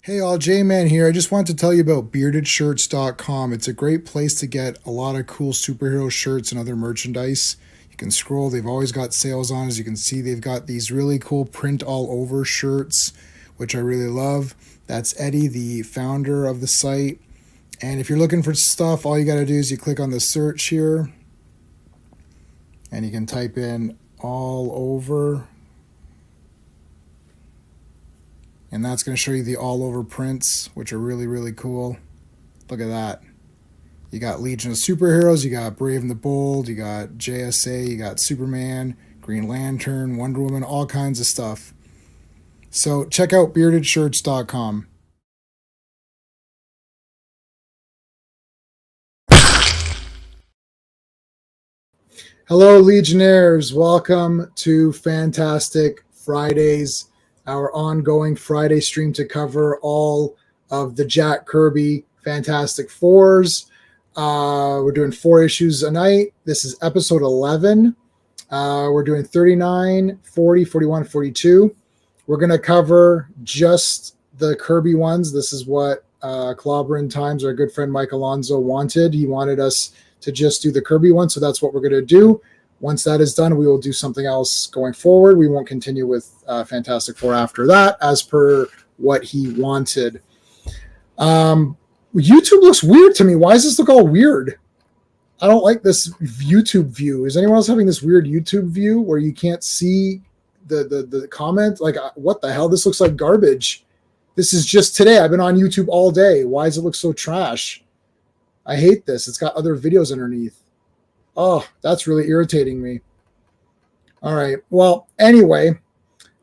Hey all, J-Man here. I just want to tell you about beardedshirts.com. It's a great place to get a lot of cool superhero shirts and other merchandise. You can scroll, they've always got sales on. As you can see, they've got these really cool print all over shirts, which I really love. That's Eddie, the founder of the site. And if you're looking for stuff, all you got to do is you click on the search here and you can type in all over. And that's going to show you the all over prints, which are really, really cool. Look at that. You got Legion of Superheroes, you got Brave and the Bold, you got JSA, you got Superman, Green Lantern, Wonder Woman, all kinds of stuff. So check out beardedshirts.com. Hello, Legionnaires. Welcome to Fantastic Fridays, our ongoing Friday stream to cover all of the Jack Kirby Fantastic Fours. We're doing 4 issues a night. This is episode 11. We're doing 39, 40, 41, 42. We're going to cover just the Kirby ones. This is what Clobberin Times, our good friend Mike Alonso, wanted. He wanted us to just do the Kirby one, so that's what we're going to do. Once that is done, we will do something else going forward. We won't continue with Fantastic Four after that, as per what he wanted. YouTube looks weird to me. Why does this look all weird? I don't like this YouTube view. Is anyone else having this weird YouTube view where you can't see the comment? Like, what the hell? This looks like garbage. This is just today. I've been on YouTube all day. Why does it look so trash? I hate this. It's got other videos underneath. Oh, that's really irritating me. All right. Well, anyway,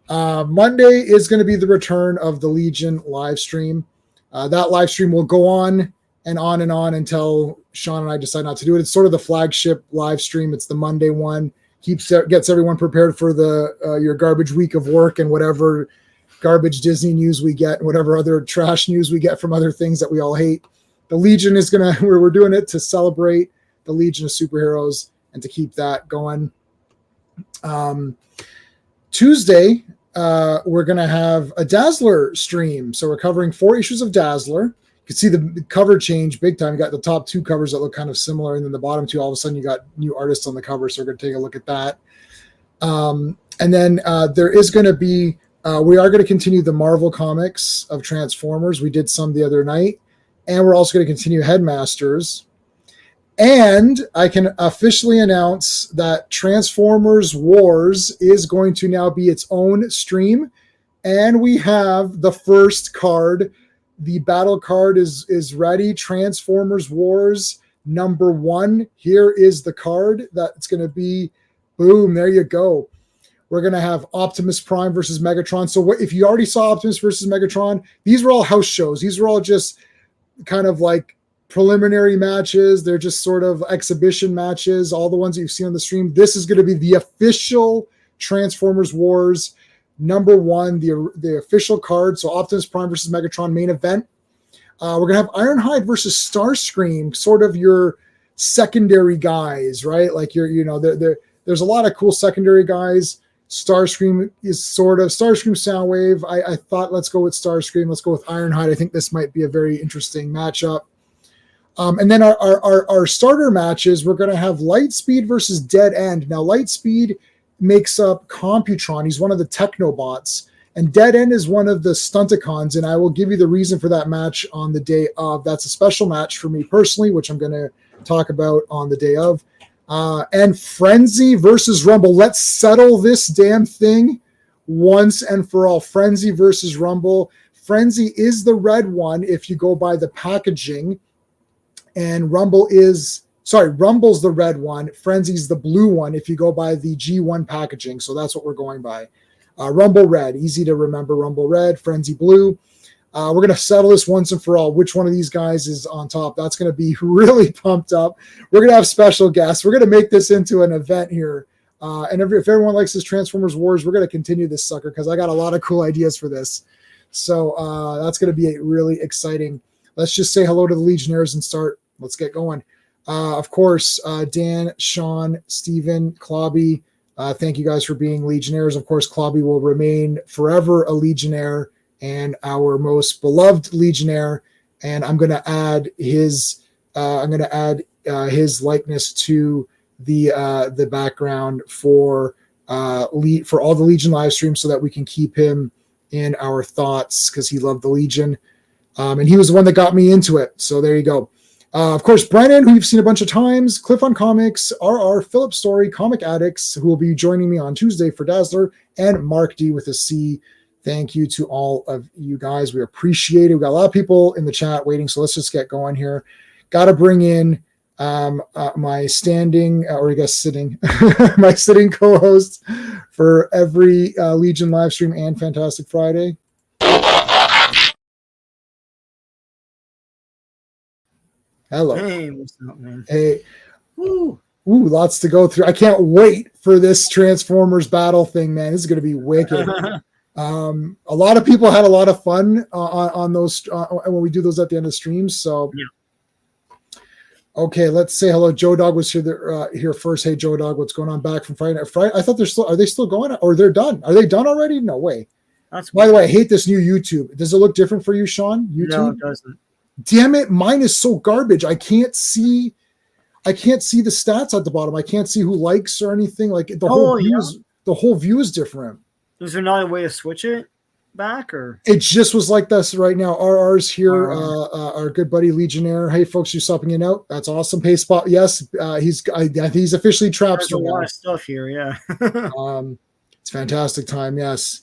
Monday is going to be the return of the Legion live stream. That live stream will go on and on and on until Sean and I decide not to do it. It's sort of the flagship live stream. It's the Monday one. Gets everyone prepared for the your garbage week of work and whatever garbage Disney news we get and whatever other trash news we get from other things that we all hate. The Legion is we're doing it to celebrate the Legion of Superheroes and to keep that going. Tuesday, we're going to have a Dazzler stream. So we're covering 4 issues of Dazzler. You can see the cover change big time. You got the top 2 covers that look kind of similar, and then the bottom 2, all of a sudden you got new artists on the cover. So we're going to take a look at that. And then there is going to be, we are going to continue the Marvel comics of Transformers. We did some the other night. And we're also going to continue Headmasters. And I can officially announce that Transformers Wars is going to now be its own stream. And we have the first card. The battle card is ready. Transformers Wars number 1. Here is the card that's going to be, boom, there you go. We're going to have Optimus Prime versus Megatron. So if you already saw Optimus versus Megatron, these were all house shows. These were all just kind of like preliminary matches. They're just sort of exhibition matches, all the ones that you've seen on the stream. This is going to be the official Transformers Wars number 1, the official card. So Optimus Prime versus Megatron main event. We're going to have Ironhide versus Starscream, sort of your secondary guys, right? Like there's a lot of cool secondary guys. Starscream is sort of Starscream Soundwave. I thought, let's go with Starscream. Let's go with Ironhide. I think this might be a very interesting matchup. And then our starter matches, we're going to have Lightspeed versus Dead End. Now, Lightspeed makes up Computron. He's one of the Technobots. And Dead End is one of the Stunticons. And I will give you the reason for that match on the day of. That's a special match for me personally, which I'm going to talk about on the day of. And Frenzy versus Rumble. Let's settle this damn thing once and for all. Frenzy versus Rumble. Frenzy is the red one if you go by the packaging. And Rumble's the red one. Frenzy's the blue one if you go by the G1 packaging. So that's what we're going by. Rumble red, easy to remember. Rumble red, Frenzy blue. We're going to settle this once and for all. Which one of these guys is on top? That's going to be really pumped up. We're going to have special guests. We're going to make this into an event here. And if everyone likes this Transformers Wars, we're going to continue this sucker because I got a lot of cool ideas for this. So that's going to be really exciting. Let's just say hello to the Legionnaires and start. Let's get going. Of course, Dan, Sean, Steven, Clobby, thank you guys for being Legionnaires. Of course, Clobby will remain forever a Legionnaire and our most beloved Legionnaire. And I'm going to add his his likeness to the background for all the Legion live streams, so that we can keep him in our thoughts, because he loved the Legion. And he was the one that got me into it. So there you go. Of course, Brennan, who you've seen a bunch of times, Cliff on Comics, RR, Philip Story, Comic Addicts, who will be joining me on Tuesday for Dazzler, and Mark D with a C. Thank you to all of you guys. We appreciate it. We got a lot of people in the chat waiting, so let's just get going here. Got to bring in my standing, or I guess sitting, my sitting co-host for every Legion live stream and Fantastic Friday. Hello. Hey, what's up, man? Hey. Woo. Ooh, lots to go through. I can't wait for this Transformers battle thing, man. This is going to be wicked. A lot of people had a lot of fun on those when we do those at the end of the streams. So, yeah. Okay, let's say hello. Joe Dog was here first. Hey, Joe Dog, what's going on? Back from Friday Night Friday. I thought are they still going, or they're done? Are they done already? No way. By the way, I hate this new YouTube. Does it look different for you, Sean? YouTube? No, it doesn't. Damn it, mine is so garbage. I can't see the stats at the bottom. I can't see who likes or anything. Like the whole view is different. Is there not a way to switch it back, or it just was like this right now? RR's here, our good buddy Legionnaire. Hey folks, you stopping in out? That's awesome. Pay spot, yes. He's officially trapped. There's a lot of stuff here, yeah. It's fantastic time, yes.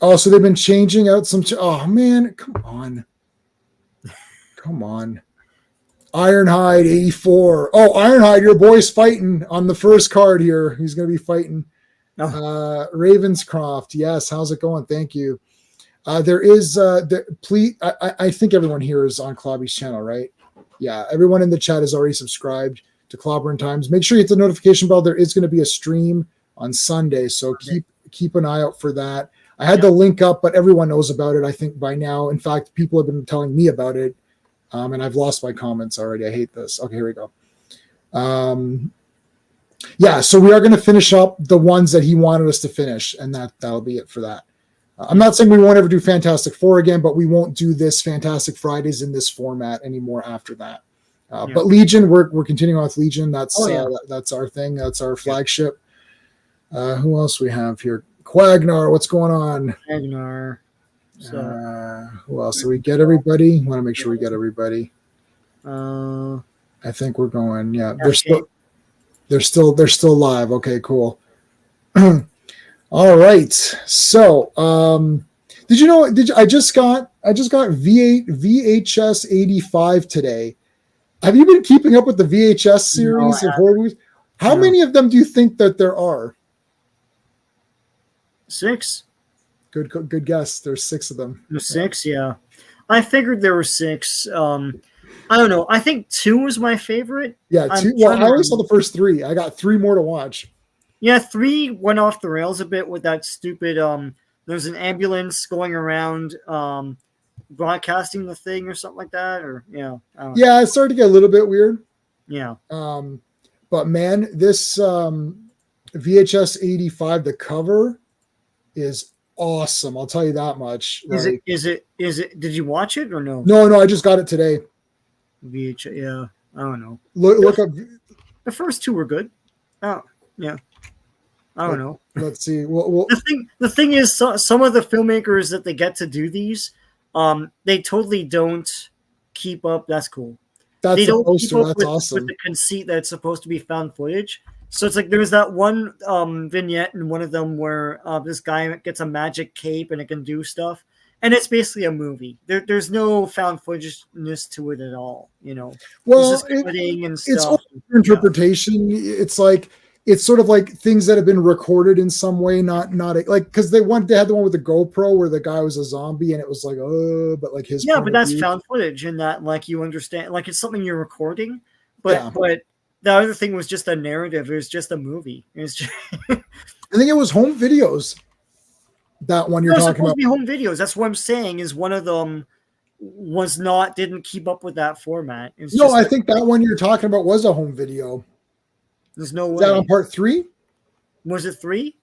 Oh, so they've been changing out some. Oh man, come on. Ironhide 84. Oh, Ironhide, your boy's fighting on the first card here. He's going to be fighting. Ravenscroft. Yes. How's it going? Thank you. There is, please, I think everyone here is on Clobby's channel, right? Yeah. Everyone in the chat is already subscribed to Clobberin Times. Make sure you hit the notification bell. There is going to be a stream on Sunday. So keep an eye out for that. I had the link up, but everyone knows about it, I think, by now. In fact, people have been telling me about it. And I've lost my comments already. I hate this. Okay, here we go. Yeah, so we are going to finish up the ones that he wanted us to finish, and that'll be it for that. I'm not saying we won't ever do Fantastic Four again, but we won't do this Fantastic Fridays in this format anymore after that. But Legion, we're continuing on with Legion. That's our thing. That's our flagship. Who else we have here? Quagnar, what's going on? Quagnar. Who else? Do we get everybody? Want to make sure we get everybody. I think we're going. Yeah, they're still live. Okay, cool. All right. So, did you know? I just got VHS 85 today. Have you been keeping up with the VHS series of horror movies? How many of them do you think that there are? 6. Good guess. There's 6 of them. There's 6, yeah. I figured there were 6. I don't know. I think 2 was my favorite. Yeah, 2. Well, I only saw the first 3. I got 3 more to watch. Yeah, 3 went off the rails a bit with that stupid. There's an ambulance going around broadcasting the thing or something like that, or yeah, it started to get a little bit weird. Yeah. But man, this VHS 85, the cover is awesome. I'll tell you that much. Is it? Did you watch it or no? No, I just got it today. VHS, yeah. I don't know. Look up. The first 2 were good. Oh, yeah. I don't know. Let's see. The thing is, some of the filmmakers that they get to do these, they totally don't keep up. That's cool. They don't keep up with, awesome. With the conceit that it's supposed to be found footage. So it's like there's that one vignette in one of them where this guy gets a magic cape and it can do stuff, and it's basically a movie. There's no found footageness to it at all, Well, it's just cutting and stuff. It's all interpretation. Yeah. It's sort of like things that have been recorded in some way, not like because they had the one with the GoPro where the guy was a zombie and it was like but like his but that's found footage in that like you understand like it's something you're recording, but the other thing was just a narrative. It was just a movie. It was just I think it was home videos. That one you're talking about. To be home videos. That's what I'm saying. Is one of them didn't keep up with that format. I think that one you're talking about was a home video. There's no way. Is that on part 3? Was it 3?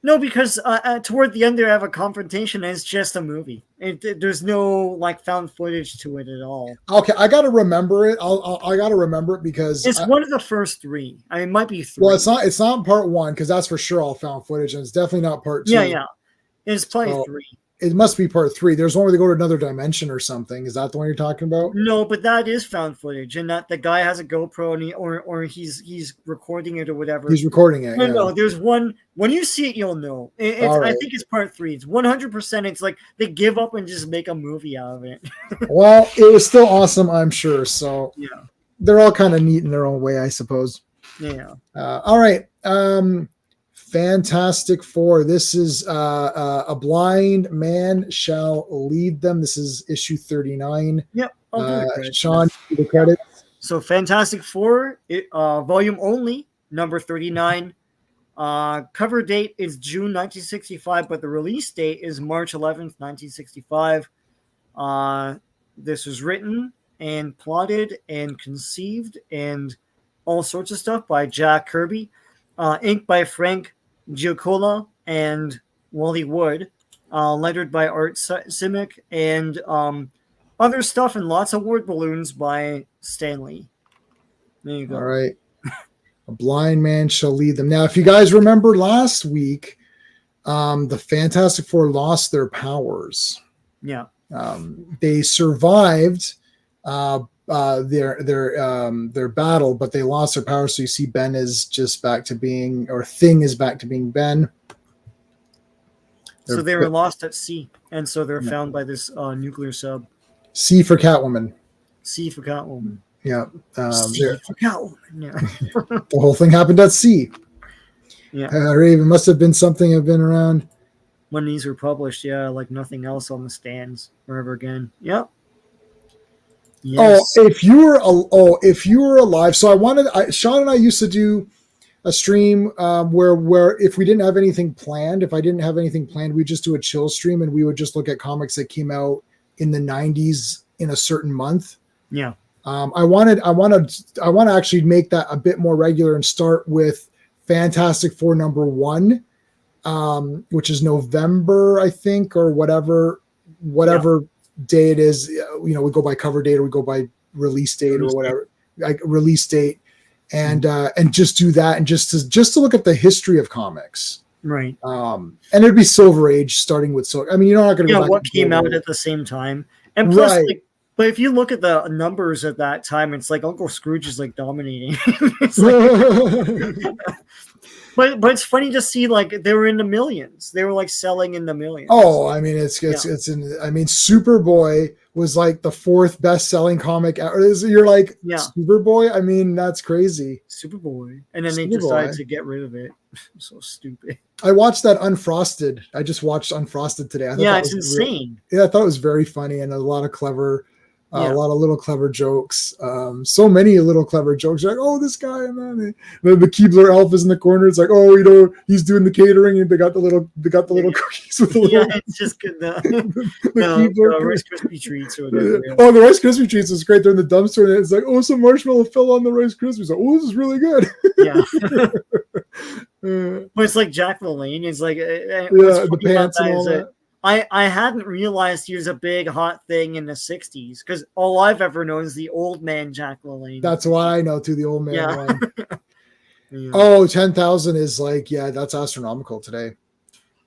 No, because toward the end they have a confrontation, and it's just a movie. There's no like found footage to it at all. Okay, I got to remember it. I got to remember it because It's one of the first three. I mean, it might be three. well, it's not part one because that's for sure all found footage, and it's definitely not part two. Yeah. It's probably So, three. it must be part three. There's one where they go to another dimension or something. Is that the one you're talking about? No, but that is found footage, and that the guy has a GoPro and or he's recording it or whatever. He's recording it. No, there's one. When you see it, you'll know. Right. I think it's part three. It's 100%. It's like they give up and just make a movie out of it. Well, it was still awesome, I'm sure. So Yeah, they're all kind of neat in their own way, I suppose. yeah. All right. Fantastic Four. This is a blind man shall lead them. This is issue 39. Yep. I'll do the credits. Sean, the credits. So Fantastic Four, volume only, number 39. Cover date is June 1965, but the release date is March 11th, 1965. This was written and plotted and conceived and all sorts of stuff by Jack Kirby. Inked by Frank Giacola and Wally Wood. Lettered by Art Simic, and other stuff and lots of word balloons by Stanley. There you go. All right. A blind man shall lead them. Now, if you guys remember last week, the Fantastic Four lost their powers. Yeah. They survived their battle, but they lost their powers. So you see Ben is just back to being, or Thing is back to being Ben. So they were lost at sea, and so they're found by this nuclear sub. C for Catwoman. C for Catwoman. Yeah. C for Catwoman. Yeah. The whole thing happened at sea. Yeah. Raven must have been something I've been around. When these were published, yeah, like nothing else on the stands forever again. Yep. Yes. If you were alive. So Sean and I used to do a stream where if we didn't have anything planned, if I didn't have anything planned, we'd just do a chill stream and we would just look at comics that came out in the 90s in a certain month. Yeah. I want to actually make that a bit more regular and start with Fantastic Four #1, which is November, I think, or whatever day it is. We go by cover date or we go by release date or whatever, like release date, and just do that and just to look at the history of comics. Right. And it'd be Silver Age, starting with Silver. I mean, you're not going to go back what came out at the same time, and plus, right. But if you look at the numbers at that time, it's like Uncle Scrooge is like dominating. But it's funny to see like they were in the millions. They were like selling in the millions. Oh, I mean, it's Superboy was like the 4th best selling comic ever. You're like, Superboy? I mean, that's crazy. Superboy. And then they decided to get rid of it. So stupid. I watched that Unfrosted. I just watched Unfrosted today. It's insane. I thought it was very funny and a lot of clever. A lot of little clever jokes. So many little clever jokes. You're like, oh, this guy, and then the Keebler elf is in the corner. It's like, oh, he's doing the catering, and they got the little cookies with the little. Yeah, it's just good. The Rice Krispie treats or whatever. Yeah. Oh, the Rice Krispie treats was great. They're in the dumpster, and it's like, oh, some marshmallow fell on the Rice Krispies. Like, oh, this is really good. Yeah. But it's like Jack LaLanne. It's like the pants and all that. I hadn't realized he was a big hot thing in the 60s because all I've ever known is the old man Jack LaLanne. That's why I know too, the old man. Yeah. Yeah. Oh, 10,000 is like, that's astronomical today.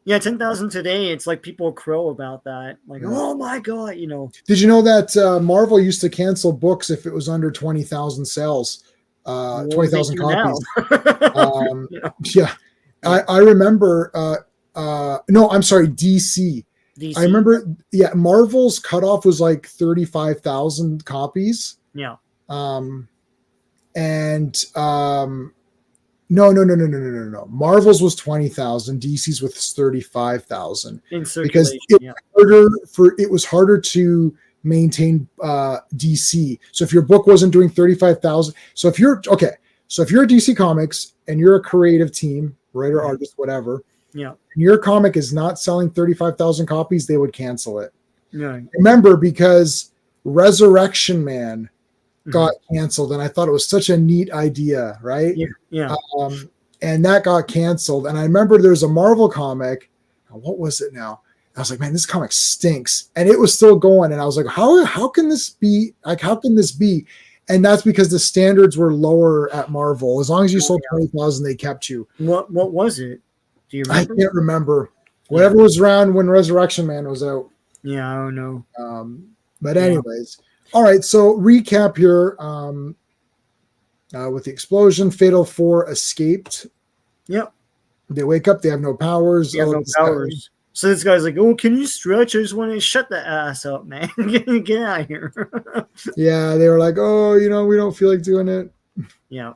Yeah, 10,000 today. It's like people crow about that. Like, oh my God, Did you know that Marvel used to cancel books if it was under 20,000 sales? 20,000 copies. Yeah. I remember, no, I'm sorry, DC. I remember, Marvel's cutoff was like 35,000 copies. Yeah. No. Marvel's was 20,000. DC's was 35,000. Because it was harder to maintain DC. So if your book wasn't doing 35,000, so if you're a DC Comics and you're a creative team, writer, artist, whatever. Yeah. Your comic is not selling 35,000 copies, they would cancel it. Yeah. Remember, because Resurrection Man got canceled, and I thought it was such a neat idea, right? Yeah. and that got canceled. And I remember there was a Marvel comic. What was it now? I was like, man, this comic stinks, and it was still going. And I was like, how can this be? Like, how can this be? And that's because the standards were lower at Marvel. As long as you sold 20,000, they kept you. What was it? Do you remember? I can't remember. Whatever was around when Resurrection Man was out. Yeah, I don't know. But anyways, all right. So recap here. With the explosion, Fatal 4 escaped. Yep. They wake up. They have no powers. They have no powers. So this guy's like, "Oh, can you stretch? I just want to shut the ass up, man. Get out of here." Yeah, they were like, "Oh, we don't feel like doing it." Yeah.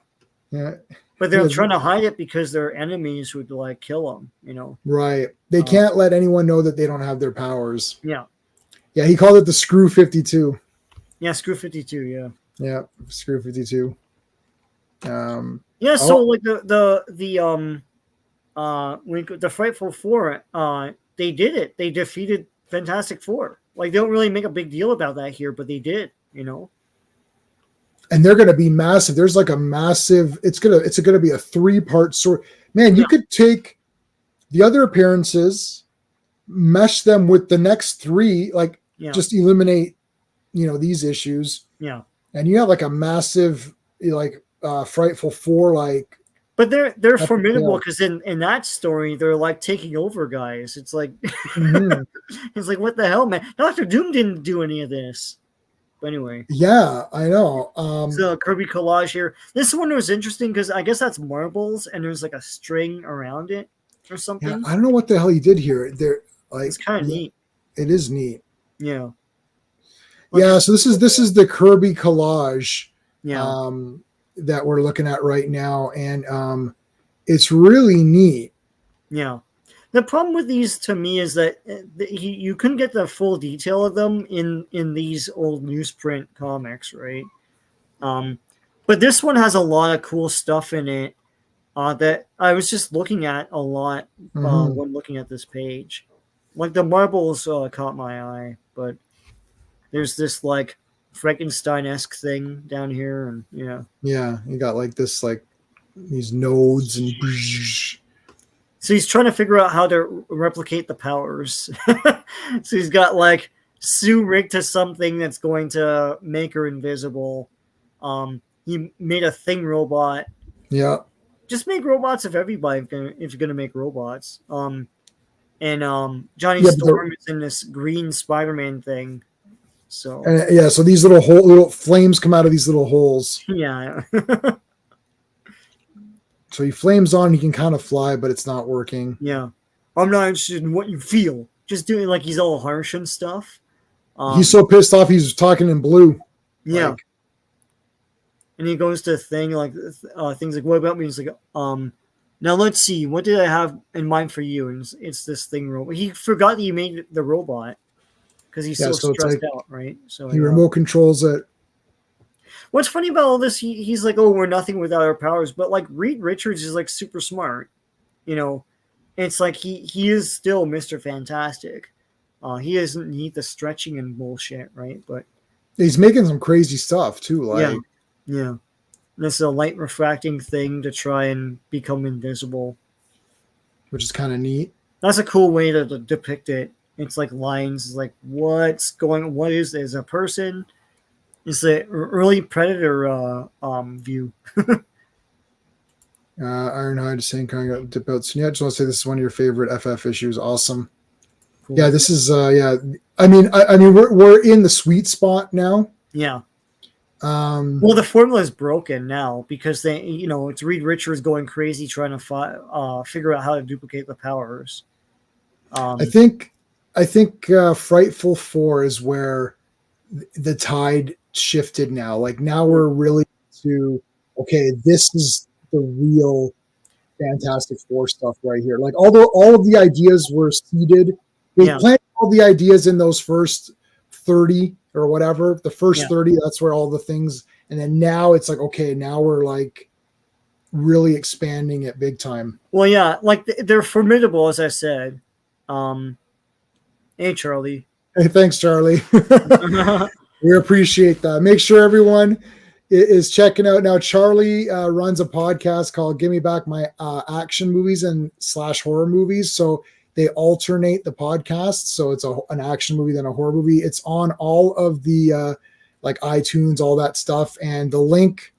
Yeah. But they're trying to hide it because their enemies would like kill them. Right. They can't let anyone know that they don't have their powers. Yeah. Yeah, he called it the Screw 52. Yeah, Screw 52. Yeah. Yeah, Screw 52. Yeah. So like the Frightful Four, they did it. They defeated Fantastic Four. Like they don't really make a big deal about that here, but they did. And they're going to be massive. There's like a massive. It's gonna be a 3-part story. Man, you could take the other appearances, mesh them with the next 3, like just eliminate, these issues. Yeah. And you have like a massive, like Frightful Four, like. But they're formidable because in that story they're like taking over guys. It's like it's like, what the hell, man? Dr. Doom didn't do any of this. But anyway. Yeah, I know. So Kirby collage here. This one was interesting because I guess that's marbles and there's like a string around it or something. Yeah, I don't know what the hell he did here. It's kind of neat. It is neat. Yeah. Yeah, so this is the Kirby collage. Yeah. That we're looking at right now, and it's really neat. Yeah. The problem with these to me is that you couldn't get the full detail of them in these old newsprint comics, right? But this one has a lot of cool stuff in it that I was just looking at a lot when looking at this page. Like the marbles caught my eye, but there's this like Frankenstein-esque thing down here, and yeah, you got like this, like these nodes, and so he's trying to figure out how to replicate the powers. So he's got like Sue rigged to something that's going to make her invisible. He made a thing robot. Yeah, just make robots of everybody if you're gonna make robots. And Johnny Storm is in this green Spider-Man thing. So so these little flames come out of these little holes. Yeah. So he flames on. He can kind of fly, but it's not working. Yeah, I'm not interested in what you feel. Just doing like he's all harsh and stuff. He's so pissed off. He's talking in blue. Yeah. And he goes to things like what about me? He's like, now let's see, what did I have in mind for you? And it's this thing robot. He forgot that he made the robot because he's so stressed out, right? So he remote controls it. What's funny about all this, he's like, oh, we're nothing without our powers. But like Reed Richards is like super smart. It's like he is still Mr. Fantastic. He doesn't need the stretching and bullshit, right? But he's making some crazy stuff too. Like yeah. This is a light refracting thing to try and become invisible, which is kind of neat. That's a cool way to depict it. It's like lines, like what is a person? It's the early Predator view. Ironhide is saying kind of dip out. So yeah, I just want to say this is one of your favorite FF issues. Awesome. Cool. Yeah, this is I mean we're in the sweet spot now. Yeah. Well, the formula is broken now because it's Reed Richards going crazy trying to figure out how to duplicate the powers. I think Frightful 4 is where the tide shifted now. Like now we're really this is the real Fantastic Four stuff right here. Like although all of the ideas were seeded, they planted all the ideas in those first 30 or whatever, the first 30, that's where all the things, and then now it's like, okay, now we're like really expanding it big time. Well, yeah, like they're formidable, as I said. Hey, Charlie. Hey, thanks, Charlie. We appreciate that. Make sure everyone is checking out now. Charlie runs a podcast called "Give Me Back My Action Movies and / Horror Movies." So they alternate the podcasts. So it's an action movie, then a horror movie. It's on all of the like iTunes, all that stuff, and the link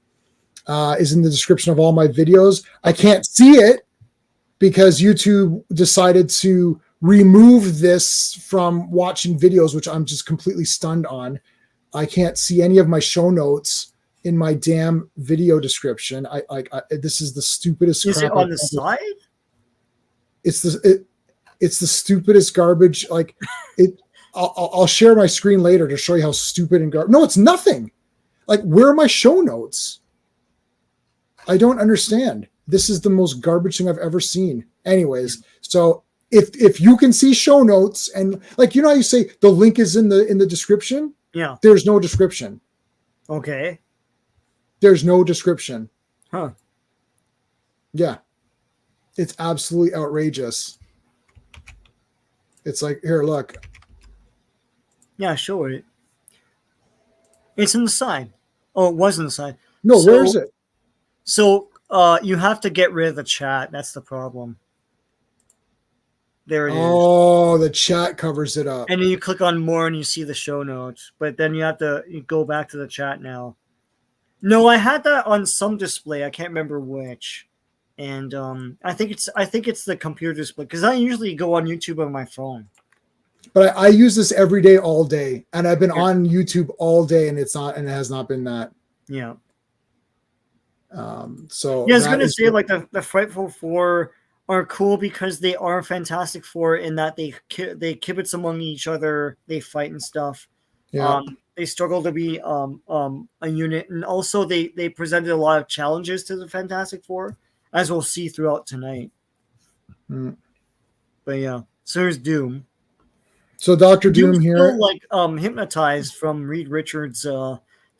is in the description of all my videos. I can't see it because YouTube decided to remove this from watching videos, which I'm just completely stunned on. I can't see any of my show notes in my damn video description. I this is the stupidest Is crap it on the side? It's the stupidest garbage. Like it I'll share my screen later to show you how stupid and garbage. No, it's nothing. Like, where are my show notes? I don't understand. This is the most garbage thing I've ever seen. Anyways, so if you can see show notes and like, you know how you say the link is in the description? Yeah. There's no description. Okay. There's no description. Huh. Yeah. It's absolutely outrageous. It's like, here, look. Yeah, show it. It's in the side. Oh, it was in the side. No, where is it? So you have to get rid of the chat. That's the problem. There it is. Oh, the chat covers it up. And then you click on more and you see the show notes. But then you go back to the chat now. No, I had that on some display. I can't remember which. And I think it's the computer display because I usually go on YouTube on my phone. But I use this every day, all day, and I've been on YouTube all day, and it has not been that. Yeah. So yeah, I was gonna say like the Frightful Four are cool because they are Fantastic Four in that they kibitz among each other, they fight and stuff. Yeah. They struggle to be a unit, and also they presented a lot of challenges to the Fantastic Four, as we'll see throughout tonight. Mm. But yeah, so here's Doom. So Dr. Doom Doom's here, still, like hypnotized from Reed Richards'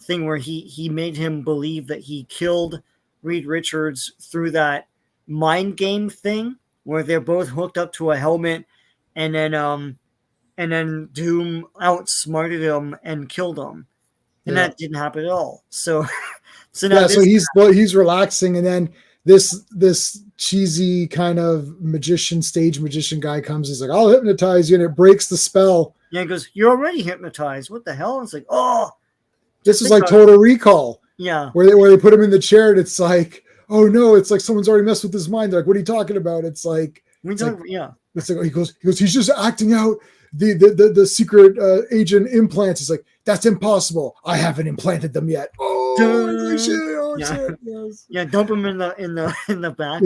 thing where he made him believe that he killed Reed Richards through that mind game thing where they're both hooked up to a helmet, and then Doom outsmarted him and killed him, and that didn't happen at all. So now so he's relaxing, and then this cheesy kind of stage magician guy comes. He's like, "I'll hypnotize you," and it breaks the spell. Yeah, he goes, "You're already hypnotized. What the hell?" And it's like, oh, this is like Total Recall. Yeah, where they put him in the chair, and it's like, oh no, it's like someone's already messed with his mind. They're like, what are you talking about? It's like, It's like he goes, he's just acting out the secret agent implants. He's like, that's impossible. I haven't implanted them yet. Oh, shit. Yes. Yeah, dump him in the back.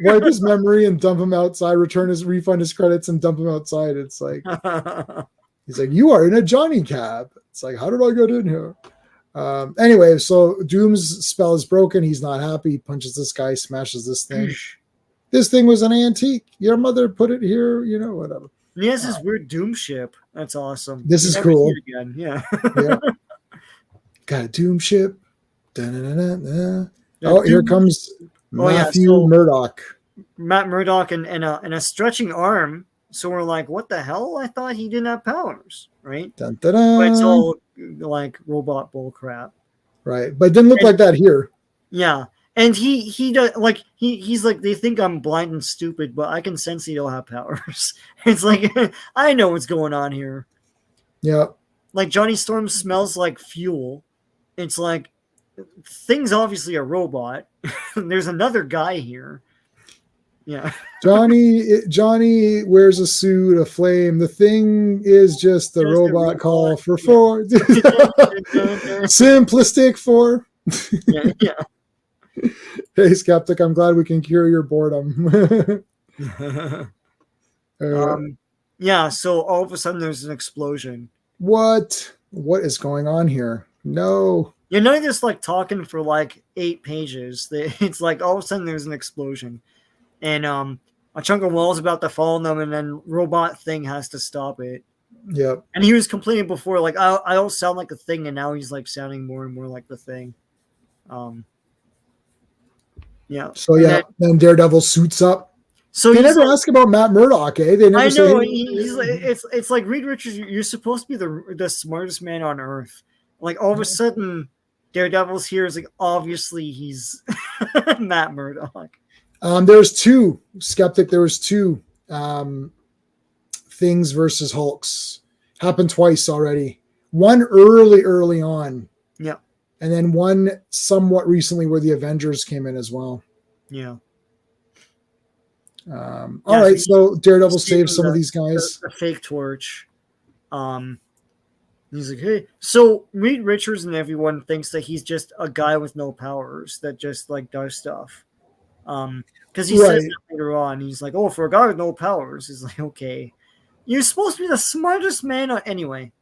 Wipe his memory and dump him outside. Refund his credits and dump him outside. It's like, he's like, you are in a Johnny cab. It's like, how did I get in here? Anyway, so Doom's spell is broken. He's not happy. He punches this guy, smashes this thing. This thing was an antique. Your mother put it here, whatever. He has this weird Doom ship. That's awesome. This is cool. Again. Yeah. Got a Doom ship. Here comes Matthew Murdock. Matt Murdock and a stretching arm. So we're like, what the hell? I thought he didn't have powers, right? Dun, dun, dun. But it's all like robot bull crap. Right. But it didn't look like that here. Yeah. And he does like he's like, they think I'm blind and stupid, but I can sense he don't have powers. It's like, I know what's going on here. Yeah. Like Johnny Storm smells like fuel. It's like, thing's obviously a robot. There's another guy here. Yeah. Johnny wears a suit, a flame. The thing is just the robot call for 4. Simplistic 4. Yeah. Hey, Skeptic, I'm glad we can cure your boredom. Yeah, so all of a sudden there's an explosion. What is going on here? No. You know, just like talking for like 8 pages. It's like all of a sudden there's an explosion. And a chunk of wall's about to fall on them, and then robot thing has to stop it. Yep. And he was complaining before, like, I don't sound like a thing, and now he's like sounding more and more like the thing. Yeah. So then Daredevil suits up. So they never ask about Matt Murdock, eh? They never I know. say He's like, it's like Reed Richards. You're supposed to be the smartest man on earth. Like all of a sudden, Daredevil's here is like obviously he's Matt Murdock. There's two skeptic. There was two Things versus Hulks happened twice already. One early on, Yeah, and then one somewhat recently where the Avengers came in as well. yeah. All right, so Daredevil saves some of these The guys. fake torch. He's like, hey. So Reed Richards and everyone thinks that he's just a guy with no powers that just like does stuff. Because he says Right. that later on. He's like, oh, for a guy with no powers, he's like, okay, you're supposed to be the smartest man. Anyway,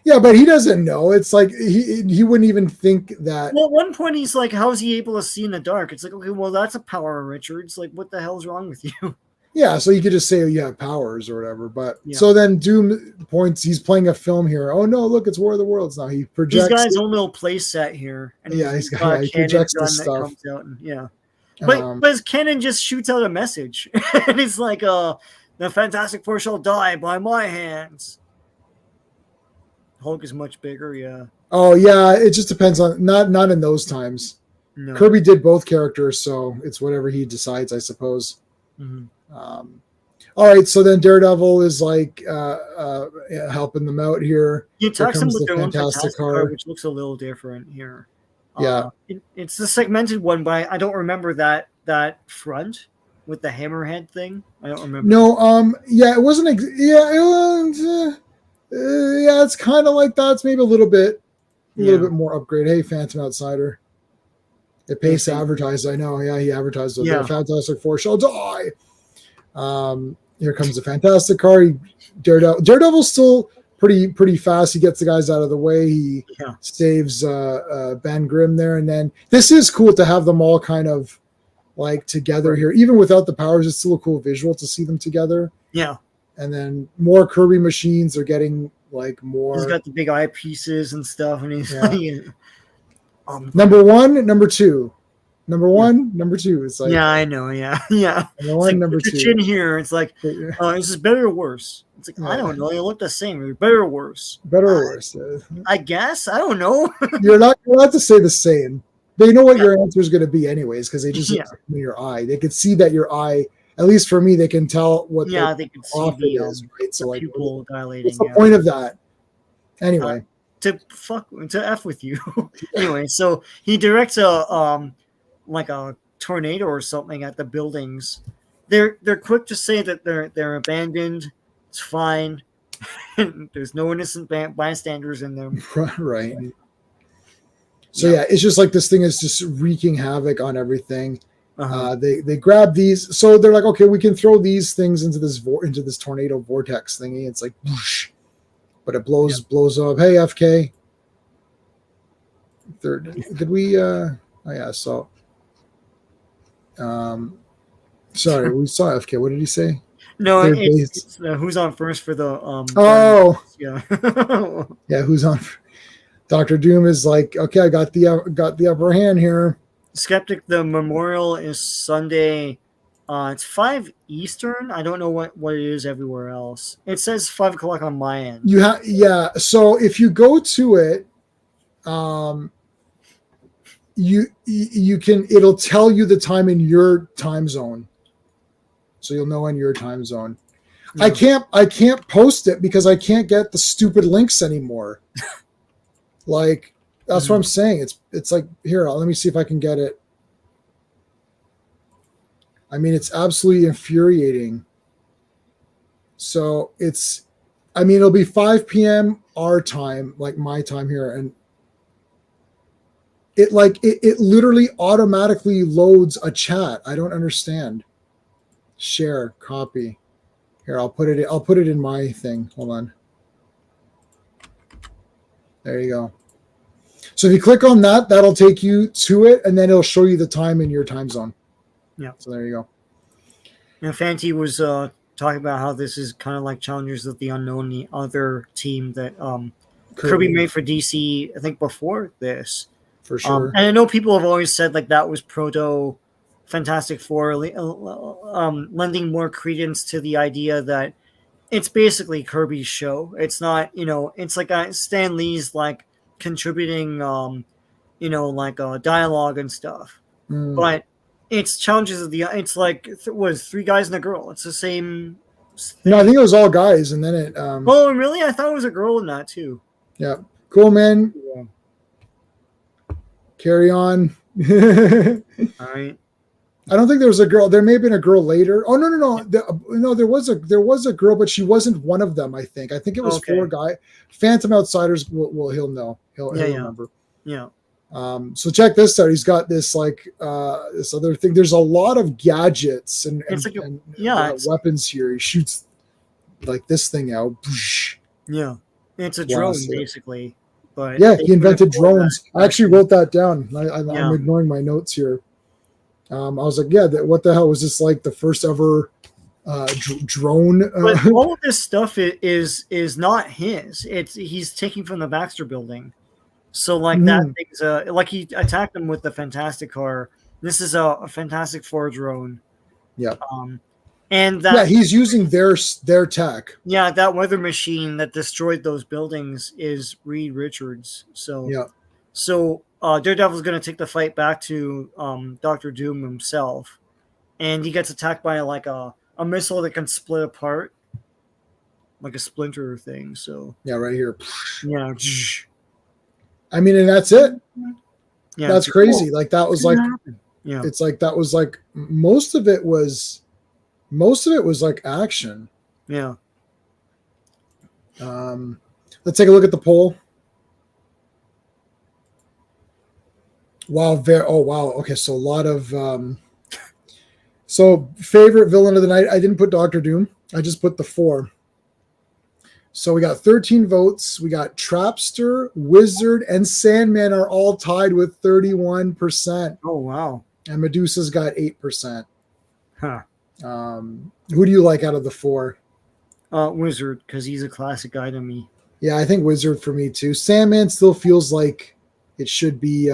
Yeah, but he doesn't know. It's like he wouldn't even think that. well, at one point he's like, how's he able to see in the dark? It's like, okay, well, that's a power, Richards. Like, what the hell's wrong with you? Yeah, so you could just say, oh, you have powers or whatever. But Yeah. so then Doom points, he's playing a film here. Oh no, look, it's War of the Worlds now. He projects. He's got his own little play set here. And Yeah, he projects the stuff. Yeah. But his cannon just shoots out a message. And he's like, the Fantastic Four shall die by my hands. Hulk is much bigger, yeah. Oh yeah, it just depends on not in those times. No. Kirby did both characters, so it's whatever he decides, I suppose. Mm-hmm. All right, so then Daredevil is like helping them out here. He attacks them with their own Fantastic car, which looks a little different here. Yeah, it's the segmented one, but I don't remember that front with the hammerhead thing. I don't remember. No, yeah, it wasn't. Yeah, it's kind of like that. It's maybe a little bit more upgrade. Hey, Phantom Outsider. It pays to advertise. I know. Yeah, he advertised with the Fantastic Four shall die. Here comes the Fantastic car. Daredevil's still pretty fast. He gets the guys out of the way. He saves Ben Grimm there, and then this is cool to have them all kind of like together here, even without the powers. It's still a cool visual to see them together. Yeah. And then more Kirby machines are getting like more. He's got the big eyepieces and stuff, and he's like, number one, number two. Number one, number two. It's like I know, yeah. Number one, number put two. Your chin here. It's like, is this better or worse? It's like I don't know. They look the same. Better or worse? Better or worse? I guess I don't know. You're not allowed to say the same. They know what your answer is going to be, anyways, because they just look in your eye. They can see that your eye. At least for me, they can tell what they can see the is, right? So like, pupil dilating. What's the point of that? Anyway, to f with you. Anyway, so he directs a like a tornado or something at the buildings. They're quick to say that they're abandoned. It's fine. There's no innocent bystanders in them. Right. So yeah, it's just like this thing is just wreaking havoc on everything. They grab these, so they're like, okay, we can throw these things into this tornado vortex thingy. It's like, whoosh, but it blows up. Hey, FK. Did we? Oh yeah. So, sorry, we saw FK. What did he say? No, it's who's on first for the yeah, who's on? Dr. Doom is like, okay, I got the upper hand here. Skeptic, the memorial is Sunday. It's 5 Eastern. I don't know what it is everywhere else. It says 5 o'clock on my end. So if you go to it, you can. It'll tell you the time in your time zone, so you'll know in your time zone. Yeah. I can't post it because I can't get the stupid links anymore. Like. That's what I'm saying. It's like, here, let me see if I can get it. I mean, it's absolutely infuriating. So it'll be 5 p.m. our time, like my time here. And it literally automatically loads a chat. I don't understand. Share, copy. Here, I'll put it in my thing. Hold on. There you go. So if you click on that, that'll take you to it, and then it'll show you the time in your time zone. Yeah. So there you go. And Fanti was talking about how this is kind of like Challengers of the Unknown, the other team that Kirby made for DC, I think, before this. For sure. And I know people have always said like that was proto Fantastic Four, lending more credence to the idea that it's basically Kirby's show. It's not, it's like Stan Lee's like contributing like dialogue and stuff. Mm. But it's challenges of the. It's like was 3 guys and a girl. It's the same No, I thing. think it was all guys, and then it. Oh, really? I thought it was a girl in that too. Yeah, cool, man. Yeah. Carry on. All right. I don't think there was a girl. There may have been a girl later. Oh no. No, there was a girl, but she wasn't one of them. I think it was Okay. 4 guys. Phantom Outsiders. Well, he'll know. He'll Yeah. remember. Yeah. So check this out. He's got this this other thing. There's a lot of gadgets and It's like it's weapons here. He shoots like this thing out. yeah. It's a drone Blast it. basically. But Yeah, they he invented couldn't afford drones. that. I actually wrote that down. I'm Yeah. ignoring my notes here. I was like, yeah, what the hell was this like the first ever drone? But all of this stuff is not his. He's taking from the Baxter building. So like that thing's like he attacked them with the Fantastic car. This is a Fantastic Four drone. Yeah. And that Yeah, he's using their tech. yeah, that weather machine that destroyed those buildings is Reed Richards. So Yeah. So Daredevil's going to take the fight back to Doctor Doom himself, and he gets attacked by like a missile that can split apart, like a splinter thing. So Yeah, right here. yeah, I mean, and that's it. yeah, That's it's crazy. cool. Like that was like, Yeah, it's like that was like most of it was like action. yeah. Let's take a look at the poll. Wow. Oh, wow. Okay. So a lot of, so favorite villain of the night. I didn't put Doctor Doom. I just put the 4. So we got 13 votes. We got Trapster, Wizard, and Sandman are all tied with 31%. Oh wow. And Medusa's got 8%. Huh. Who do you like out of the 4? Wizard, because he's a classic guy to me. Yeah, I think Wizard for me too. Sandman still feels like it should be,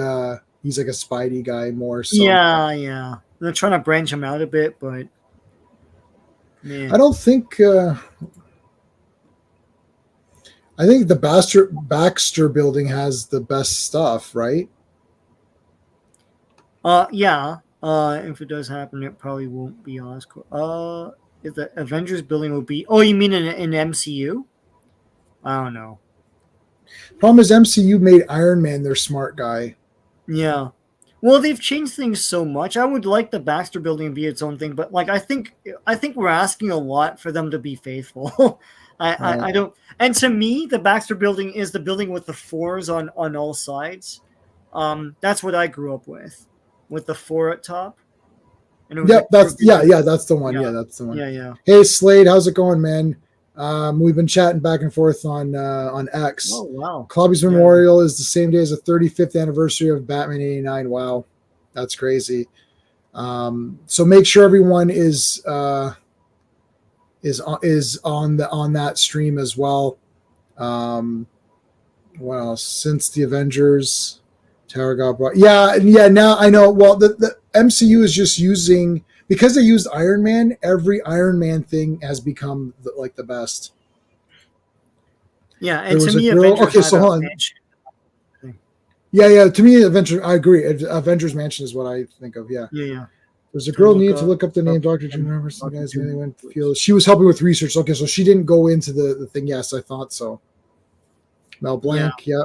he's like a Spidey guy more. So. Yeah. They're trying to branch him out a bit, but man. I don't think, I think the Baxter building has the best stuff, right? Yeah. If it does happen, it probably won't be Oscorp. If the Avengers building will be. Oh, you mean in MCU? I don't know. Problem is, MCU made Iron Man their smart guy. Yeah. Well, they've changed things so much. I would like the Baxter building to be its own thing, but like I think we're asking a lot for them to be faithful. I don't. And to me, the Baxter building is the building with the 4s on all sides. That's what I grew up with the 4 at top. And it was that's the one. Yeah, that's the one. Yeah. Hey Slade, how's it going, man? We've been chatting back and forth on X. Oh wow. Clobberin Memorial is the same day as the 35th anniversary of Batman '89. Wow, that's crazy. So make sure everyone is on that stream as well. Well, since the Avengers Tower got brought, yeah. Now I know. Well, the MCU is just using, because they used Iron Man. Every Iron Man thing has become the best. Yeah, and to me, Avengers okay, so hold on. Yeah. To me, Avengers. I agree. Avengers Mansion is what I think of. Yeah. There's a girl needed to look up the name Dr. Jim Roberts. The guys really went to feel. She was helping with research. Okay, so she didn't go into the thing. Yes, I thought so. Mel Blanc. Yeah.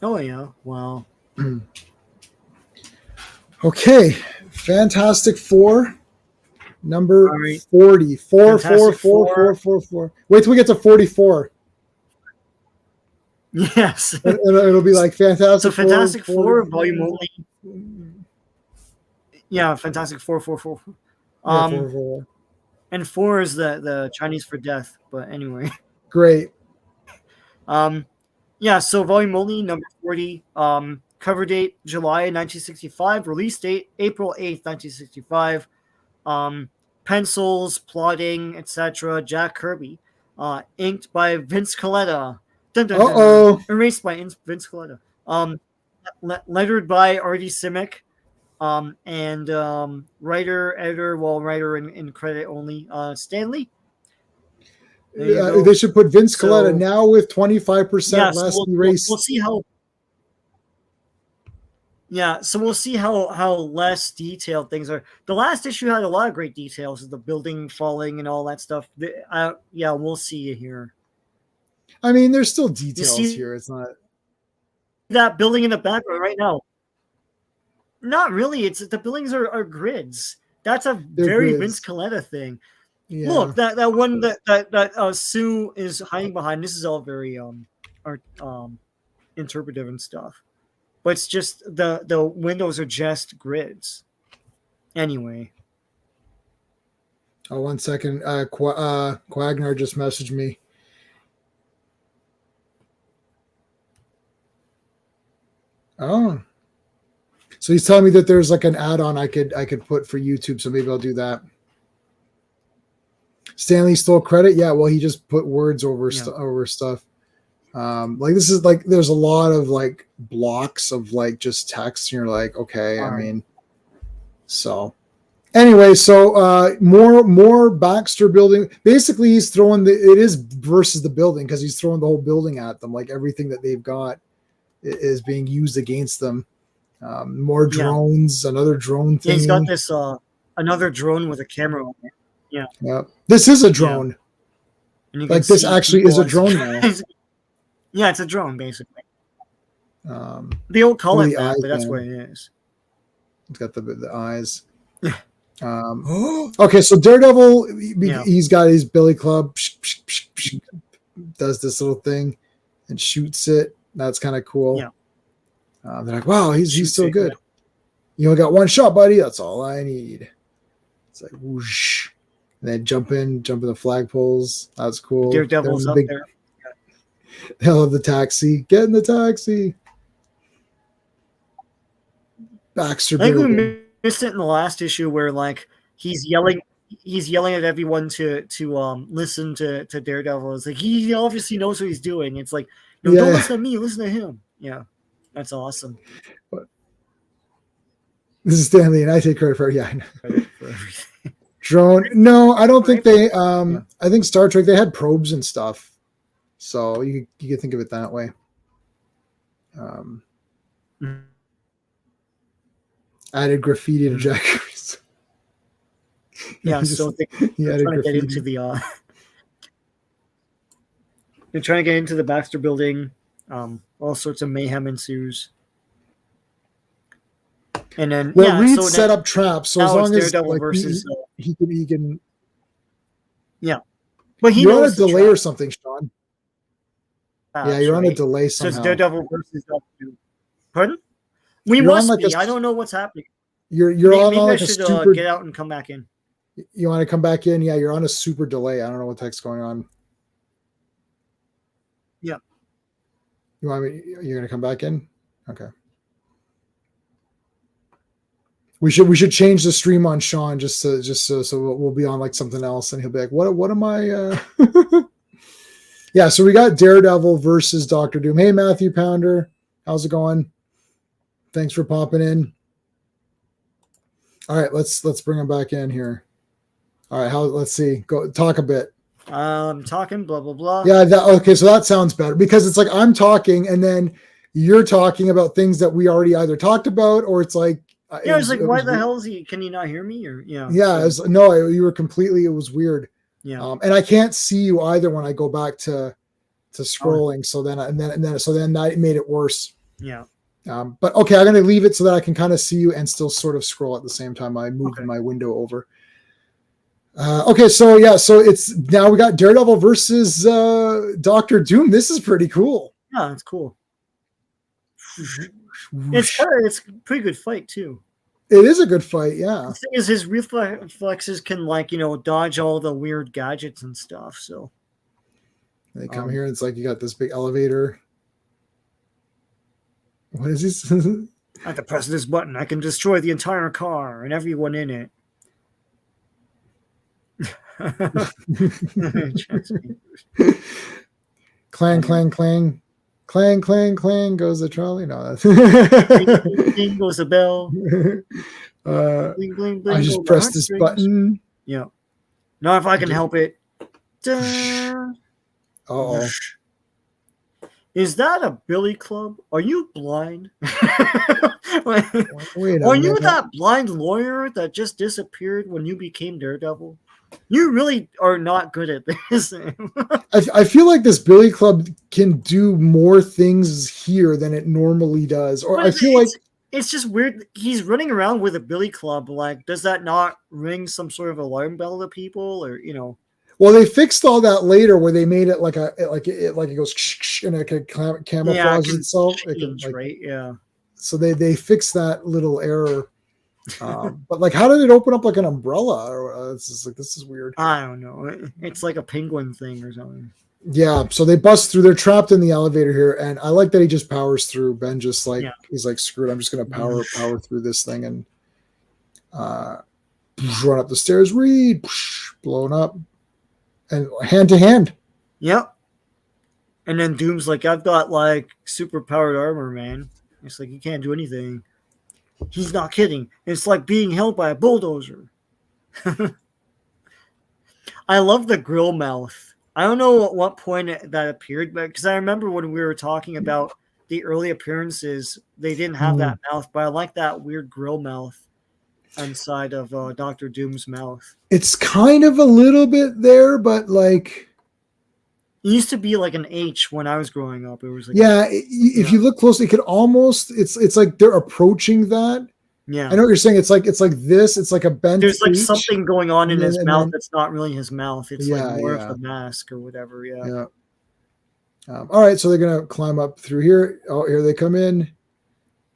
Oh yeah. Wow. Okay, Fantastic Four, number 40. 4. Wait till we get to 44. Yes. It'll be like Fantastic Four. Fantastic Four, volume only. Yeah, Fantastic Four. 4. And 4 is the Chinese for death. But anyway. Great. Yeah, so volume only, number 40. Cover date July 1965. Release date April 8th, 1965. Pencils, plotting, etc. Jack Kirby. Inked by Vince Coletta. Erased by Vince Coletta. Lettered by Artie Simic. And writer, editor, writer in credit only, Stanley. There you go. They should put Vince So- Coletta now with 25% Yeah, so less we'll erase. see how. Yeah, so we'll see how less detailed things are. The last issue had a lot of great details of the building falling and all that stuff. Yeah, we'll see here. I mean, there's still details see- here. It's not That building in the background right now. Not really. It's the buildings are grids. That's a They're very grids. Vince Coletta thing. yeah. Look, that one that Sue is hiding behind. This is all very interpretive and stuff. But it's just the windows are just grids. Anyway. Oh, 1 second. Quagnar just messaged me. Oh. So he's telling me that there's like an add-on I could put for YouTube, so maybe I'll do that. Stanley stole credit. Yeah, well, he just put words over over stuff. Like this is like there's a lot of like blocks of like just text, and you're like, okay, I mean, so anyway, so more Baxter building. Basically, he's throwing it is versus the building because he's throwing the whole building at them. Like everything that they've got is being used against them. More drones, another drone thing. Yeah, he's got this another drone with a camera on it. Yeah, this is a drone. And like this actually is a drone now. Yeah, it's a drone basically. They don't call it that, but that's what it is. It's got the eyes. Okay, so Daredevil, he's got his billy club, does this little thing and shoots it. That's kind of cool. Yeah. They're like, wow, he's so good. You only got one shot, buddy. That's all I need. It's like whoosh. And then jump in the flagpoles. That's cool. Daredevil's up there. They love the taxi. Get in the taxi. Baxter. I think we missed it in the last issue where like he's yelling at everyone to listen to Daredevil. It's like he obviously knows what he's doing. It's like, no, don't listen to me, listen to him. Yeah. That's awesome. This is Stanley, and I take credit for I know. Drone. No, I don't think they. I think Star Trek they had probes and stuff, so you could think of it that way. Added graffiti to Jack. Yeah, so they're trying to get into the. They're trying to get into the Baxter building. All sorts of mayhem ensues. And then Reed set up traps, so as long as like, versus, he can. Yeah, but you're on a delay or something, Sean. Yeah, you're on a delay somehow. So it's Daredevil versus Doctor Doom. Pardon? We must be. I don't know what's happening. You're on like a super. Get out and come back in. You want to come back in? Yeah, you're on a super delay. I don't know what the heck's going on. Yeah. You want me? You're gonna come back in? Okay. We should change the stream on Sean just so we'll be on like something else, and he'll be like, what am I? Yeah, so we got Daredevil versus Doctor Doom. Hey, Matthew Pounder, how's it going? Thanks for popping in. All right, let's bring him back in here. All right, let's see. Go talk a bit. Talking blah blah blah. Yeah, okay, so that sounds better because it's like I'm talking and then you're talking about things that we already either talked about, or it's like it's like why the hell is he? Can you not hear me? Or you were completely. It was weird. Yeah, and I can't see you either when I go back to scrolling. So then that made it worse. Yeah. But okay, I'm going to leave it so that I can kind of see you and still sort of scroll at the same time. I moved my window over. Okay, so it's now we got Daredevil versus Doctor Doom. This is pretty cool. Yeah, it's cool. It's a pretty good fight too. It is a good fight, yeah. The thing is, his reflexes can dodge all the weird gadgets and stuff. So they come here, and it's like you got this big elevator. What is this? I have to press this button. I can destroy the entire car and everyone in it. Clang, clang, clang. Clang, clang, clang goes the trolley. No, that's bling, bling goes the bell. Bling, bling, bling, I just pressed this button. Yeah. Now if I can help it, Uh-oh. Is that a billy club? Are you blind? Wait a Are you minute. that blind lawyer that just disappeared when you became Daredevil? You really are not good at this. I feel like this Billy Club can do more things here than it normally does. Or But I feel like it's just weird. He's running around with a billy club. Like, does that not ring some sort of alarm bell to people, or well, they fixed all that later where they made it like it goes and it can Yeah, it camouflage can itself. It can change, right? Yeah. so they fixed that little error. But like, how did it open up like an umbrella? Or it's just like, this is weird. I don't know. It's like a penguin thing or something. Yeah, so they bust through. They're trapped in the elevator here, and I like that he just powers through. Ben just like he's like, screw it, I'm just gonna power through this thing and run up the stairs. Reed blown up and hand to hand. Yep. And then Doom's like, I've got like super powered armor, man. It's like, you can't do anything. He's not kidding. It's like being held by a bulldozer. I love the grill mouth. I don't know at what point that appeared, but because I remember when we were talking about the early appearances, they didn't have that mouth, but I like that weird grill mouth inside of Doctor Doom's mouth. It's kind of a little bit there, but like it used to be like an H when I was growing up. It was like if you look closely, it could almost it's like they're approaching that. Yeah, I know what you're saying. It's like this. It's like a bent. There's like H, something going on in his mouth that's not really his mouth. It's like more yeah. of the mask or whatever. Yeah. All right, so they're gonna climb up through here. Oh, here they come in,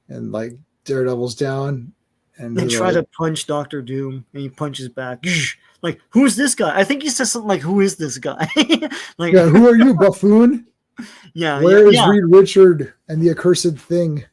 and like Daredevil's down, and they try to punch Doctor Doom, and he punches back. Like, who's this guy? I think he says something like, "Who is this guy?" Like, yeah, who are you, buffoon? Yeah, where is Reed Richard and the accursed thing?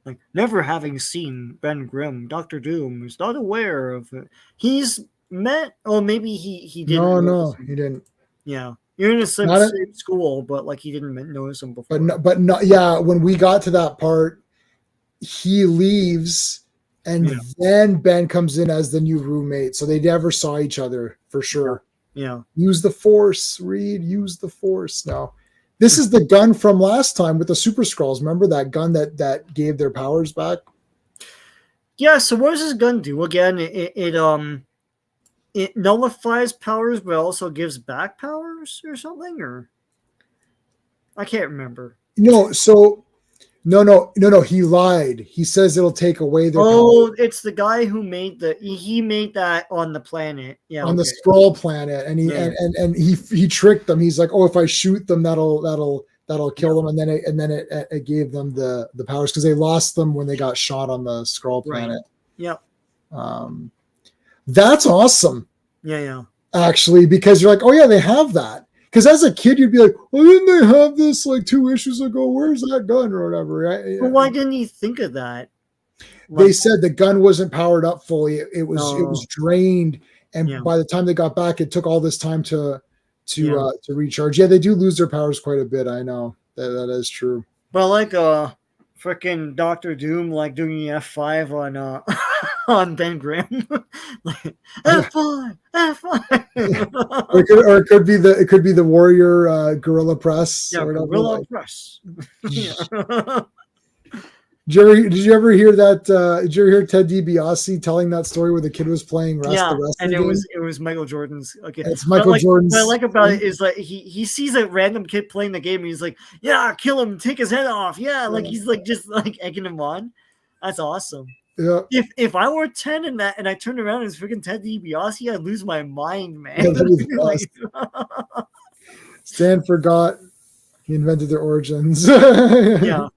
Like, never having seen Ben Grimm, Doctor Doom is not aware of it. He's met, or maybe he didn't. No, he didn't. Yeah, you're in the same school, but like he didn't notice him before. But no, yeah. When we got to that part, he leaves, and then Ben comes in as the new roommate. So they never saw each other for sure. Yeah. Use the Force, Reed. Use the Force. No. This is the gun from last time with the Super Skrulls. Remember that gun that gave their powers back? Yeah, so what does this gun do? Again, it nullifies powers, but also gives back powers or something, or I can't remember. No, so no. He lied. He says it'll take away their powers. It's the guy who made he made that on the planet. Yeah, on the Skrull planet, and he tricked them. He's like, oh, if I shoot them, that'll kill them, and then it gave them the powers because they lost them when they got shot on the Skrull planet. Yep. That's awesome. Yeah. Actually, because you're like, oh yeah, they have that. Because as a kid, you'd be like, well, didn't they have this like 2 issues ago? Where's that gun or whatever? Right? Well, why didn't you think of that? They said the gun wasn't powered up fully. It was drained, and by the time they got back, it took all this time to recharge. Yeah, they do lose their powers quite a bit. I know that is true. But like freaking Doctor Doom like doing the F5 on on Ben Grimm. Like, F5. or it could be the Warrior Gorilla Press. Yeah, Gorilla Press. Did you ever hear that? Did you ever hear Ted DiBiase telling that story where the kid was playing the wrestling and it game? was Michael Jordan's. Okay, it's Michael Jordan's. What I like about it is like he sees a random kid playing the game and he's like, yeah, kill him, take his head off. Yeah, like he's like just like egging him on. That's awesome. Yeah. If I were 10 and I turned around and it's freaking Ted DiBiase, I'd lose my mind, man. Stan forgot he invented their origins. Yeah.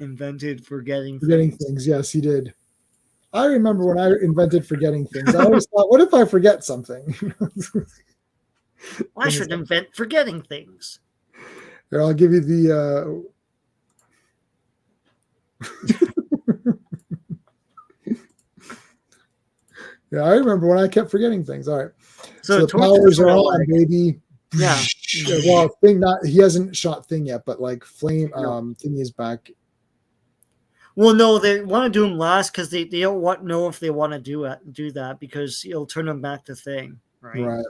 Invented forgetting things. Yes, he did. I remember when I invented forgetting things. I always thought, what if I forget something? I should invent forgetting things. Here, I'll give you the yeah, I remember when I kept forgetting things. All right. So the powers are on, baby. Yeah. Well, he hasn't shot Thing yet, but like Flame Thing is back. Well, no, they want to do him last because they don't know if they want to do that because it'll turn them back to Thing, right? Right.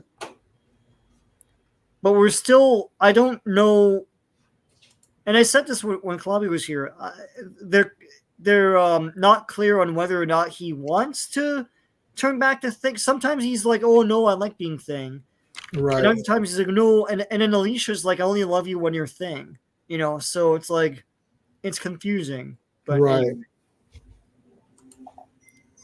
But we're still, I don't know, and I said this when Clobby was here. They're not clear on whether or not he wants to turn back to Thing. Sometimes he's like, "Oh no, I like being Thing," and Right. other times he's like, "No," and then Alicia's like, "I only love you when you're Thing," you know. So it's like it's confusing. But Right. anyway,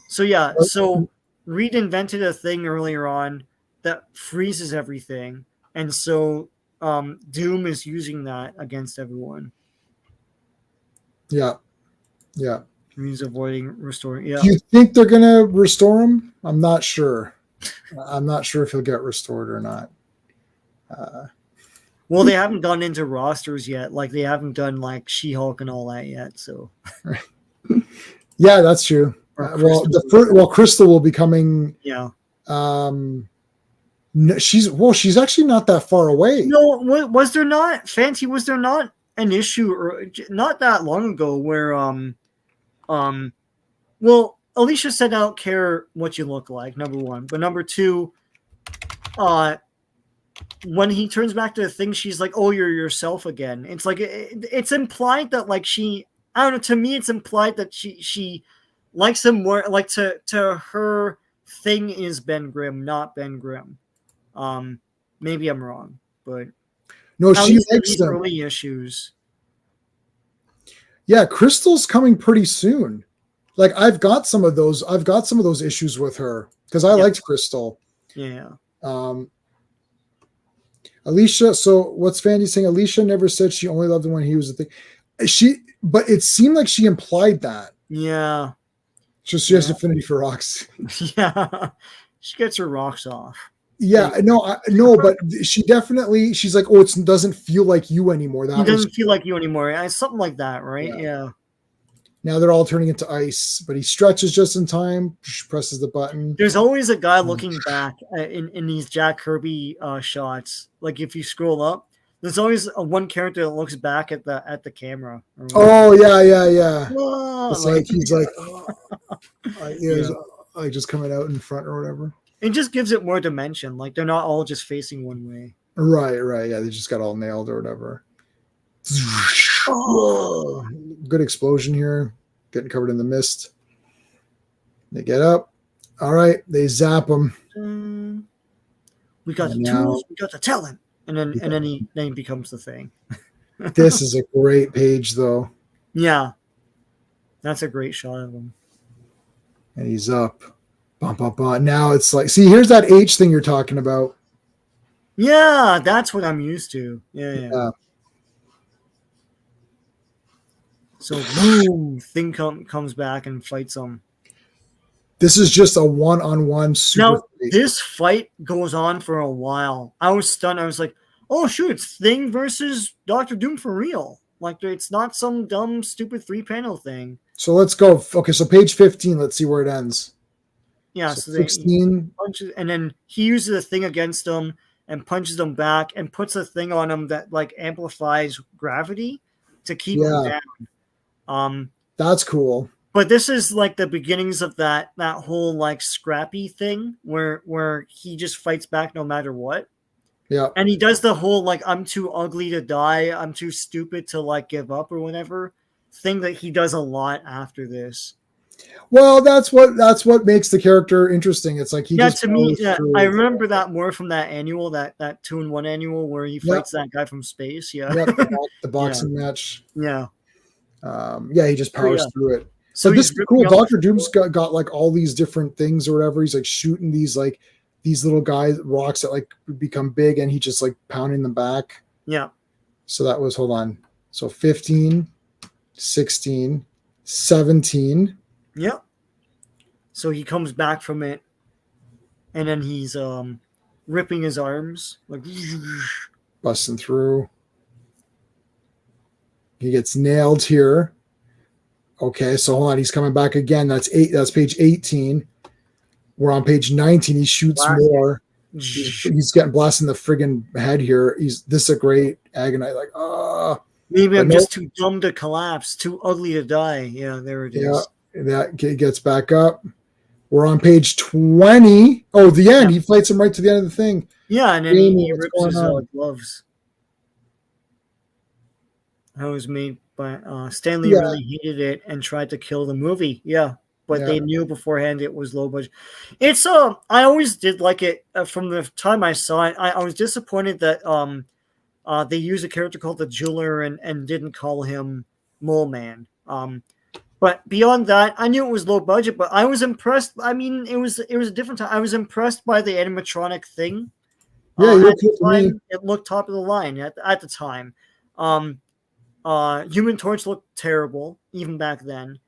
so yeah, so Reed invented a thing earlier on that freezes everything, and so Doom is using that against everyone. Yeah. Yeah. He's avoiding restoring. Yeah. Do you think they're gonna restore him? I'm not sure. I'm not sure if he'll get restored or not. Well, they haven't gone into rosters yet. Like they haven't done like She-Hulk and all that yet. So Yeah, that's true. Crystal will be coming. Yeah. She's actually not that far away. No, was there not Fancy? Was there not an issue or not that long ago where well, Alicia said I don't care what you look like, number one, but number two, when he turns back to the Thing, she's like, "Oh, you're yourself again." It's like it's implied that like she, I don't know. To me, it's implied that she likes him more. Like to her, Thing is Ben Grimm, not Ben Grimm. Maybe I'm wrong, but No, she likes these them. early issues. Yeah, Crystal's coming pretty soon. Like I've got some of those issues with her because I liked Crystal. Yeah. Alicia, so what's Fanny saying? Alicia never said she only loved him when he was a thing. But it seemed like she implied that. Yeah. So she has affinity for rocks. Yeah. She gets her rocks off. Yeah, no, but she's like, oh, it doesn't feel like you anymore. It doesn't feel like you anymore. Something like that, right? Yeah. Now they're all turning into ice, but he stretches just in time, presses the button. There's always a guy looking back in these Jack Kirby shots. Like if you scroll up, there's always one character that looks back at the camera. Oh yeah. Whoa, it's like he's like, like just coming out in front or whatever. It just gives it more dimension. Like they're not all just facing one way. Right. Yeah, they just got all nailed or whatever. Oh. Good explosion here. Getting covered in the mist. They get up. All right. They zap him. We got the tools. We got the talent. And then he becomes the Thing. This is a great page, though. Yeah. That's a great shot of him. And he's up. Bum, bum, bum. Now it's like, see, here's that H thing you're talking about. Yeah, that's what I'm used to. Yeah. So boom, Thing comes back and fights him. This is just a one-on-one super. Now this fight goes on for a while. I was stunned. I was like, "Oh shoot, it's Thing versus Doctor Doom for real! Like it's not some dumb, stupid 3-panel thing." So let's go. Okay, so page 15. Let's see where it ends. Yeah, so 16. Punches, and then he uses a thing against him and punches him back and puts a thing on him that like amplifies gravity to keep him down. That's cool. But this is like the beginnings of that whole like scrappy thing where he just fights back no matter what. Yeah. And he does the whole like I'm too ugly to die, I'm too stupid to like give up or whatever thing that he does a lot after this. Well, that's what makes the character interesting. It's like he just to me, I remember that more from that annual, that 2-in-1 annual where he fights that guy from space. Yeah. The boxing match. Yeah. He just powers through it. So this is cool. Doctor Doom's got like all these different things or whatever. He's like shooting these little guys, rocks that like become big, and he just like pounding them back. Yeah. So that was, hold on. So 15, 16, 17. Yep. So he comes back from it, and then he's ripping his arms, like busting through. He gets nailed here. Okay, so hold on. He's coming back again. That's page 18. We're on page 19. He shoots more. He's getting blasted in the friggin' head here. This is a great agonize. Like, maybe I'm just too dumb to collapse, too ugly to die. Yeah, there it is. Yeah, that gets back up. We're on page 20. Oh, the end. Yeah. He fights him right to the end of the thing. Yeah, and then Amy, he what's rips going his on? gloves. That was made by Stanley. Yeah, Really hated it and tried to kill the movie. Yeah, but yeah. they knew beforehand it was low budget. It's I always did like it from the time I saw it. I was disappointed that they used a character called the Jeweler and didn't call him Mole Man. But beyond that, I knew it was low budget, but I was impressed. I mean, it was a different time. I was impressed by the animatronic thing. Yeah, you At look the cool to me. time, it looked top of the line at the time. Human Torch looked terrible even back then,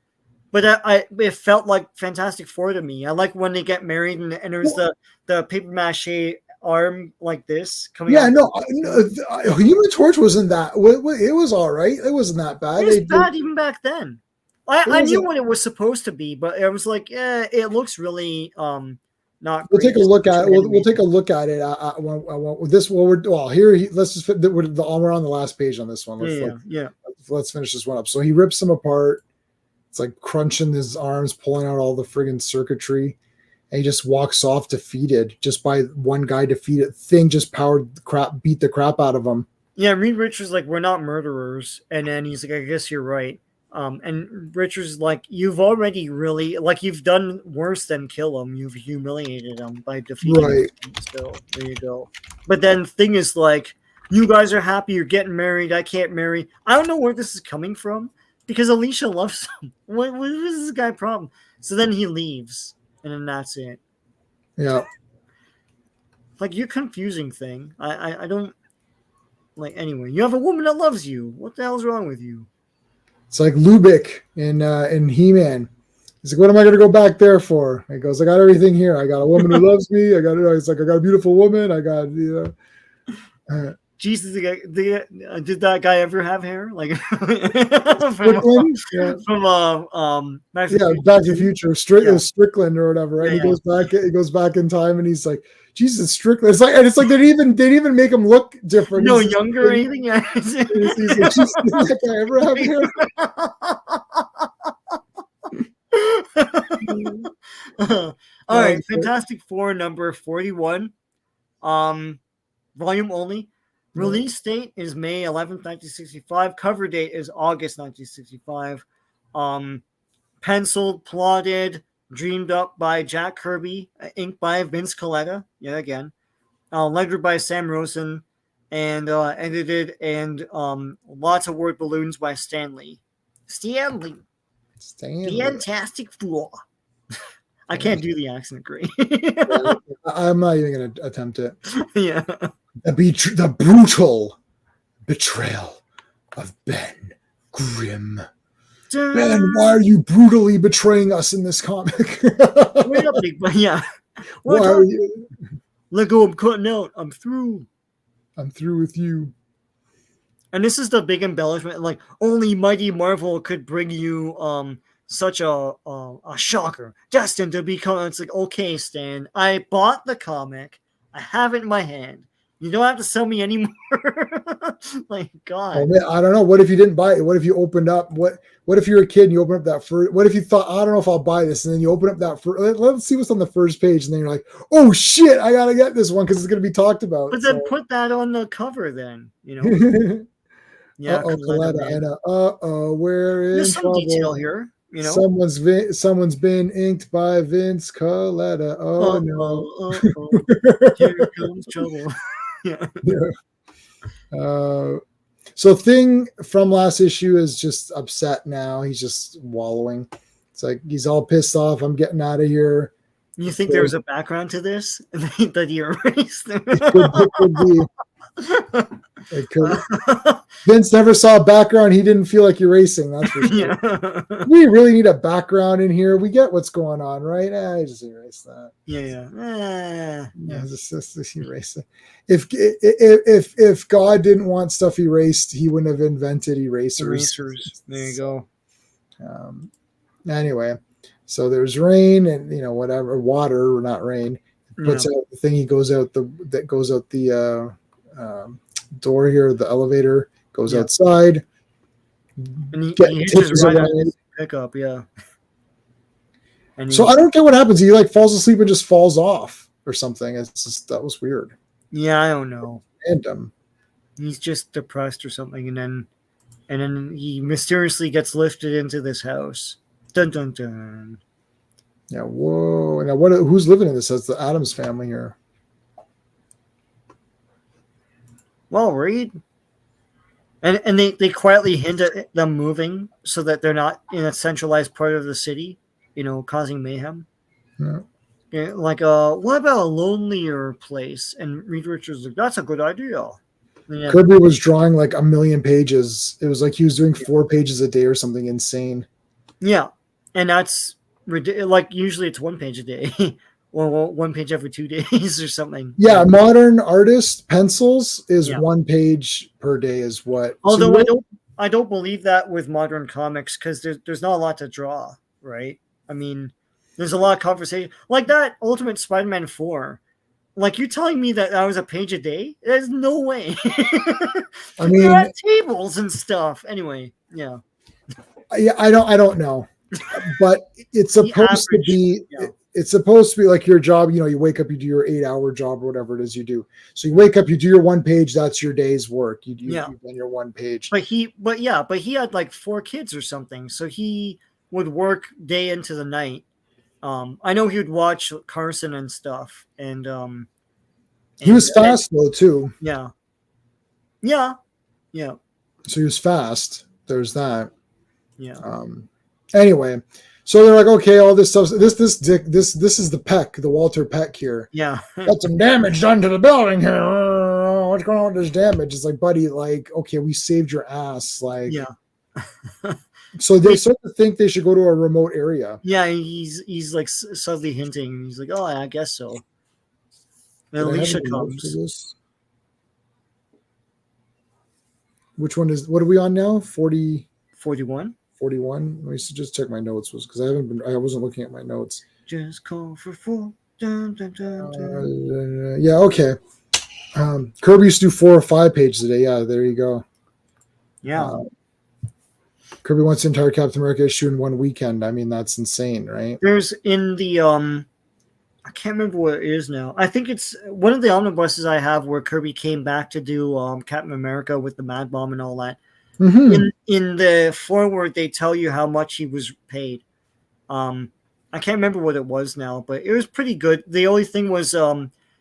but it felt like Fantastic Four to me. I like when they get married and there's the paper mache arm like this coming Yeah, out. Human Torch wasn't that. It was all right. It wasn't that bad. It was bad even back then. I knew wasn't. what it was supposed to be, but I was like, it looks really not We'll great. take a look at it. We'll Animated. take a look at it. This. Well, here. Let's just. We're on the last page on this one. Yeah. Let's finish this one up. So he rips him apart. It's like crunching his arms, pulling out all the friggin' circuitry, and he just walks off defeated just by one guy defeated. Thing just beat the crap out of him. Yeah, Reed Richards like, we're not murderers, and then he's like, I guess you're right. And Richards like, you've already really like you've done worse than kill him. You've humiliated him by defeating Right. him. So there you go. But then thing is like, you guys are happy you're getting married. I can't marry. I don't know where this is coming from because Alicia loves him. What is this guy problem? So then he leaves, and then that's it. Yeah. Like, you're confusing thing. I don't like. Anyway, you have a woman that loves you. What the hell's wrong with you? It's like Lubick in He-Man. He's like, what am I going to go back there for? He goes, I got everything here. I got a woman who loves me. He's like, I got a beautiful woman. I got, Jesus, did that guy ever have hair? Like Strickland? Yeah. from Back to the Future. Strickland or whatever, right? Yeah, He goes back in time and he's like, Jesus, Strickland. It's like they didn't even make him look different. No he's younger or anything. Yeah. He's like, Jesus, did that guy ever have hair? All right, Fantastic Four number 41, volume only. Release date is May 11th, 1965. Cover date is August 1965. Penciled, plotted, dreamed up by Jack Kirby, inked by Vince Colletta, yet again. Lettered by Sam Rosen, and edited and lots of word balloons by Stanley. Stanley. Fantastic Four. I can't do the accent great. I'm not even going to attempt it. Yeah. The brutal betrayal of Ben Grimm. Ben, why are you brutally betraying us in this comic? Wait up, big boy. Yeah. Why are you? Let go, I'm cutting out. I'm through. I'm through with you. And this is the big embellishment. Like, only Mighty Marvel could bring you such a shocker. Destined to become. It's like, okay, Stan, I bought the comic. I have it in my hand. You don't have to sell me anymore. Like, God. Oh, man, I don't know. What if you didn't buy it? What if you opened up? What if you're a kid and you open up that first? What if you thought, I don't know if I'll buy this, and then you open up that first? Let's see what's on the first page, and then you're like, oh shit, I gotta get this one because it's gonna be talked about. But then put that on the cover, then you know. Yeah. We're in There's some trouble. detail here. You know, someone's been inked by Vince Colletta. Oh no! Here comes trouble. Yeah. So Thing from last issue is just upset now. He's just wallowing. It's like he's all pissed off. I'm getting out of here. You think there was a background to this that he erased? It could. Vince never saw a background. He didn't feel like erasing. That's for sure. Yeah. We really need a background in here. We get what's going on, right? I just erase that. Yeah. Just erase it. If God didn't want stuff erased, he wouldn't have invented erasers. There you go. Anyway, so there's rain and whatever, water or not rain. Puts out the thing. He goes out the door here, the elevator goes outside. And he hitches right on his pickup, yeah. And So I don't get what happens. He like falls asleep and just falls off or something. It's just that was weird. yeah, I don't know. Random. He's just depressed or something, and then he mysteriously gets lifted into this house. Dun dun dun. Yeah. Whoa. Now what? Who's living in this? That's the Adams family here. Well, Reed. And they quietly hint at them moving so that they're not in a centralized part of the city, causing mayhem. Yeah. Yeah, like, what about a lonelier place? And Reed Richards like, that's a good idea. Yeah, Kirby was drawing like a million pages. It was like he was doing 4 pages a day or something insane. yeah, and that's like usually it's 1 page a day, or 1 page every 2 days or something. Yeah, modern artist pencils is Yeah. 1 page per day is what. Although So I don't believe that with modern comics because there's not a lot to draw, right? I mean, there's a lot of conversation like that Ultimate Spider-Man 4. Like you're telling me that was a page a day? There's no way. I mean, They're at tables and stuff. Anyway, yeah. I don't know, but it's The supposed to average, be. yeah. It's supposed to be like your job. You wake up, you do your 8-hour job or whatever it is you do. So you wake up, you do your 1 page. That's your day's work. You've done your 1 page. But he had like 4 kids or something, so he would work day into the night. I know he would watch Carson and stuff, and He was fast though too. Yeah. So he was fast. There's that. Yeah. Anyway, so they're like, okay, all this stuff. This is the Peck, the Walter Peck here. Yeah. Got some damage done to the building here. What's going on with this damage? It's like, buddy, like, okay, we saved your ass. Like, Yeah. So they sort of think they should go to a remote area. Yeah, he's like subtly hinting. He's like, oh, I guess so. And Did I have Alicia any notes for comes. this? Which one is? What are we on now? 40, 41. 41? Let me just check my notes, because I wasn't looking at my notes. Just call for 4. Dun, dun, dun, dun. Yeah, okay. Kirby used to do 4 or 5 pages a day. Yeah, there you go. Yeah. Kirby wants the entire Captain America issue in 1 weekend. I mean, that's insane, right? There's in the I can't remember what it is now. I think it's one of the omnibuses I have where Kirby came back to do Captain America with the Mad Bomb and all that. Mm-hmm. In the foreword, they tell you how much he was paid. I can't remember what it was now, but it was pretty good. The only thing was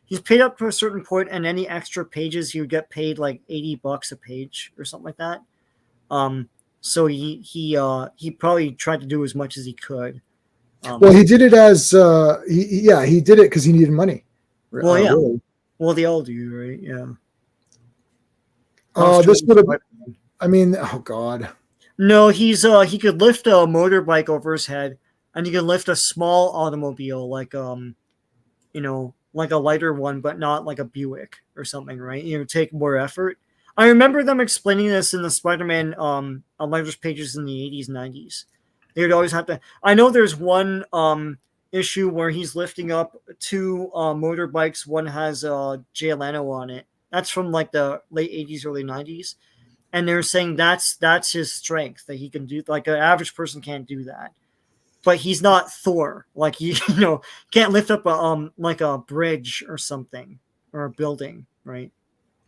he's paid up to a certain point, and any extra pages he would get paid like $80 a page or something like that. So he probably tried to do as much as he could. Well, he did it as he did it because he needed money. Well, yeah. Really. Well, they all do, right? Yeah. This would have. I mean, oh god. No, he could lift a motorbike over his head, and he could lift a small automobile, like like a lighter one, but not like a Buick or something, right? Take more effort. I remember them explaining this in the Spider-Man letters pages in the 80s, 90s. They would always have to. I know there's one issue where he's lifting up 2 motorbikes. One has Jay Leno on it. That's from like the late 80s, early 90s. And they're saying that's his strength, that he can do. Like an average person can't do that. But he's not Thor. Like can't lift up like a bridge or something, or a building, right?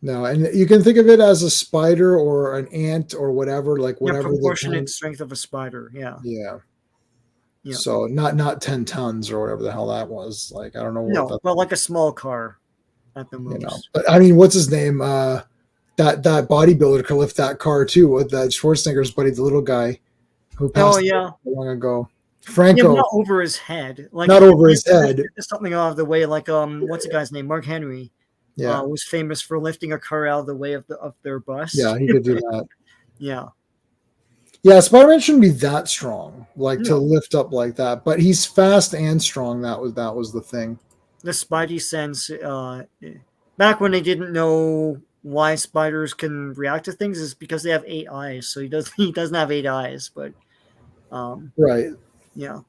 No, and you can think of it as a spider or an ant or whatever, like whatever. Proportionate strength of a spider. Yeah. Yeah. So not 10 tons or whatever the hell that was. Like, I don't know. No, but like a small car at the most. But I mean, what's his name? That bodybuilder could lift that car too. With that Schwarzenegger's buddy, the little guy who passed long ago. Franco. Not over his head. Like not over his head. Something out of the way. Like what's the guy's name? Mark Henry. Yeah, was famous for lifting a car out of the way of their bus. Yeah, he could do that. Yeah. Yeah, Spider-Man shouldn't be that strong, to lift up like that. But he's fast and strong. That was the thing. The Spidey sense. Back when they didn't know why spiders can react to things, is because they have 8 eyes. So he doesn't have 8 eyes, but right. Yeah.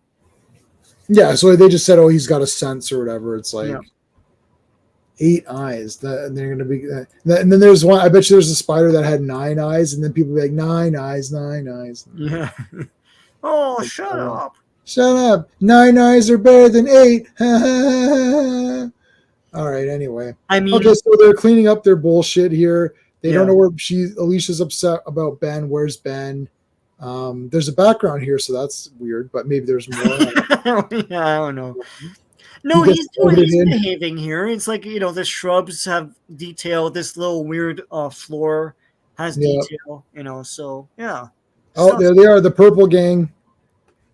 Yeah. So they just said, oh, he's got a sense or whatever. It's like. Yeah. 8 eyes. They're going to be, and then there's one. I bet you there's a spider that had 9 eyes, and then people be like 9 eyes, 9 eyes. Yeah. Oh, shut up! Shut up. 9 eyes are better than 8. All right, anyway. I mean, Okay, so they're cleaning up their bullshit here. They don't yeah. know where Alicia's upset about Ben. Where's Ben? There's a background here, so that's weird, but maybe there's more. Yeah, I don't know. He No, gets he's voted in. behaving here. It's like, the shrubs have detail. This little weird floor has Yeah. detail. So yeah. Oh, Stuff. there they are, the purple gang.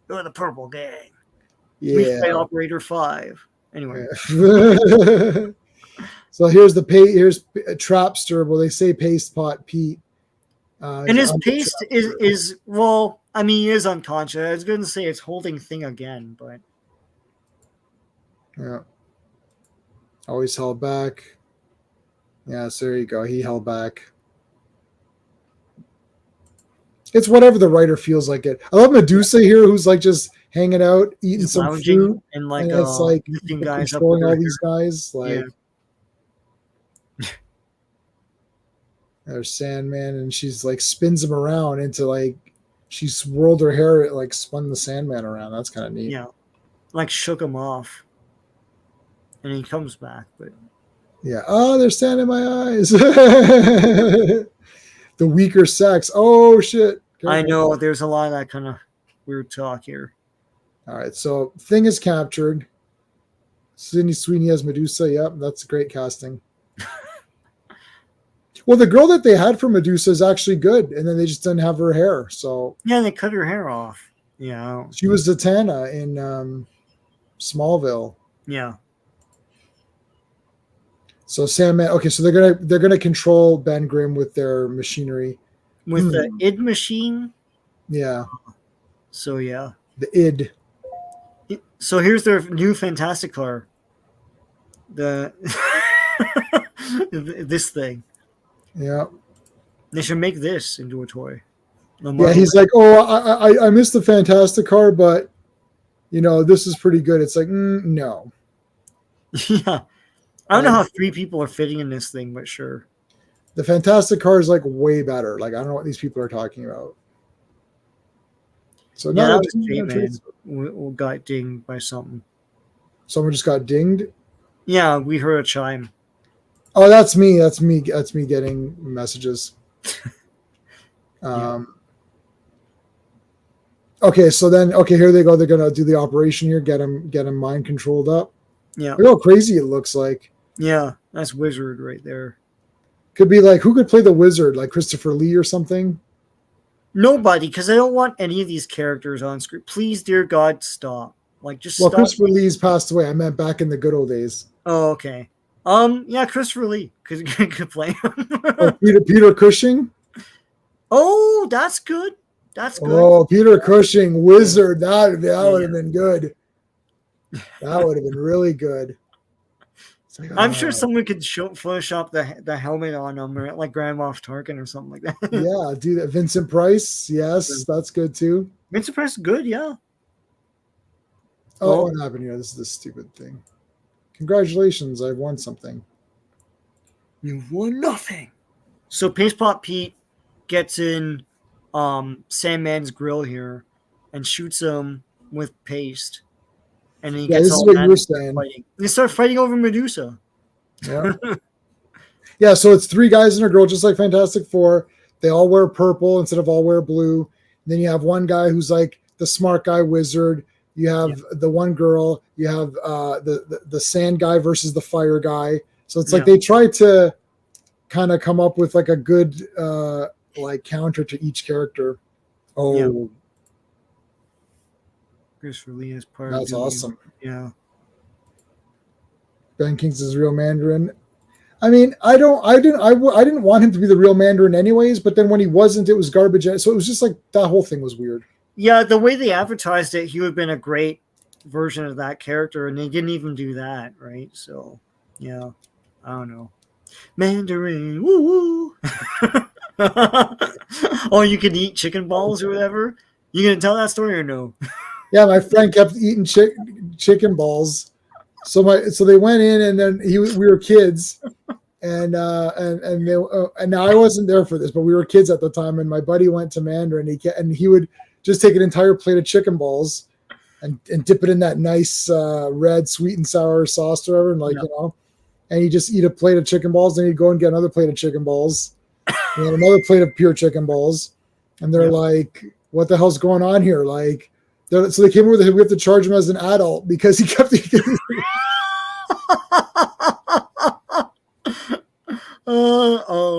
You're the purple gang. We Yeah. play Operator 5. Anyway. Yeah. So here's here's Trapster. Well, they say Paste Pot Pete. And his paste is well, I mean, he is unconscious. I was going to say it's holding thing again, but yeah, always held back. Yeah, so there you go. He held back. It's whatever the writer feels like it. I love Medusa here, who's like just hanging out, eating just some lounging fruit, and like it's like lifting guys up controlling with all their these guys. Like, Yeah. there's Sandman, and she's like spins him around into like she swirled her hair, it like spun the Sandman around. That's kind of neat. Yeah, like shook him off, and he comes back. But yeah, oh, there's sand in my eyes. The weaker sex. Oh shit! Careful. I know there's a lot of that kind of weird talk here. All right, so Thing is captured. Sydney Sweeney as Medusa. Yep, that's great casting. Well, the girl that they had for Medusa is actually good, and then they just didn't have her hair. So yeah, they cut her hair off. Yeah, she was Zatanna in Smallville. Yeah. So Sandman. Okay, so they're gonna control Ben Grimm with their machinery. With the id machine. Yeah. So yeah. The id. So here's their new Fantastic car. This thing. Yeah. They should make this into a toy. Yeah, he's like, oh, I missed the Fantastic car, but this is pretty good. It's like, no. Yeah. I don't know how 3 people are fitting in this thing, but sure. The Fantastic car is like way better. Like, I don't know what these people are talking about. So yeah, that was J-Man. We got dinged by something. Someone just got dinged? Yeah, we heard a chime. Oh, that's me. That's me getting messages. Okay, so then here they go. They're gonna do the operation here, get him mind controlled up. Yeah. Look how crazy it looks like. Yeah, that's Wizard right there. Could be like, who could play the Wizard? Like Christopher Lee or something? Nobody, because I don't want any of these characters on screen. Please, dear God, stop. Like, just stop. Christopher Lee's passed away. I meant back in the good old days. Oh, okay. Yeah, Christopher Lee could play him. Peter Cushing. Oh, that's good. That's good. Oh, Peter Cushing, Wizard. That would have been good. That would have been really good. Like, I'm sure someone could Photoshop the helmet on him, or like Grand Moff Tarkin or something like that. Yeah, do that. Vincent Price, yes, that's good too. Vincent Price is good, yeah. Oh, what happened here? This is the stupid thing. Congratulations, I've won something. You've won nothing. So Paste Pot Pete gets in Sandman's grill here and shoots him with paste. And he gets this is what you were saying. Fighting. They start fighting over Medusa. Yeah. Yeah, so it's 3 guys and a girl, just like Fantastic Four. They all wear purple instead of all wear blue. And then you have one guy who's like the smart guy wizard. You have the one girl. You have the sand guy versus the fire guy. So it's like they try to kind of come up with like a good like counter to each character. Oh. Yeah. Christopher Lee is part That's of awesome. Yeah. Ben Kingsley's real Mandarin. I mean, I didn't want him to be the real Mandarin anyways, but then when he wasn't, it was garbage. So it was just like that whole thing was weird. Yeah, the way they advertised it, he would have been a great version of that character, and they didn't even do that, right? So, yeah, I don't know. Mandarin, woo woo. Oh, you can eat chicken balls or whatever? You gonna tell that story or no? Yeah, my friend kept eating chicken balls. So they went in, and then we were kids, and now I wasn't there for this, but we were kids at the time, and my buddy went to Mandarin, and he would just take an entire plate of chicken balls, and dip it in that nice red sweet and sour sauce or whatever, and like, and you just eat a plate of chicken balls, then you go and get another plate of chicken balls, and then another plate of pure chicken balls, and they're like, what the hell's going on here? Like, so they came over we have to charge him as an adult because he kept eating.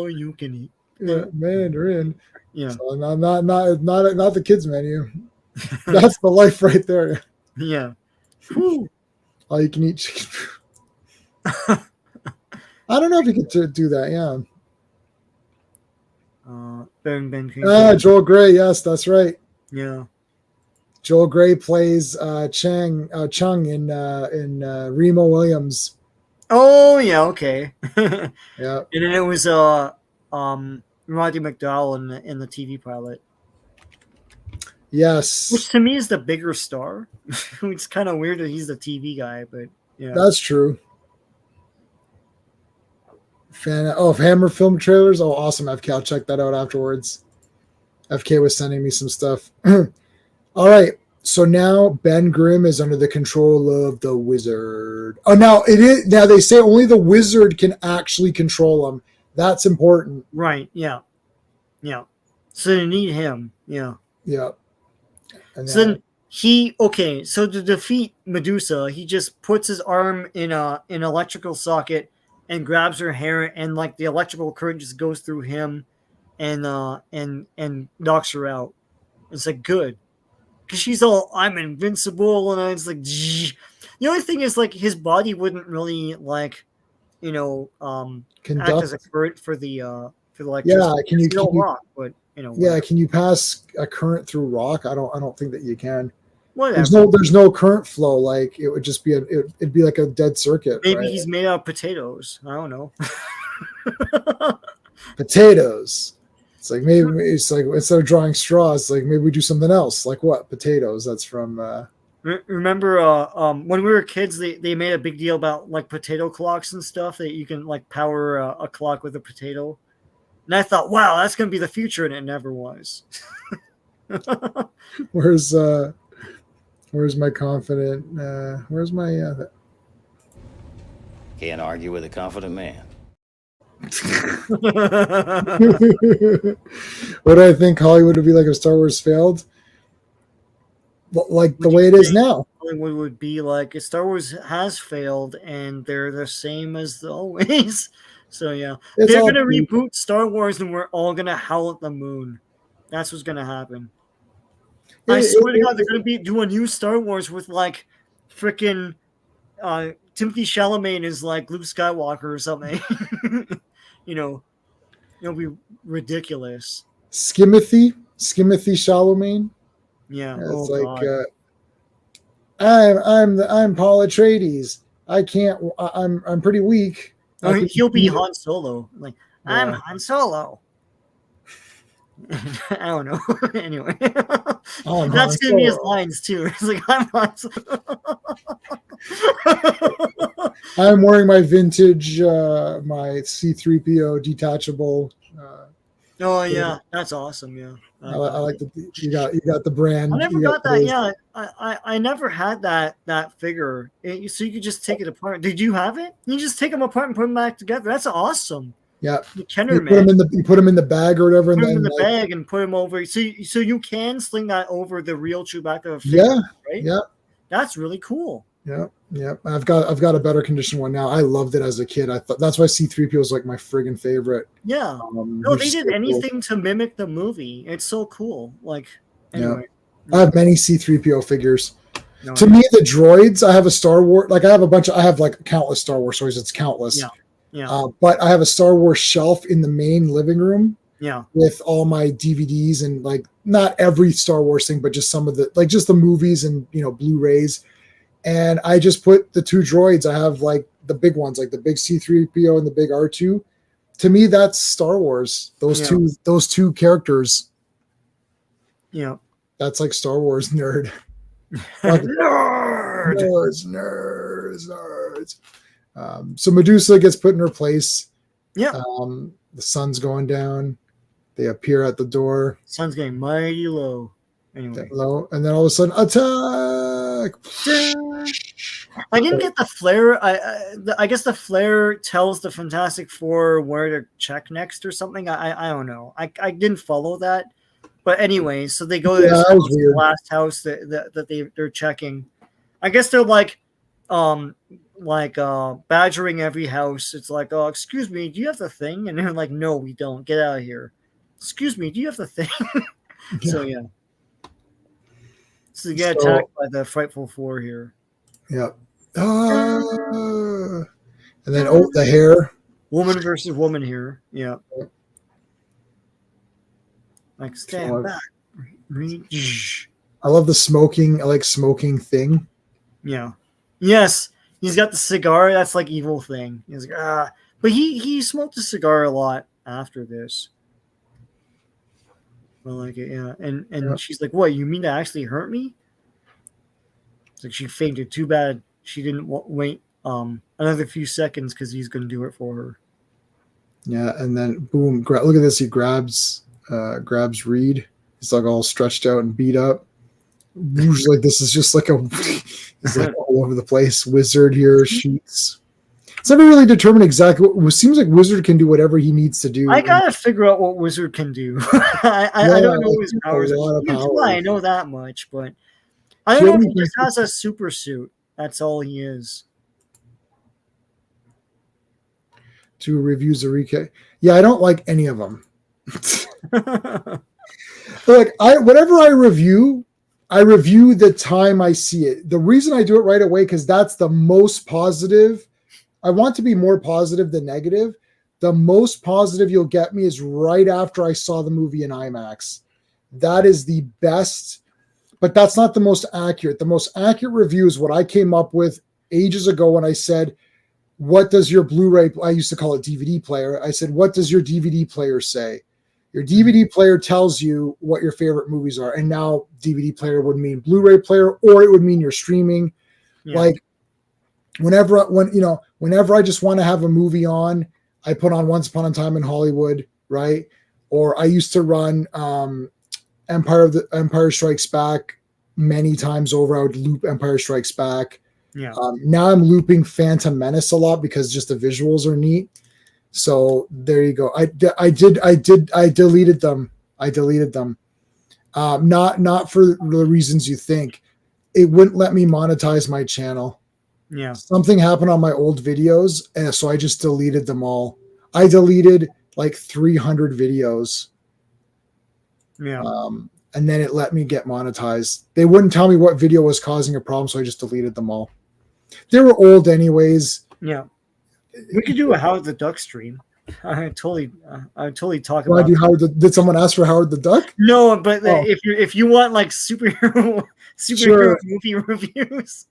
You can eat. Yeah, Mandarin. Yeah. So not the kids menu. That's the life right there. Yeah. All you can eat chicken. I don't know if you could do that. Yeah. Ben Joel Grey. Yes, that's right. Yeah. Joel Grey plays Chung in Remo Williams. Oh yeah, okay. Yeah. And then it was Roddy McDowell in the TV pilot. Yes. Which to me is the bigger star. It's kind of weird that he's the TV guy, but yeah. That's true. Fan of Hammer film trailers. Oh, awesome. FK, I'll check that out afterwards. FK was sending me some stuff. All right. So now Ben Grimm is under the control of the wizard. Oh, now they say only the wizard can actually control him. That's important. Right. Yeah. Yeah. So they need him. Yeah. Yeah. And so then so to defeat Medusa, he just puts his arm in an electrical socket and grabs her hair, and like the electrical current just goes through him and knocks her out. It's like, good. Because she's all, I'm invincible, and it's like, the only thing is, like, his body wouldn't really, like, act as a current for the electricity. Yeah, can you rock? But can you pass a current through rock? I don't think that you can. Whatever. There's no current flow. Like, it would just be it'd be like a dead circuit. Maybe right? He's made out of potatoes. I don't know. Potatoes. It's like, maybe it's like, instead of drawing straws, like maybe we do something else. Like what? Potatoes. That's from. Remember, when we were kids, they made a big deal about like potato clocks and stuff, that you can like power a clock with a potato. And I thought, wow, that's gonna be the future, and it never was. Where's my confident? Where's my? Can't argue with a confident man. What do I think Hollywood would be like if Star Wars failed? Like the way it is now. Hollywood would be like if Star Wars has failed, and they're the same as always. So yeah, they're gonna reboot Star Wars, and we're all gonna howl at the moon. That's what's gonna happen. I swear to God, they're going to do a new Star Wars with like freaking Timothy Chalamet is like Luke Skywalker or something. It'll be ridiculous. Skimothy Chalamet. Yeah, it's I'm Paul Atreides. I can't. I'm pretty weak. He'll be Han Solo. Like, I'm Han Solo. I don't know. Anyway, that's gonna be his lines too. It's like, I'm wearing my vintage, my C-3PO detachable. Oh yeah, that's awesome. Yeah, I like that. You got the brand. I never got that. Yeah, I never had that figure. So you could just take it apart. Did you have it? You just take them apart and put them back together. That's awesome. Yeah, you put them in the bag or whatever. Put them in the bag and put them over. So you can sling that over the real Chewbacca figure, yeah, right? Yeah, that's really cool. Yeah. I've got a better condition one now. I loved it as a kid. I thought that's why C-3PO was like my friggin' favorite. Yeah. No, they did anything to mimic the movie. It's so cool. Like, anyway. Yeah. I have many C-3PO figures. To me, the droids. I have a Star Wars. Like, I have like countless Star Wars stories. It's countless. Yeah. Yeah. But I have a Star Wars shelf in the main living room. Yeah. With all my DVDs and like not every Star Wars thing, but just some of just the movies and Blu-rays. And I just put the two droids. I have like the big ones, like the big C-3PO and the big R2. To me, that's Star Wars. Those two characters. Yeah. That's like Star Wars nerd. Nerds. So Medusa gets put in her place. Yeah. The sun's going down. They appear at the door. Sun's getting mighty low. Anyway. Low, and then all of a sudden, attack! like. I didn't get the flare. I guess the flare tells the Fantastic Four where to check next or something. I don't know. I didn't follow that. But anyway, so they go to this house, the last house that they're checking. I guess they're badgering every house. It's like, oh, excuse me, do you have the thing? And they're like, no, we don't. Get out of here. Excuse me, do you have the thing? Yeah. So yeah. So they get attacked by the Frightful Four here. Yeah. And then the hair. Woman versus woman here. Yeah. Like stand back. I love the smoking. I like smoking thing. Yeah. Yes. He's got the cigar. That's like evil thing. He's like, but he smoked a cigar a lot after this. I like it, yeah. And she's like, what, you mean to actually hurt me? It's like she fainted. Too bad she didn't wait another few seconds because he's going to do it for her. Yeah, and then boom, look at this. He grabs Reed. He's like all stretched out and beat up. Usually this is just like it's like all over the place. Wizard here shoots. It's never really determined exactly what it seems like. Wizard can do whatever he needs to do. I gotta figure out what Wizard can do. I don't know his powers. I know that much, but I don't know if he just has a super suit. That's all he is. To review Zarika. Yeah, I don't like any of them. Like whatever I review the time I see it. The reason I do it right away, because that's the most positive. I want to be more positive than negative. The most positive you'll get me is right after I saw the movie in IMAX. That is the best, but that's not the most accurate. The most accurate review is what I came up with ages ago when I said, what does your Blu-ray, I used to call it DVD player. I said, what does your DVD player say? Your DVD player tells you what your favorite movies are. And now DVD player would mean Blu-ray player, or it would mean you're streaming. Yeah. Like whenever I just want to have a movie on, I put on Once Upon a Time in Hollywood, right? Or I used to run Empire Strikes Back many times over. I would loop Empire Strikes Back. Yeah. Now I'm looping Phantom Menace a lot because just the visuals are neat. So there you go. I deleted them. Not for the reasons you think. It wouldn't let me monetize my channel. Yeah. Something happened on my old videos, and so I just deleted them all. I deleted like 300 videos. Yeah. And then it let me get monetized. They wouldn't tell me what video was causing a problem, so I just deleted them all. They were old anyways. Yeah. We could do a Howard the Duck stream. I totally talk about. Did someone ask for Howard the Duck? No, but if you want like superhero sure. movie reviews,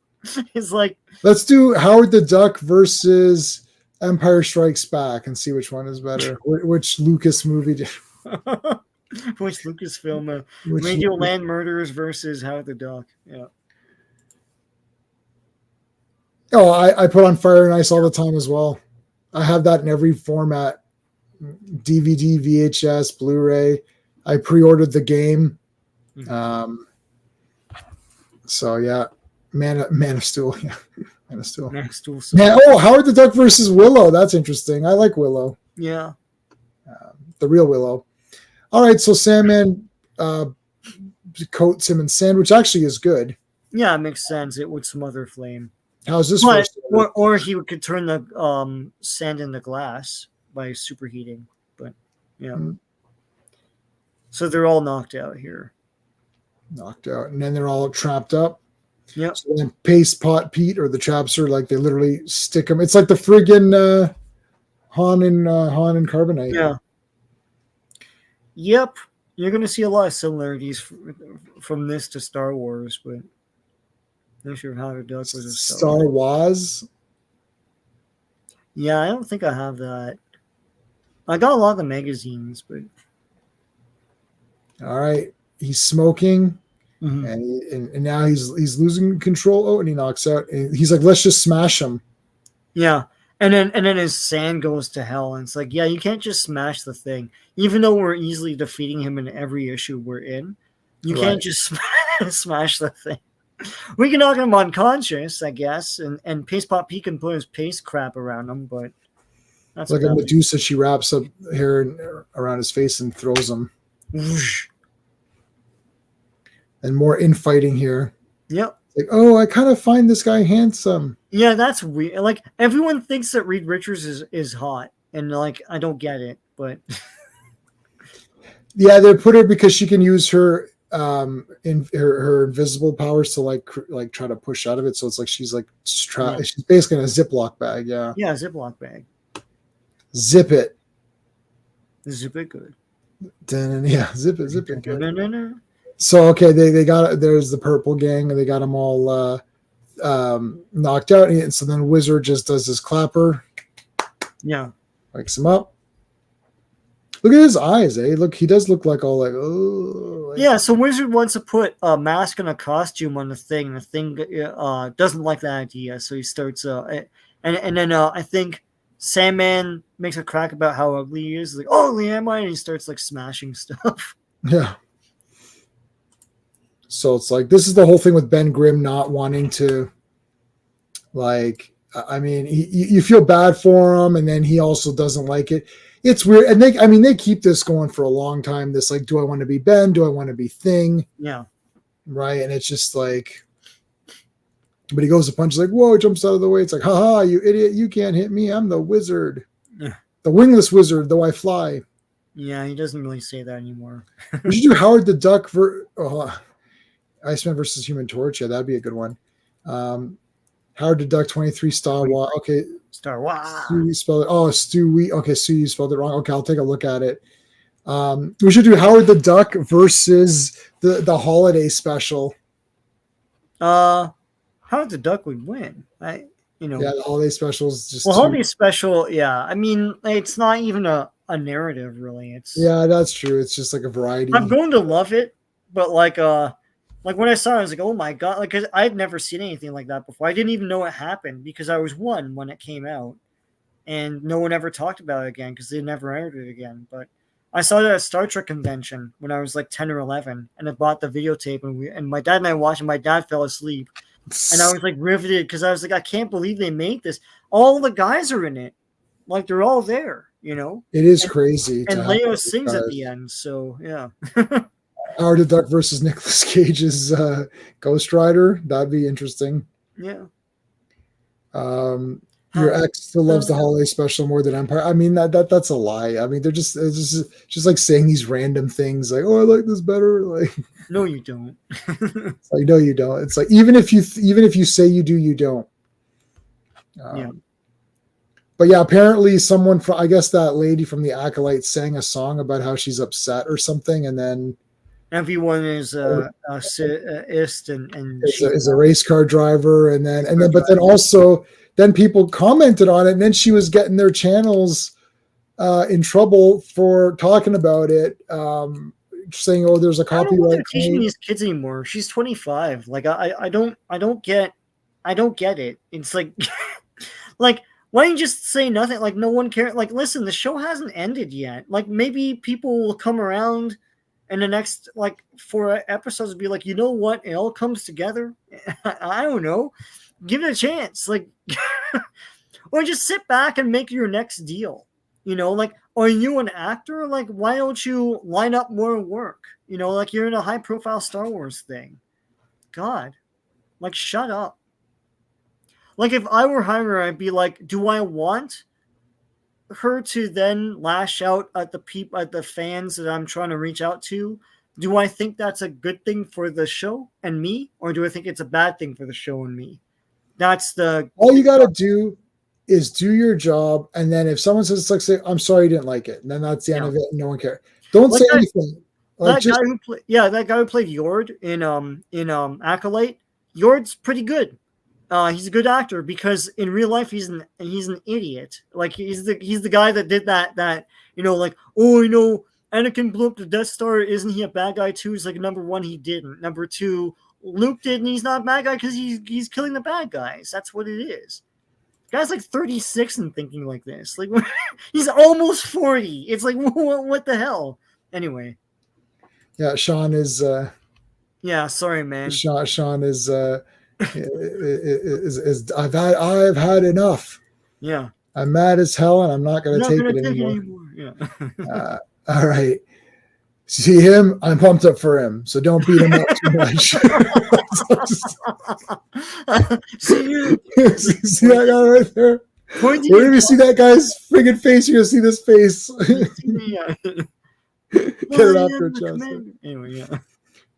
it's like, let's do Howard the Duck versus Empire Strikes Back and see which one is better. Which Lucas movie did? Which Lucasfilm? Radioland Murderers versus Howard the Duck. Yeah. Oh, I put on Fire and Ice all the time as well. I have that in every format: DVD, VHS, Blu-ray. I pre-ordered the game. So yeah, Man of Steel. Yeah, Man of Steel. Man of Steel. Howard the Duck versus Willow. That's interesting. I like Willow. Yeah. The real Willow. All right, so Sandman coats him in sand, which actually is good. Yeah, it makes sense. It would smother Flame. How's this? Or he could turn the sand into glass by superheating. But yeah. Mm-hmm. So they're all knocked out here. Knocked out, and then they're all trapped up. Yeah. So then Paste Pot Pete or the Trapster, like they literally stick them. It's like the friggin' Han and Carbonite. Yeah. Yep. You're going to see a lot of similarities from this to Star Wars, but not sure how the Duck was a Star Wars. Yeah, I don't think I have that. I got a lot of the magazines, but all right, he's smoking, mm-hmm. and now he's losing control. Oh, and he knocks out. And he's like, "Let's just smash him." Yeah, and then his sand goes to hell, and it's like, yeah, you can't just smash the thing, even though we're easily defeating him in every issue we're in. You can't just smash the thing. We can knock him unconscious, I guess, and Paste Pop P can put his paste crap around him, but that's Like a about it. Medusa, she wraps up hair around his face and throws him. Whoosh. And more infighting here. Yep. Like, oh, I kind of find this guy handsome. Yeah, that's weird. Like everyone thinks that Reed Richards is hot, and like I don't get it, but Yeah, they put her because she can use her in her invisible powers to like try to push out of it. So it's like she's like she's basically in a Ziploc bag. Yeah. Yeah, Ziploc bag. Zip it. Zip it good. Yeah, zip it good. No. So okay, they got there's the purple gang and they got them all knocked out, and so then Wizard just does his clapper. Yeah. Wakes him up. Look at his eyes, eh? Look, he does look like all like, oh. Like, yeah, so Wizard wants to put a mask and a costume on the thing. The thing doesn't like that idea, so he starts. And then I think Sandman makes a crack about how ugly he is. He's like, oh, ugly am I? And he starts like smashing stuff. Yeah. So it's like this is the whole thing with Ben Grimm not wanting to, like, I mean, you feel bad for him, and then he also doesn't like it. It's weird, and they keep this going for a long time. This like, do I want to be Ben? Do I want to be Thing? Yeah, right. And it's just like, but he goes to punch, like, whoa, jumps out of the way. It's like, haha, you idiot, you can't hit me. I'm the wizard, yeah. the wingless wizard, though I fly. Yeah, he doesn't really say that anymore. We should do Howard the Duck Iceman versus Human Torch. Yeah, that'd be a good one. Howard the Duck 23 Star Wars. Okay. Star Wars. Stu, you spelled it. Oh, Stu. Okay, Stu, you spelled it wrong. Okay, I'll take a look at it. We should do Howard the Duck versus the holiday special. Howard the Duck would win. Yeah, the holiday special is just. Well, holiday special. Yeah, I mean, it's not even a narrative really. It's that's true. It's just like a variety. I'm going to love it, but like when I saw it, I was like, oh my god, like, cause I had never seen anything like that before. I didn't even know it happened because I was one when it came out, and no one ever talked about it again because they never aired it again. But I saw it at a Star Trek convention when I was like 10 or 11, and I bought the videotape, and my dad and I watched, and my dad fell asleep, and I was like riveted because I was like, I can't believe they made this. All the guys are in it, like they're all there, It is crazy. And Leo sings at the end, so yeah. Howard the Duck versus Nicolas Cage's Ghost Rider. That'd be interesting. Yeah. Your ex still loves the holiday special more than Empire. I mean, that's a lie. I mean, they're just like saying these random things like, oh, I like this better. Like, no, you don't. It's like, no, you don't. It's like even if you say you do, you don't. Yeah. But yeah, apparently someone from, I guess that lady from the Acolyte sang a song about how she's upset or something, and then everyone is and is a race car driver, and then but then also then people commented on it, and then she was getting their channels in trouble for talking about it, saying, oh, there's a copyright claim. Teaching these kids anymore. She's 25. Like I don't get it. It's like like, why don't you just say nothing? Like, no one cares. Like, listen, the show hasn't ended yet. Like, maybe people will come around in the next, like, 4 episodes and be like, you know what? It all comes together. I don't know. Give it a chance. Like, or just sit back and make your next deal. Like, are you an actor? Like, why don't you line up more work? Like, you're in a high-profile Star Wars thing. God. Like, shut up. Like, if I were her, I'd be like, do I want her to then lash out at the fans that I'm trying to reach out to? Do I think that's a good thing for the show and me? Or do I think it's a bad thing for the show and me? All you got to do is do your job. And then if someone says, like, say, I'm sorry you didn't like it. And then that's the end of it. And no one cares. Don't say anything. Like, that guy who played Yord in Acolyte, Yord's pretty good. He's a good actor because in real life he's an idiot. Like, he's the guy that did that like, oh, Anakin blew up the Death Star. Isn't he a bad guy too? He's like, number one, he didn't. Number two, Luke did, and he's not a bad guy because he's killing the bad guys. That's what it is. The guy's like 36 and thinking like this. Like, he's almost 40. It's like, what the hell? Anyway. Yeah, Sean is Yeah, sorry, man. Sean is I've had enough. Yeah. I'm mad as hell, and I'm not I'm going to not take gonna it take it anymore. anymore. Yeah. All right. See him? I'm pumped up for him. So don't beat him up too much. See you. See that guy right there? Pointing Whenever you see that guy's friggin' face, you're gonna see this face. Get it off your chest. Anyway, yeah.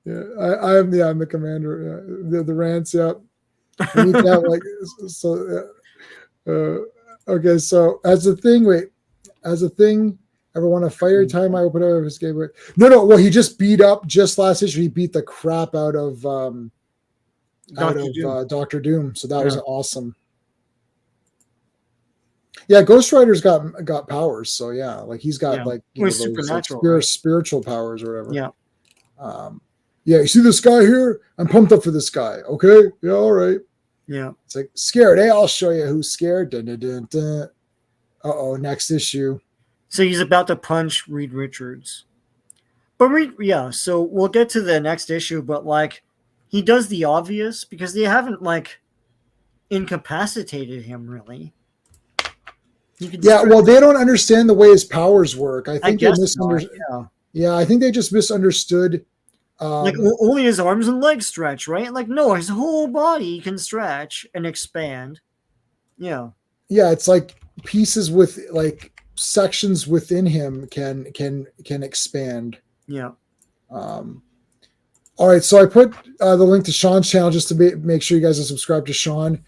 Yeah, I'm the commander. The rants, yeah. We need to have like so. Okay, so as a thing, ever want to fire time? I open up his game. No. Well, he just beat up just last issue. He beat the crap out of Doctor Doom. So that was awesome. Yeah, Ghost Rider's got powers. So yeah, like he's got like those supernatural, like, spiritual powers or whatever. Yeah. Yeah, you see this guy here? I'm pumped up for this guy. Okay, yeah, all right. Yeah. It's like, scared, eh? I'll show you who's scared. Dun, dun, dun, dun. Uh-oh, next issue. So he's about to punch Reed Richards. But so we'll get to the next issue, but like he does the obvious because they haven't like incapacitated him really. Well, they don't understand the way his powers work. I think they misunderstood. I think they just misunderstood. Like only his arms and legs stretch, right? Like no, his whole body can stretch and expand. Yeah. Yeah, it's like pieces with like sections within him can expand. Yeah. All right, so I put the link to Sean's channel just to make sure you guys are subscribed to Sean.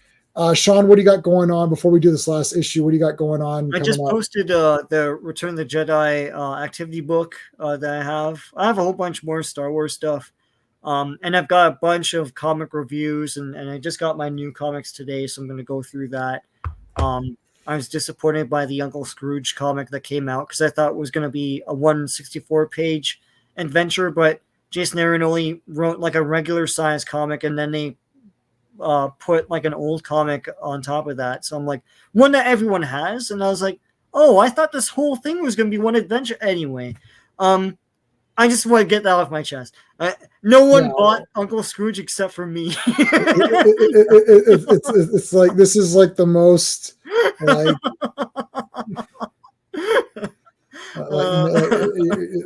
Sean, what do you got going on before we do this last issue? What do you got going on? I just posted the Return of the Jedi activity book that I have. I have a whole bunch more Star Wars stuff. And I've got a bunch of comic reviews, and I just got my new comics today, so I'm going to go through that. I was disappointed by the Uncle Scrooge comic that came out because I thought it was going to be a 164-page adventure, but Jason Aaron only wrote like a regular size comic, and then they put like an old comic on top of that. So I'm like, one that everyone has, and I was like, oh, I thought this whole thing was going to be one adventure anyway. I just want to get that off my chest. No one bought Uncle Scrooge except for me. It's like this is like the most like.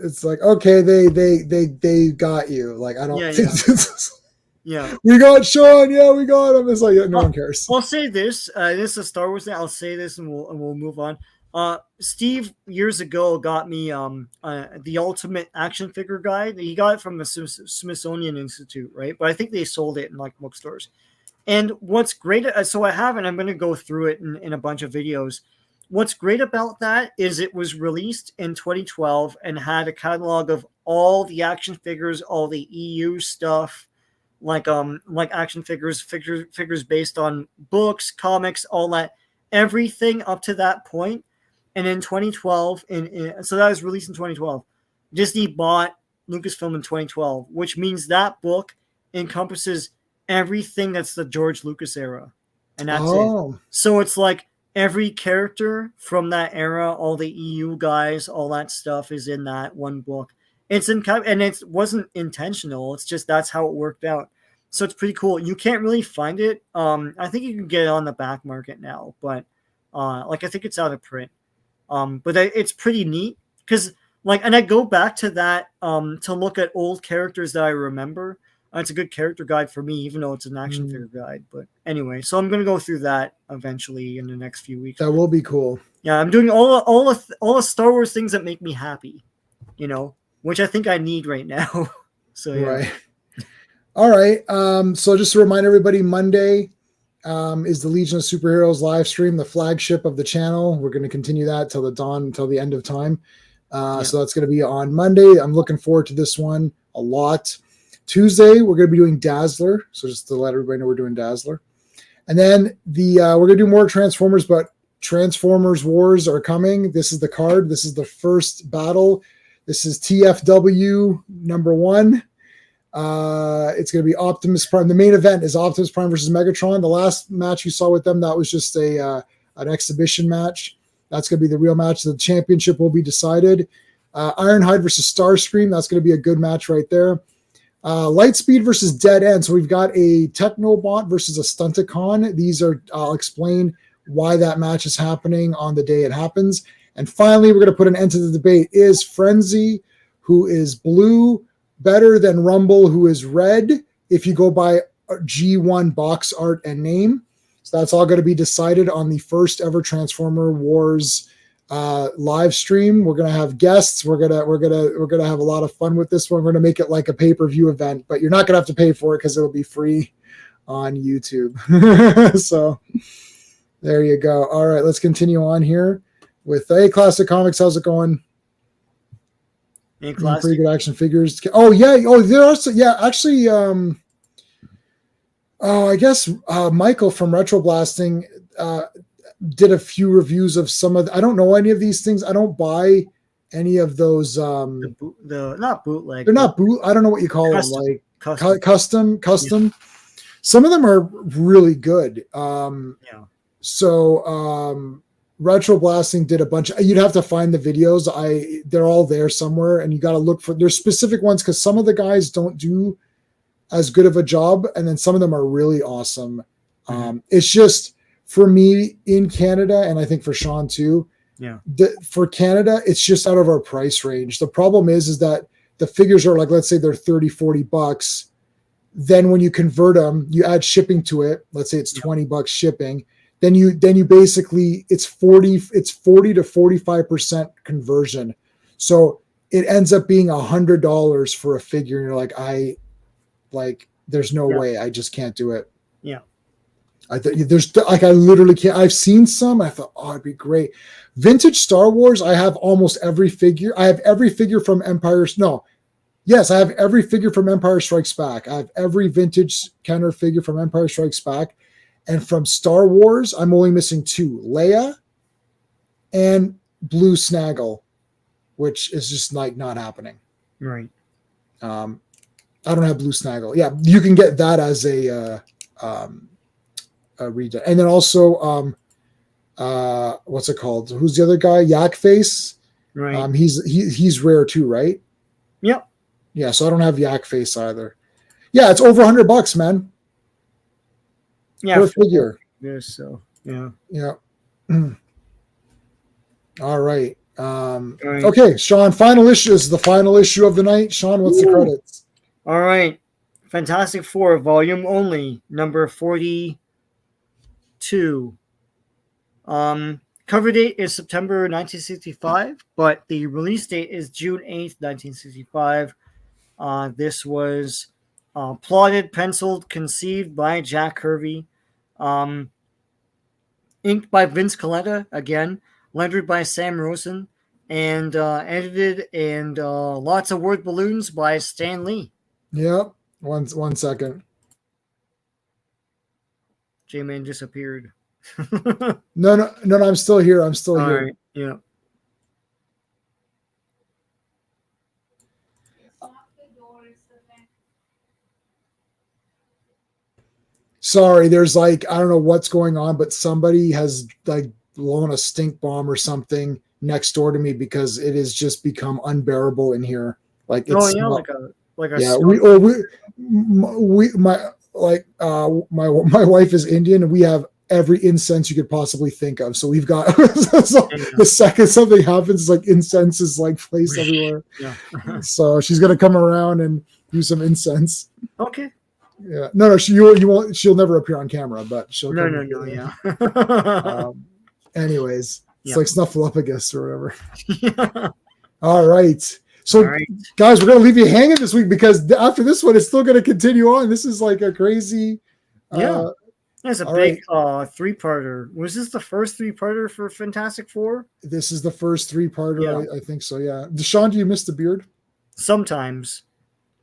It's like okay, they got you. Like I don't think this. Yeah, we got Sean. Yeah, we got him. It's like no one cares. I'll say this. This is a Star Wars thing. I'll say this, and we'll move on. Steve years ago got me the Ultimate Action Figure Guide. He got it from the Smithsonian Institute, right? But I think they sold it in like bookstores. And what's great, so I have, and I'm going to go through it in a bunch of videos. What's great about that is it was released in 2012 and had a catalog of all the action figures, all the EU stuff. Like action figures based on books, comics, all that, everything up to that point. And in 2012, so that was released in 2012. Disney bought Lucasfilm in 2012, which means that book encompasses everything that's the George Lucas era, and that's it. So it's like every character from that era, all the EU guys, all that stuff is in that one book. And it wasn't intentional. It's just that's how it worked out. So it's pretty cool. You can't really find it. I think you can get it on the back market now, but I think it's out of print. But it's pretty neat because and I go back to that to look at old characters that I remember. It's a good character guide for me, even though it's an action figure guide. But anyway, so I'm gonna go through that eventually in the next few weeks. That will be cool. Yeah, I'm doing all the Star Wars things that make me happy, which I think I need right now. So yeah. Right. All right. So just to remind everybody, Monday is the Legion of Superheroes live stream, the flagship of the channel. We're going to continue that till the end of time. So that's going to be on Monday. I'm looking forward to this one a lot. Tuesday, we're going to be doing Dazzler. So just to let everybody know we're doing Dazzler. And then we're going to do more Transformers, but Transformers Wars are coming. This is the card. This is the first battle. This is TFW number 1. It's going to be Optimus Prime. The main event is Optimus Prime versus Megatron. The last match you saw with them, that was just an exhibition match. That's going to be the real match. The championship will be decided. Ironhide versus Starscream. That's going to be a good match right there. Lightspeed versus Dead End. So we've got a Technobot versus a Stunticon. These are, I'll explain why that match is happening on the day it happens. And finally, we're going to put an end to the debate. Is Frenzy, who is blue, better than Rumble, who is red, if you go by G1 box art and name? So that's all going to be decided on the first ever Transformer Wars live stream. We're gonna have guests. We're gonna have a lot of fun with this one. We're gonna make it like a pay-per-view event, but you're not gonna have to pay for it because it'll be free on YouTube. So there you go. All right, let's continue on here with A Classic Comics. How's it going? Pretty good action figures. Oh yeah. Oh, there are actually. I guess Michael from Retro Blasting did a few reviews of some of I don't know any of these things. I don't buy any of those the not bootleg. They're not boot. I don't know what you call custom, them, like custom. custom. Yeah. Some of them are really good. So Retro Blasting did a bunch. You'd have to find the videos. They're all there somewhere, and you got to look for there's specific ones because some of the guys don't do as good of a job, and then some of them are really awesome. It's just for me in Canada, and I think for Sean too. Yeah. For Canada, it's just out of our price range. The problem is that the figures are like, let's say they're $30-$40. Then when you convert them, you add shipping to it. Let's say it's $20 shipping. Then you basically it's 40 to 45% conversion. So it ends up being $100 for a figure. And you're like, there's no way. I just can't do it. Yeah. I literally can't. I've seen some. I thought, it'd be great. Vintage Star Wars. I have almost every figure. I have every figure from Yes, I have every figure from Empire Strikes Back. I have every vintage Kenner figure from Empire Strikes Back. And from Star Wars, I'm only missing 2, Leia and Blue Snaggle, which is just like not happening. Right. I don't have Blue Snaggle. Yeah, you can get that as a read. And then also, what's it called? Who's the other guy? Yak Face. Right. He's rare too, right? Yep. Yeah. So I don't have Yak Face either. Yeah, it's over $100, man. Yeah. Per figure. Yes. So yeah. Yeah. All right. Okay, Sean. Final issue is the final issue of the night. Sean, what's the credits? All right. Fantastic Four, volume only, number 42. Cover date is September 1965, but the release date is June 8th, 1965. This was plotted, penciled, conceived by Jack Kirby, inked by Vince Coletta, again, lettered by Sam Rosen, and edited and lots of word balloons by Stan Lee. Yep. One second. J-Man disappeared. No, I'm still here. I'm still All here. right. Yeah. Sorry, there's I don't know what's going on, but somebody has blown a stink bomb or something next door to me because it has just become unbearable in here. Like it's my wife is Indian and we have every incense you could possibly think of. So we've got the second something happens, it's like incense is placed everywhere. Yeah. So she's gonna come around and do some incense. Okay. Yeah. No, you won't. She'll never appear on camera, but she'll. Yeah. Anyways, it's Yeah. like Snuffleupagus or whatever. Yeah. All right. So, guys, we're going to leave you hanging this week because after this one, it's still going to continue on. This is like a crazy. That's a big three-parter. Was this the first three-parter for Fantastic Four? This is the first three-parter. Yeah. I think so, yeah. Deshaun, do you miss the beard? Sometimes,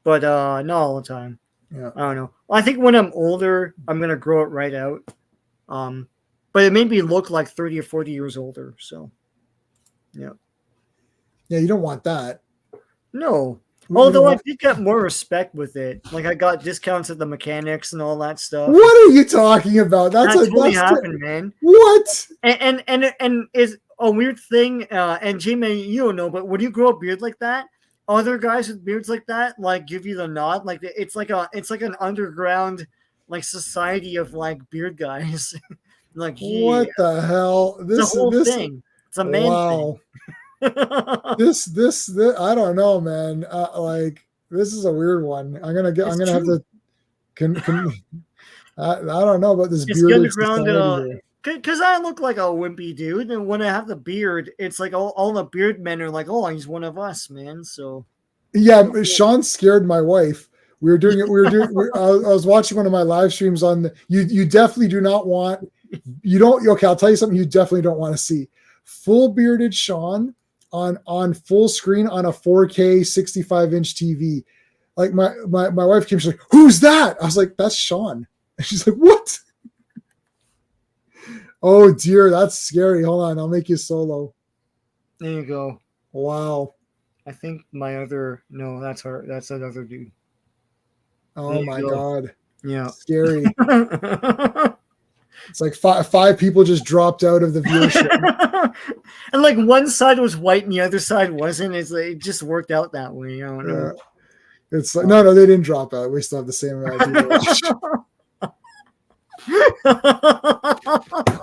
but not all the time. Yeah. I don't know. I think when I'm older, I'm going to grow it right out. But it made me look like 30 or 40 years older. So, yeah. Yeah, you don't want that. No. Although I did get more respect with it. Like I got discounts at the mechanics and all that stuff. What are you talking about? That's totally happened, man. What? And is a weird thing, and J-Man, you don't know, but when you grow a beard like that, other guys with beards like that like give you the nod. Like it's like an underground like society of like beard guys. Like yeah, What the hell? it's a whole This thing. It's a man wow. thing. This I don't know, man. Like this is a weird one. I'm gonna have to I don't know about this It's the bearded underground. society here. Because I look like a wimpy dude, and when I have the beard, it's like all the beard men are like, "Oh, he's one of us, man." So Yeah, Sean scared my wife. We were doing it. I was watching one of my live streams on the. You definitely do not want. You don't. Okay, I'll tell you something. You definitely don't want to see full bearded Sean on full screen on a 4K 65-inch TV. Like my wife came. She's like, "Who's that?" I was like, "That's Sean." And she's like, "What?" Oh dear, that's scary. Hold on, I'll make you solo. there you go. Wow. I think my other that's her. That's another dude. Oh my God. Yeah. Scary. It's like five people just dropped out of the viewership. And like one side was white and the other side wasn't. It's like, it just worked out that way. I don't know. It's like no, they didn't drop out. We still have the same amount of people watch.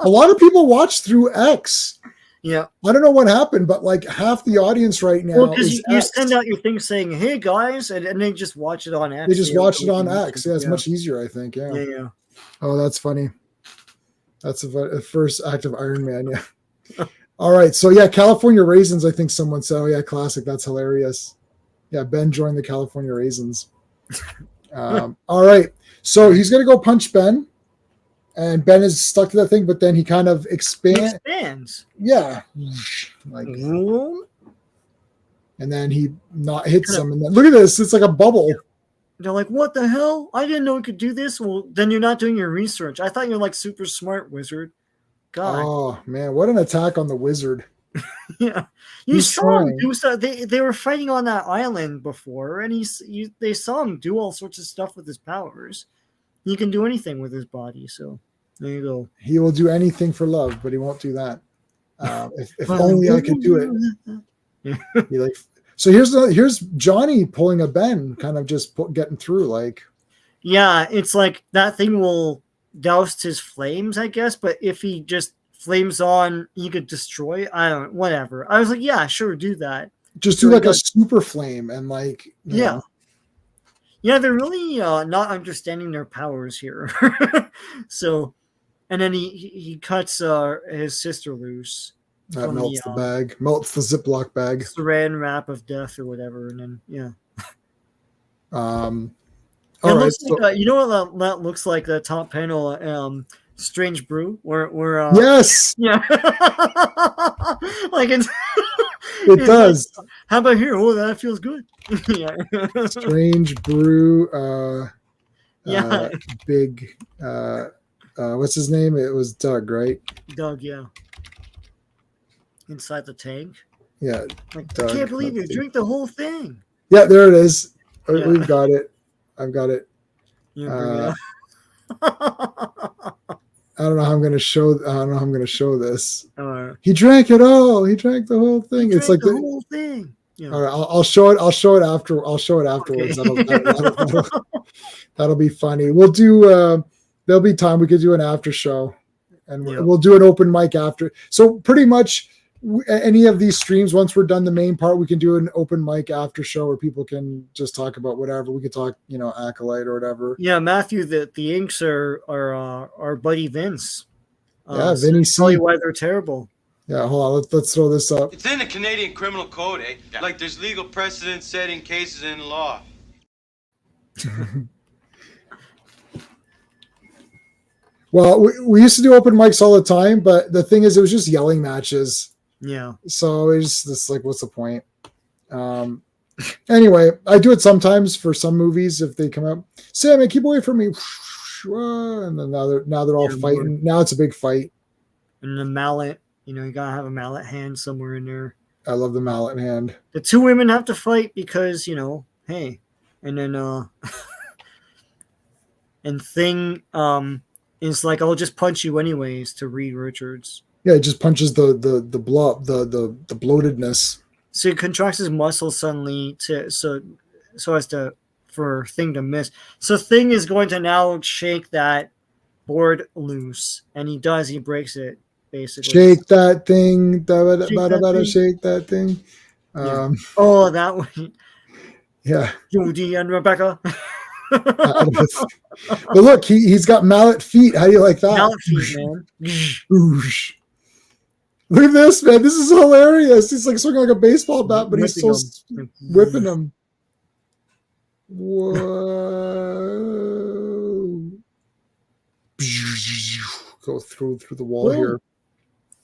A lot of people watch through X. Yeah. I don't know what happened, but like half the audience right now. Well, because you send out your thing saying, "Hey guys," and they just watch it on X. They just watch it on X. Yeah, it's much easier, I think. Yeah. Yeah. Oh, that's funny. That's the first act of Iron Man. Yeah. All right. So yeah, California Raisins. I think someone said, "Oh yeah, classic." That's hilarious. Yeah, Ben joined the California Raisins. All right. So he's gonna go punch Ben. And Ben is stuck to that thing, but then he kind of expands. Yeah. Like, and then he not hits him. And then look at this. It's like a bubble. They're like, "What the hell? I didn't know we could do this." Well, then you're not doing your research. I thought you're like super smart, wizard. God. Oh, man. What an attack on the wizard. Yeah. You saw him do stuff. They were fighting on that island before, and they saw him do all sorts of stuff with his powers. He can do anything with his body, so there you go. He will do anything for love, but he won't do that. If only I could do it. So here's Johnny pulling a Ben, kind of just getting through. Like, yeah, it's like that thing will douse his flames, I guess. But if he just flames on, he could destroy. I don't. Whatever. I was like, yeah, sure, do that. Just do like a super flame and like, you know. Yeah, they're really not understanding their powers here. So, and then he cuts his sister loose. That melts the bag, melts the Ziploc bag. Saran wrap of death or whatever, and then yeah. All right. Like, you know what that looks like? The top panel, Strange Brew, where yes, yeah, like it's. It does. Like, how about here? Oh, that feels good. Yeah. Strange Brew. Yeah. Big. What's his name? It was Doug, right? Doug, yeah. Inside the tank. Yeah. Like, Doug, I can't believe you drink the whole thing. Yeah, there it is. Yeah. We've got it. I've got it. I don't know how I'm going to show. I don't know how I'm going to show this. He drank it all. He drank the whole thing. It's like the whole thing. Yeah. All right, I'll show it. I'll show it after. I'll show it afterwards. Okay. That'll be funny. We'll do. There'll be time. We could do an after show, and we'll do an open mic after. So pretty much any of these streams, once we're done the main part, we can do an open mic after show where people can just talk about whatever. We could talk, Acolyte or whatever. Yeah, Matthew, the inks are our buddy Vince. Yeah, Vinny C. Tell you why they're terrible. Yeah, hold on. Let's throw this up. It's in the Canadian Criminal Code, eh? Yeah. Like there's legal precedent setting cases in law. Well, we used to do open mics all the time, but the thing is, it was just yelling matches. Yeah. So it's just like, what's the point? Anyway, I do it sometimes for some movies if they come up. Sammy, keep away from me. And then now they're all fighting. Now it's a big fight. And the mallet, you gotta have a mallet hand somewhere in there. I love the mallet hand. The two women have to fight because, hey. And then and Thing is like, I'll just punch you anyways to Reed Richards. Yeah, it just punches the bloatedness. So he contracts his muscles suddenly so as to for Thing to miss. So Thing is going to now shake that board loose, and he does. He breaks it basically. Shake that thing. Shake Shake that thing. Yeah. Oh, that one. Yeah. Judy and Rebecca. But look, he's got mallet feet. How do you like that? Mallet feet, man. Oosh. Look at this, man. This is hilarious. He's like swinging like a baseball bat, but he's so whipping him. Whoa. Go through the wall here.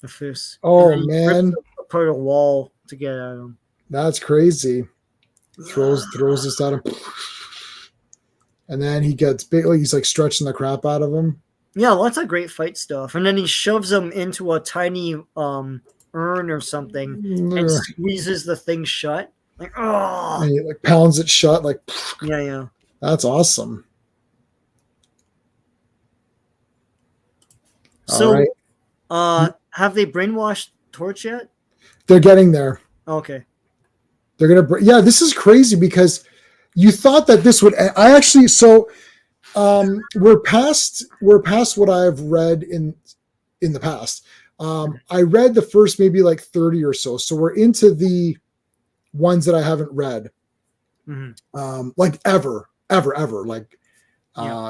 The fist. Oh, man. Put a wall to get at him. That's crazy. Throws this at him. And then he gets big. Like he's like stretching the crap out of him. Yeah, lots of great fight stuff. And then he shoves him into a tiny urn or something and squeezes the thing shut. Like, oh. And he like pounds it shut. Like, yeah. That's awesome. So, have they brainwashed Torch yet? They're getting there. Okay. They're gonna. Yeah, this is crazy because you thought that this would. I actually we're past what I've read in the past. I read the first maybe like 30 or so. So we're into the ones that I haven't read. Mm-hmm. Like ever. Like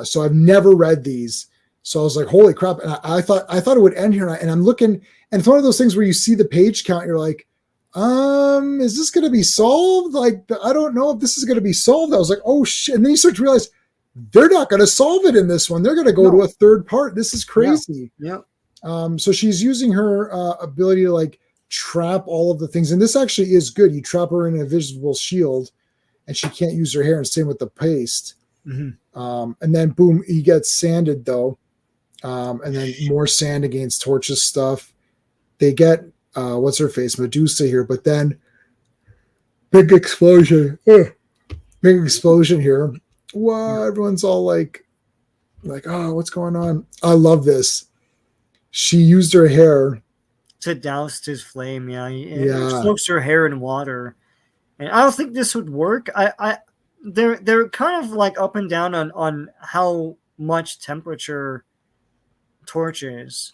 so I've never read these. So I was like, holy crap. And I thought it would end here. And I'm looking, and it's one of those things where you see the page count, you're like, is this going to be solved? Like, I don't know if this is going to be solved. I was like, oh shit. And then you start to realize they're not going to solve it in this one. They're going to go to a third part. This is crazy. Yeah. So she's using her ability to like trap all of the things. And this actually is good. You trap her in an invisible shield and she can't use her hair, and same with the paste. Mm-hmm. And then boom, he gets sanded though. And then more sand against Torch's stuff. They get what's her face, Medusa here, but then big explosion here. Wow, everyone's all like, oh, what's going on? I love this. She used her hair to douse his flame. Yeah. Soaks her hair in water, and I don't think this would work. They're kind of like up and down on how much temperature Torch is.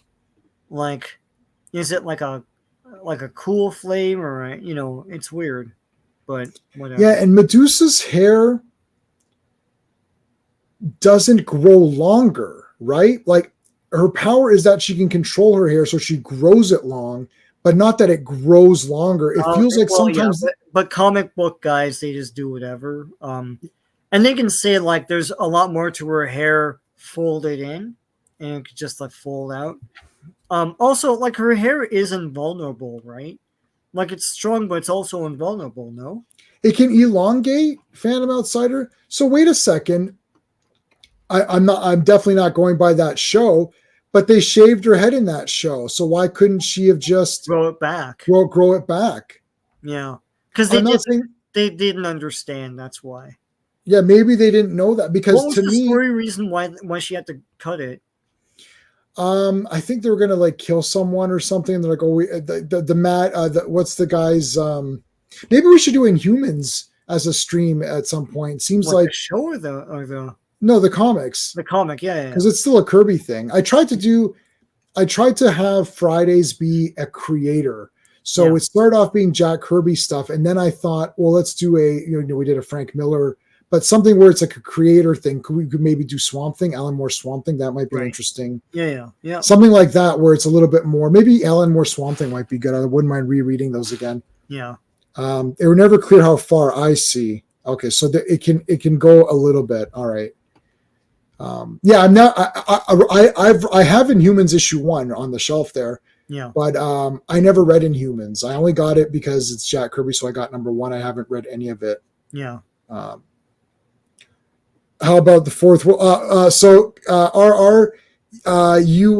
Like, is it like a cool flame, or it's weird, but whatever. Yeah, and Medusa's hair doesn't grow longer, right? Like her power is that she can control her hair so she grows it long, but not that it grows longer. It feels like sometimes but comic book guys, they just do whatever. And they can say like there's a lot more to her hair folded in, and it could just like fold out. Also, like her hair is invulnerable, right? Like it's strong, but it's also invulnerable. No, it can elongate. Phantom Outsider. So wait a second. I'm definitely not going by that show, but they shaved her head in that show. So why couldn't she have just grow it back? Grow it back. Yeah, because they didn't understand. That's why. Yeah, maybe they didn't know that, because what was the story reason why she had to cut it? I think they were gonna like kill someone or something. They're like, oh, what's the guy's? Maybe we should do Inhumans as a stream at some point. Seems like the show or the no, the comics. The comic, yeah. Because it's still a Kirby thing. I tried to have Fridays be a creator. So it started off being Jack Kirby stuff, and then I thought, well, let's do we did a Frank Miller, but something where it's like a creator thing. We could maybe do Swamp Thing, Alan Moore Swamp Thing. That might be interesting. Yeah. Something like that where it's a little bit more. Maybe Alan Moore Swamp Thing might be good. I wouldn't mind rereading those again. Yeah. They were never clear how far. I see. Okay, so it can go a little bit. All right. Yeah, I'm not. I have Inhumans issue 1 on the shelf there. Yeah. But I never read Inhumans. I only got it because it's Jack Kirby, so I got number 1. I haven't read any of it. Yeah. How about the fourth? So RR, you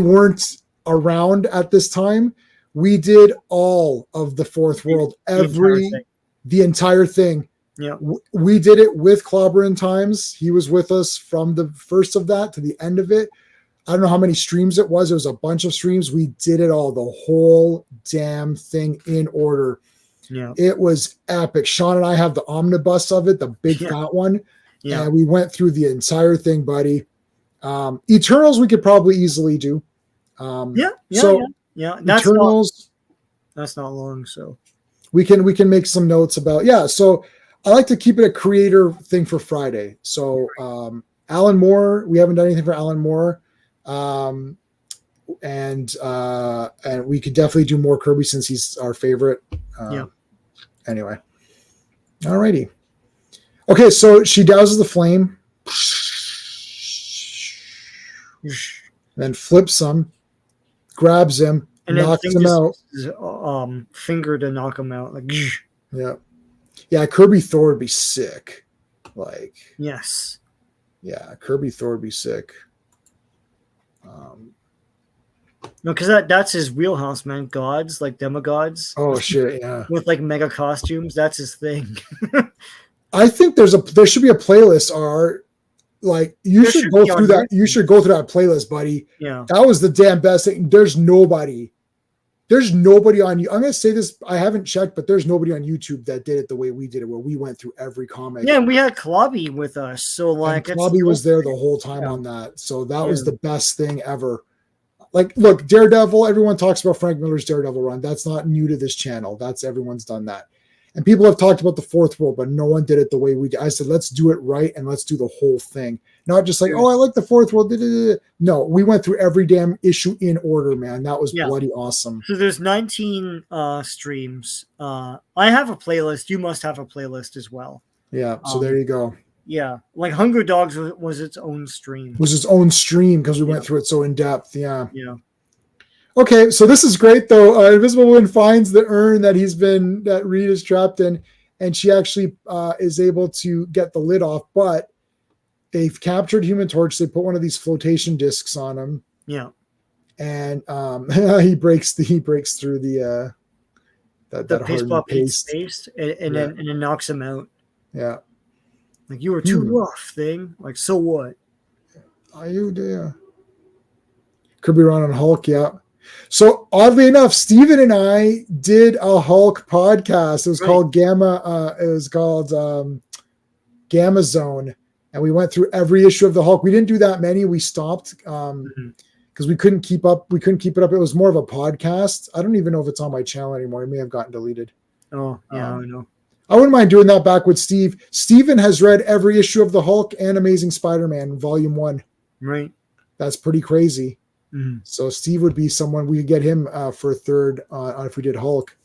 weren't around at this time. We did all of the Fourth World, the entire thing. Yeah, we did it with Clobberin Times. He was with us from the first of that to the end of it. I don't know how many streams it was. It was a bunch of streams. We did it all, the whole damn thing in order. Yeah. It was epic. Sean and I have the omnibus of it, the big Yeah. fat one. Yeah. And we went through the entire thing, buddy. Eternals we could probably easily do. Yeah. Eternals, That's not long, so we can make some notes about. Yeah, so I like to keep it a creator thing for Friday. So Alan Moore, we haven't done anything for Alan Moore. And we could definitely do more Kirby since he's our favorite. Anyway. Alrighty. Okay, so she douses the flame. Then flips him, grabs him, and knocks him out. Finger to knock him out. Like, yeah. Kirby Thor would be sick. Like, yes, yeah, Kirby Thor would be sick. No, because that's his wheelhouse, man. Gods, like demigods. Oh shit, yeah. With like mega costumes, that's his thing. I think there should be a playlist. Like you should go through that. You should go through that playlist, buddy. Yeah, that was the damn best thing. There's nobody on you. I'm gonna say this. I haven't checked, but there's nobody on YouTube that did it the way we did it, where we went through every comic. Yeah, and we had Clobberin with us, so like Clobberin was there the whole time on that. So that was the best thing ever. Like, look, Daredevil. Everyone talks about Frank Miller's Daredevil run. That's not new to this channel. That's everyone's done that. And people have talked about the Fourth World, but no one did it the way we did. I said, let's do it right and let's do the whole thing. Not just like, oh, I like the Fourth World. No, we went through every damn issue in order, man. That was bloody awesome. So there's 19 streams. I have a playlist. You must have a playlist as well. Yeah, so there you go. Yeah, like Hunger Dogs was its own stream. Was its own stream because we went through it so in depth. Yeah. Yeah. Okay, so this is great though. Invisible Woman finds the urn that Reed is trapped in, and she actually is able to get the lid off. But they've captured Human Torch. They put one of these flotation discs on him. Yeah, and he breaks through the baseball paste, and then knocks him out. Yeah, like you were too rough, thing. Like so what? Are you there? Kirby Ron and Hulk, yeah. So oddly enough, Steven and I did a Hulk podcast. It was called Gamma. It was called Gamma Zone, and we went through every issue of the Hulk. We didn't do that many. We stopped because we couldn't keep up. We couldn't keep it up. It was more of a podcast. I don't even know if it's on my channel anymore. It may have gotten deleted. Oh yeah, I know. I wouldn't mind doing that back with Steve. Steven has read every issue of the Hulk and Amazing Spider-Man, Volume 1. Right. That's pretty crazy. Mm-hmm. So Steve would be someone we could get him for a third if we did Hulk.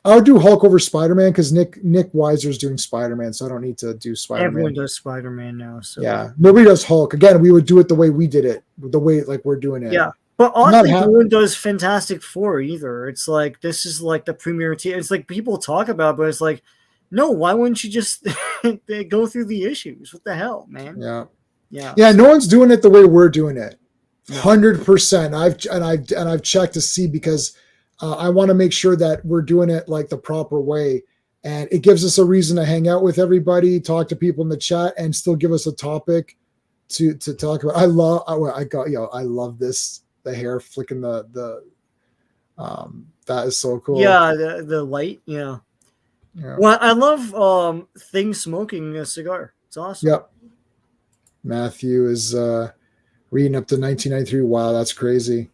I would do Hulk over Spider-Man because Nick Weiser's doing Spider-Man, so I don't need to do Spider-Man. Everyone does Spider-Man now. So yeah, nobody does Hulk. Again, we would do it the way we did it, the way like we're doing it. Yeah, but oddly, no one does Fantastic Four either. It's like this is like the premier team. It's like people talk about, but it's like, no, why wouldn't you just go through the issues? What the hell, man? Yeah. No one's doing it the way we're doing it. 100%. I've checked to see because I want to make sure that we're doing it like the proper way, and it gives us a reason to hang out with everybody, talk to people in the chat, and still give us a topic to talk about. I love this. The hair flicking the that is so cool. Yeah, the light. Yeah. Well, I love Thing smoking a cigar. It's awesome. Yep. Matthew is reading up to 1993. Wow, that's crazy.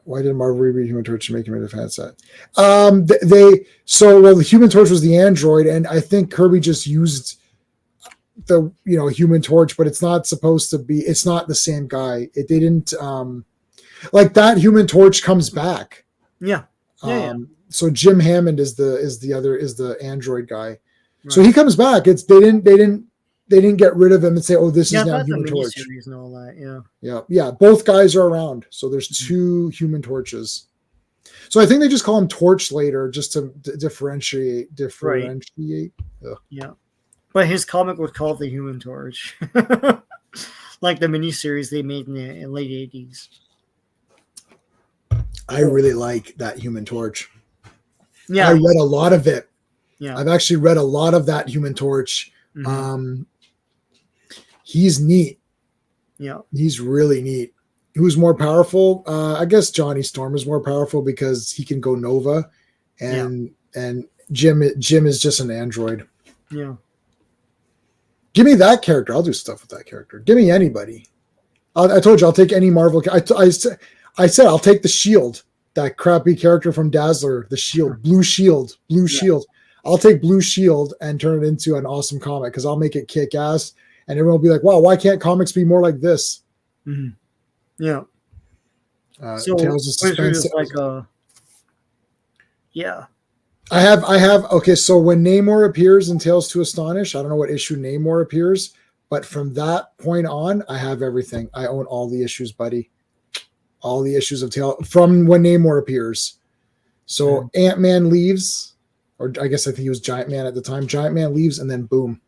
Why did Marvel reboot Human Torch to make him into a fan set? The Human Torch was the android, and I think Kirby just used the Human Torch, but it's not supposed to be. It's not the same guy. They didn't like that. Human Torch comes back. Yeah. So Jim Hammond is the android guy. Right. So he comes back. They didn't get rid of him and say, "Oh, this is now Human Torch." And all that, yeah. Both guys are around, so there's two Human Torches. So I think they just call him Torch later, just to differentiate. Right. Yeah, but his comic was called the Human Torch, like the miniseries they made in the late '80s. I really like that Human Torch. Yeah, I read a lot of it. Yeah, I've actually read a lot of that Human Torch. Mm-hmm. He's neat. Yeah, he's really neat. Who's more powerful? I guess Johnny Storm is more powerful because he can go Nova, and Jim is just an android. Yeah. Give me that character. I'll do stuff with that character. Give me anybody. I told you I'll take any Marvel. I said I'll take the Shield, that crappy character from Dazzler, the Shield, Blue Shield. I'll take Blue Shield and turn it into an awesome comic because I'll make it kick ass, and everyone will be like, "Wow, why can't comics be more like this?" Mm-hmm. Yeah. So Tales of Suspense. Yeah. I have. Okay, so when Namor appears in Tales to Astonish, I don't know what issue Namor appears, but from that point on, I have everything. I own all the issues, buddy. All the issues of Tale from when Namor appears. So Ant-Man leaves, or I guess I think he was Giant Man at the time. Giant Man leaves, and then boom.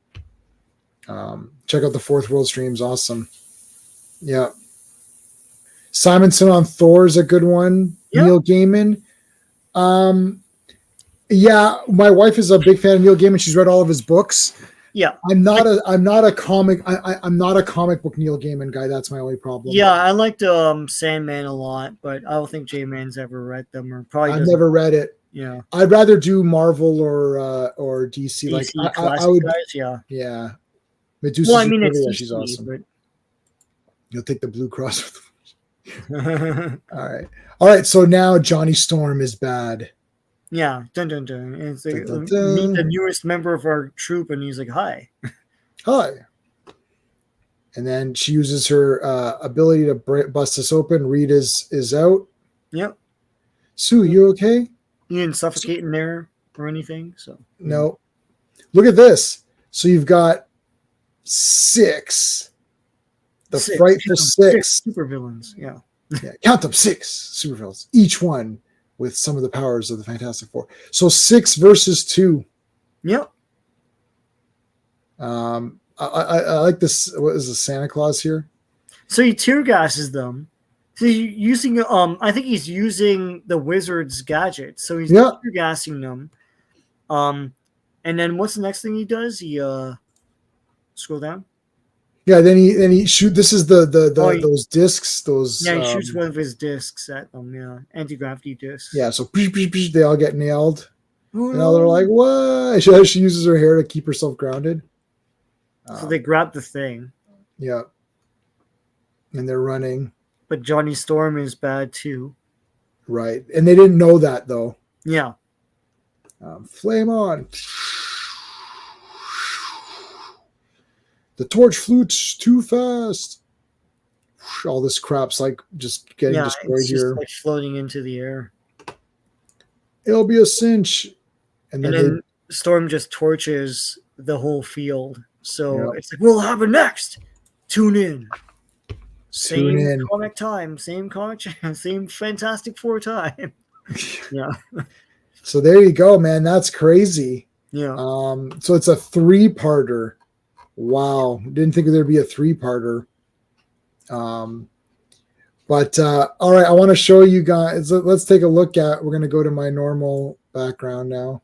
Check out the Fourth World streams. Awesome. Yeah. Simonson on Thor is a good one. Yeah. Neil Gaiman. Yeah, my wife is a big fan of Neil Gaiman. She's read all of his books. Yeah, I'm not a comic book Neil Gaiman guy. That's my only problem. Yeah, I liked Sandman a lot, but I don't think J-Man's ever read them, or probably. I've never read it. Yeah, I'd rather do Marvel or DC. DC like classic I would, guys. Yeah. Medusa. Well, I mean, it's DC, she's awesome. But... You'll take the Blue Cross. All right. So now Johnny Storm is bad. Yeah, dun dun dun. And it's like, meet the newest member of our troop, and he's like, "Hi." And then she uses her ability to bust us open. Reed is out. Yep. Sue, you okay? You didn't suffocate in there or anything, so no. Look at this. So you've got 6. The frightful 6 supervillains. Yeah. Count them 6 supervillains. Each one with some of the powers of the Fantastic Four. So 6 versus 2. Yep. I like this. What is the Santa Claus here? So he tear gases them. So he's using I think he's using the wizard's gadget. So he's tear gassing them. And then what's the next thing he does? He scroll down. Yeah, then he shoot. This is those discs. Those he shoots one of his discs at them. Yeah, anti-gravity discs. Yeah, so they all get nailed. And now they're like, "What?" She uses her hair to keep herself grounded. So they grab the thing. Yeah, and they're running. But Johnny Storm is bad too. Right, and they didn't know that though. Yeah. Flame on. The torch flew too fast. All this crap's like just getting destroyed it's here. Just like floating into the air. It'll be a cinch. And then Storm just torches the whole field. So it's like, we'll have it next. Tune in. Same comic time. Same comic. Same Fantastic Four time. Yeah. So there you go, man. That's crazy. Yeah. So it's a 3-parter. Wow. Didn't think there'd be a 3-parter. But all right, I want to show you guys. Let's take a look at. We're going to go to my normal background now.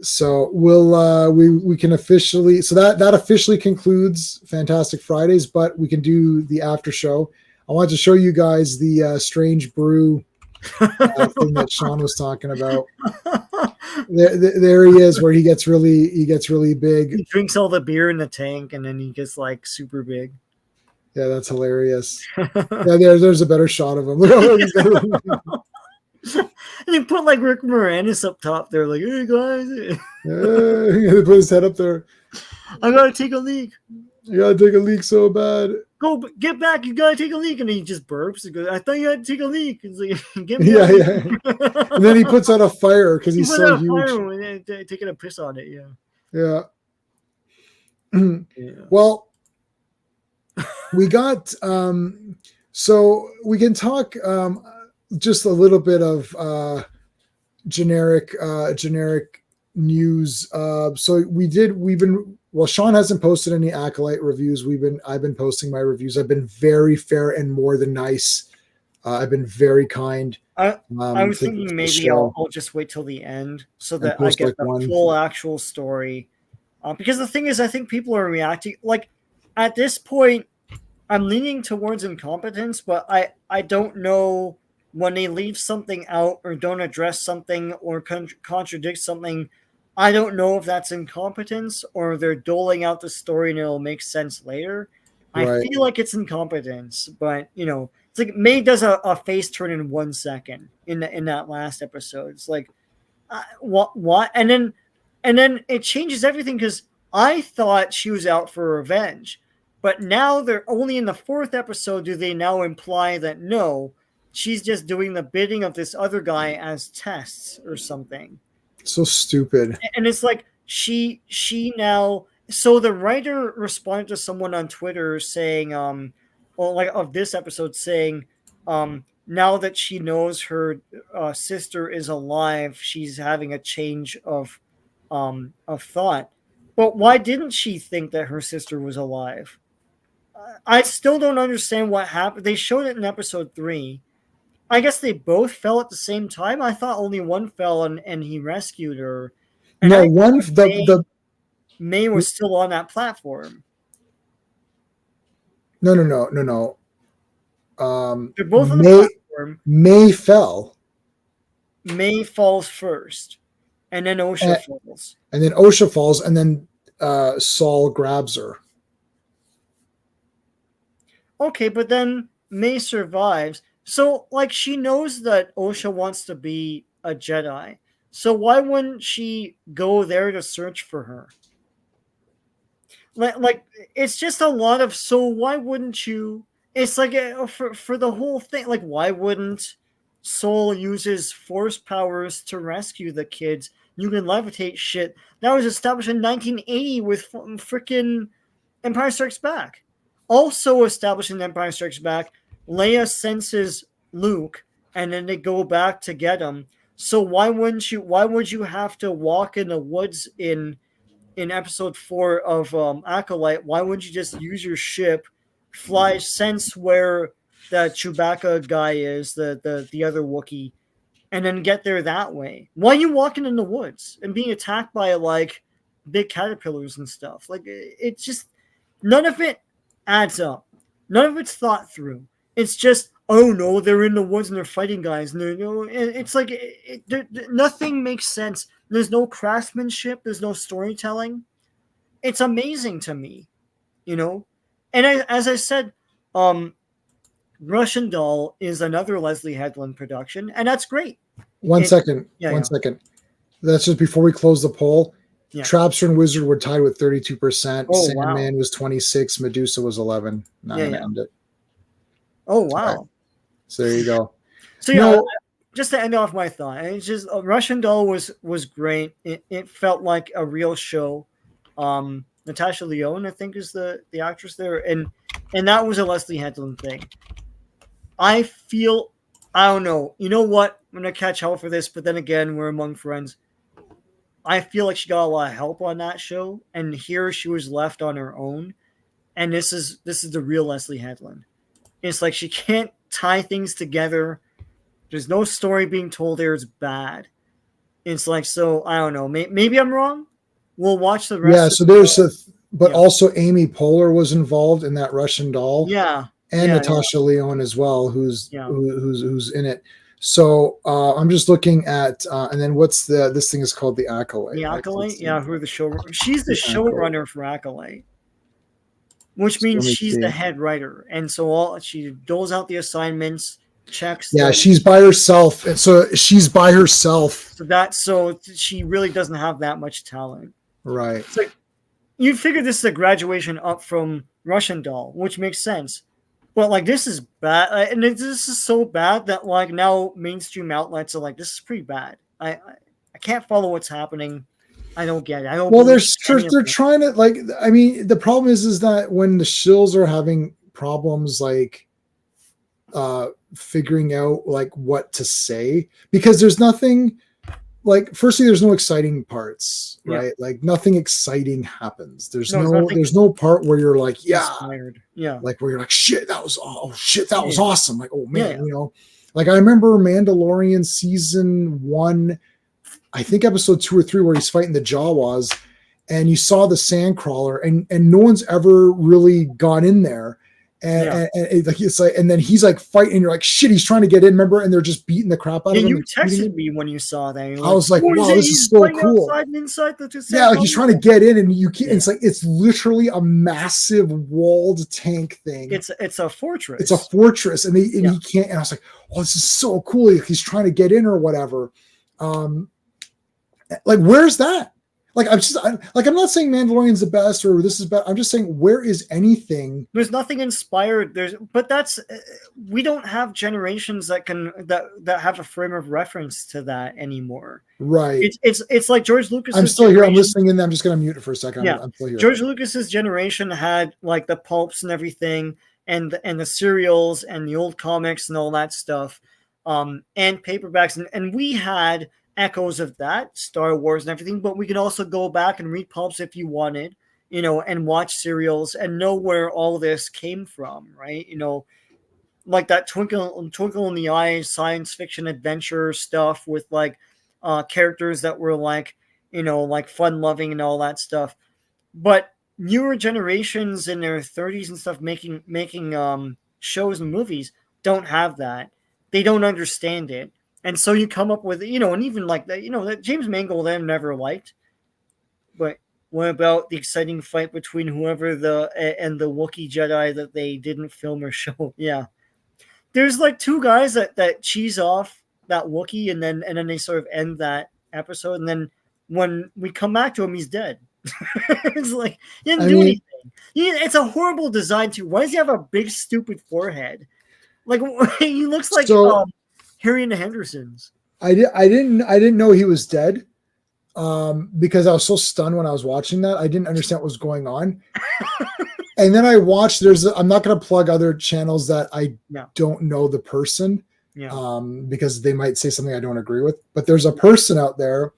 So we'll we can officially. So that officially concludes Fantastic Fridays. But we can do the after show. I want to show you guys the Strange Brew thing that Sean was talking about. There he is, where he gets really big. He drinks all the beer in the tank, and then he gets like super big. Yeah, that's hilarious. Yeah, there's a better shot of him. And they put like Rick Moranis up top there, like, "Hey guys," they put his head up there. I gotta take a leak. You gotta take a leak so bad. Go get back! You gotta take a leak, and he just burps and goes, "I thought you had to take a leak." It's like, "Get me!" Yeah. And then he puts out a fire because he's so huge. And taking a piss on it. Yeah. Well, we got. So we can talk just a little bit of generic news. So well, Sean hasn't posted any Acolyte reviews. I've been posting my reviews. I've been very fair and more than nice. I've been very kind. I was thinking maybe I'll just wait till the end so that I get the full actual story. Because the thing is, I think people are reacting. Like, at this point, I'm leaning towards incompetence, but I don't know when they leave something out or don't address something or contradict something, I don't know if that's incompetence or they're doling out the story and it'll make sense later. I Right. feel like it's incompetence, but it's like May does a face turn in 1 second in that last episode. It's like, what? And then it changes everything because I thought she was out for revenge, but now they're only in the 4th episode. Do they now imply that no, she's just doing the bidding of this other guy as tests or something? So stupid. And it's like she now. So the writer responded to someone on Twitter saying, of this episode saying, now that she knows her sister is alive, she's having a change of thought. But why didn't she think that her sister was alive? I still don't understand what happened. They showed it in episode 3. I guess they both fell at the same time. I thought only one fell and he rescued her. And No, May was still on that platform. No. They're both on the platform. May fell. May falls first, and then OSHA falls. And then OSHA falls, and then Saul grabs her. Okay, but then May survives. So, like, she knows that OSHA wants to be a Jedi. So why wouldn't she go there to search for her? Like it's just a lot of, so why wouldn't you? It's like for the whole thing, like, why wouldn't Soul use his force powers to rescue the kids? You can levitate shit. That was established in 1980 with freaking Empire Strikes Back. Also established in Empire Strikes Back, Leia senses Luke, and then they go back to get him. So why would you have to walk in the woods in episode 4 of Acolyte? Why wouldn't you just use your ship, fly, sense where the Chewbacca guy is, the other Wookiee, and then get there that way? Why are you walking in the woods and being attacked by like big caterpillars and stuff? Like, it's just, none of it adds up. None of it's thought through. It's just, oh no, they're in the woods and they're fighting guys. And it's like nothing makes sense. There's no craftsmanship. There's no storytelling. It's amazing to me, And as I said, Russian Doll is another Leslie Headland production, and that's great. One second. That's just before we close the poll. Yeah. Trapster and Wizard were tied with 32%. Oh, Sandman was 26. Medusa was 11. Now I'm gonna end it. Oh wow! Right. So there you go. So just to end off my thought, it's just Russian Doll was great. It felt like a real show. Natasha Lyonne, I think, is the actress there, and that was a Leslie Headland thing. I don't know. You know what? I'm gonna catch hell for this, but then again, we're among friends. I feel like she got a lot of help on that show, and here she was left on her own. And this is the real Leslie Headland. It's like she can't tie things together. There's no story being told there. It's bad. It's like, so I don't know. Maybe I'm wrong. We'll watch the rest. Yeah. So there's also Amy Poehler was involved in that Russian Doll. Yeah. And Natasha Lyonne as well, who's in it. So I'm just looking at, and then this thing is called The Acolyte. The Acolyte, who are the showrunner? She's the showrunner for Acolyte, which means she's the head writer, and so she doles out the assignments, checks. Yeah, she's by herself, and so she's by herself. So she really doesn't have that much talent, right? It's like you'd figure this is a graduation up from Russian Doll, which makes sense. But like, this is bad, and this is so bad that like now mainstream outlets are like, this is pretty bad. I can't follow what's happening. I don't get it. Well, they're trying to, like, I mean, the problem is that when the shills are having problems like figuring out like what to say, because there's nothing. Like, firstly, there's no exciting parts, right? Yeah. Like, nothing exciting happens. There's no part where you're like, like where you're like, shit, that was awesome. Like, oh man, like I remember Mandalorian season 1, I think episode 2 or 3, where he's fighting the Jawas, and you saw the Sandcrawler, and no one's ever really gone in there. And like it's like, and then he's like fighting, and you're like, shit, he's trying to get in, remember? And they're just beating the crap out of him. You texted me when you saw that. I was like, wow, this is so cool. Outside and inside the yeah, like he's trying to get in, and you can't. It's like it's literally a massive walled tank thing. It's a fortress. It's a fortress, and he can't. And I was like, oh, this is so cool. Like, he's trying to get in or whatever. Like, where's that? Like, I'm not saying Mandalorian's the best or this is bad. I'm just saying, where is anything? There's nothing inspired. But that's we don't have generations that have a frame of reference to that anymore. Right. It's like George Lucas. I'm still here. I'm listening in. I'm just gonna mute it for a second. Yeah. I'm still here. George Lucas's generation had like the pulps and everything, and the serials and the old comics and all that stuff, and paperbacks, and we had echoes of that, Star Wars and everything, but we can also go back and read pulps if you wanted, and watch serials and know where all this came from, right? Like that twinkle in the eye science fiction adventure stuff with like characters that were like, like fun loving and all that stuff. But newer generations in their 30s and stuff making shows and movies don't have that. They don't understand it. And so you come up with, and even like that, that James Mangold I never liked. But what about the exciting fight between whoever the Wookiee Jedi that they didn't film or show? Yeah. There's like two guys that cheese off that Wookiee and then they sort of end that episode. And then when we come back to him, he's dead. It's like, he didn't do anything. It's a horrible design too. Why does he have a big, stupid forehead? Like, he looks like... Harry and the Hendersons. I didn't know he was dead, because I was so stunned when I was watching that. I didn't understand what was going on. And then I watched. I'm not going to plug other channels that I don't know the person, because they might say something I don't agree with. But there's a person out there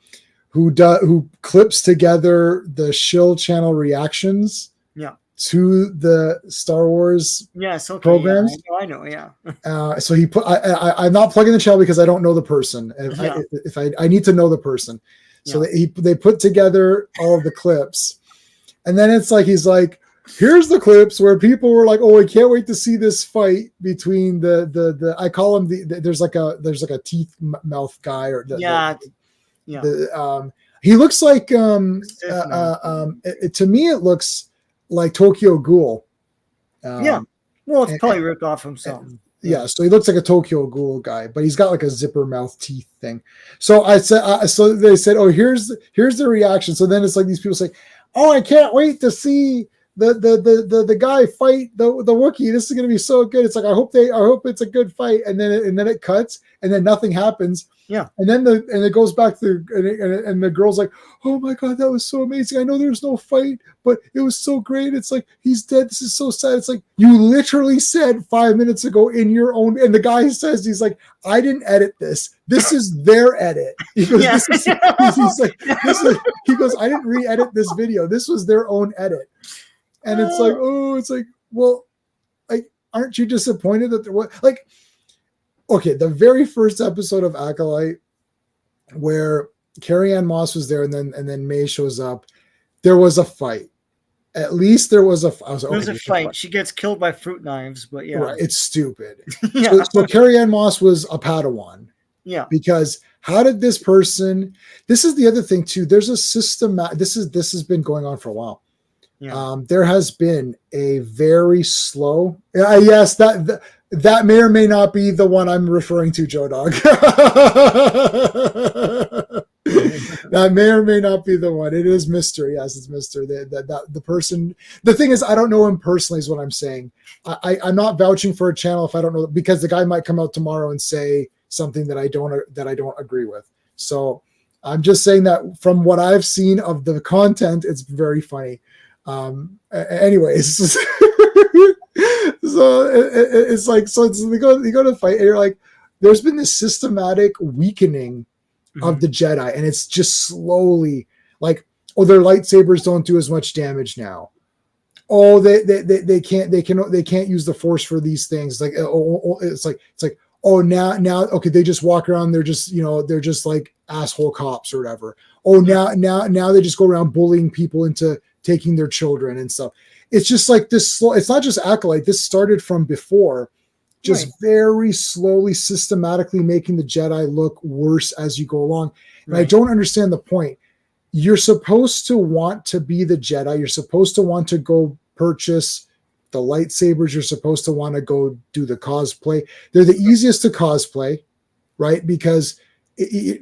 who clips together the Shill channel reactions. Yeah. To the Star Wars programs. Yeah, I know. So he put. I'm not plugging the channel because I don't know the person. If I need to know the person, so they put together all of the clips, and then it's like he's like, here's the clips where people were like, oh, I can't wait to see this fight between the I call him there's like a teeth mouth guy or he looks like to me it looks like Tokyo Ghoul. Well, it's probably ripped off from something. Yeah, so he looks like a Tokyo Ghoul guy, but he's got like a zipper mouth teeth thing. So I said, so they said, oh, here's the reaction. So then it's like these people say, oh, I can't wait to see the guy fight the Wookiee. This is gonna be so good. It's like I hope it's a good fight, and then it cuts, and then nothing happens. Yeah, and then it goes back to and the girl's like, oh my god, that was so amazing. I know there's no fight, but it was so great. It's like he's dead. This is so sad. It's like you literally said 5 minutes ago in your own, and the guy says he's like, I didn't edit this. This is their edit. He goes, he goes, I didn't re-edit this video. This was their own edit. And it's like, well, like, aren't you disappointed that there was like, okay, the very first episode of Acolyte where Carrie-Anne Moss was there and then May shows up, there was a fight. At least there was a fight. She gets killed by fruit knives, but yeah. Right, it's stupid. So Carrie-Anne Moss was a Padawan. Yeah. Because how did this person, this is the other thing too, there's a system, this has been going on for a while. Yeah. There has been a very slow. Yes, that may or may not be the one I'm referring to, Joe Dog. That may or may not be the one. It is Mister. Yes, it's Mister. That the person. The thing is, I don't know him personally. Is what I'm saying. I'm not vouching for a channel if I don't know, because the guy might come out tomorrow and say something that I don't agree with. So I'm just saying that from what I've seen of the content, it's very funny. Anyways, so it's like, so you go to fight and you're like, there's been this systematic weakening of the Jedi, and it's just slowly like, oh, their lightsabers don't do as much damage now. Oh, they can't use the Force for these things. Like, it's like, oh, now, okay, they just walk around. They're just like asshole cops or whatever. Oh, now they just go around bullying people into taking their children and stuff. it's just like this slow. It's not just Acolyte. This started from before, just very slowly, systematically making the Jedi look worse as you go along. And I don't understand the point. You're supposed to want to be the Jedi. You're supposed to want to go purchase the lightsabers. You're supposed to want to go do the cosplay. They're the easiest to cosplay, right? Because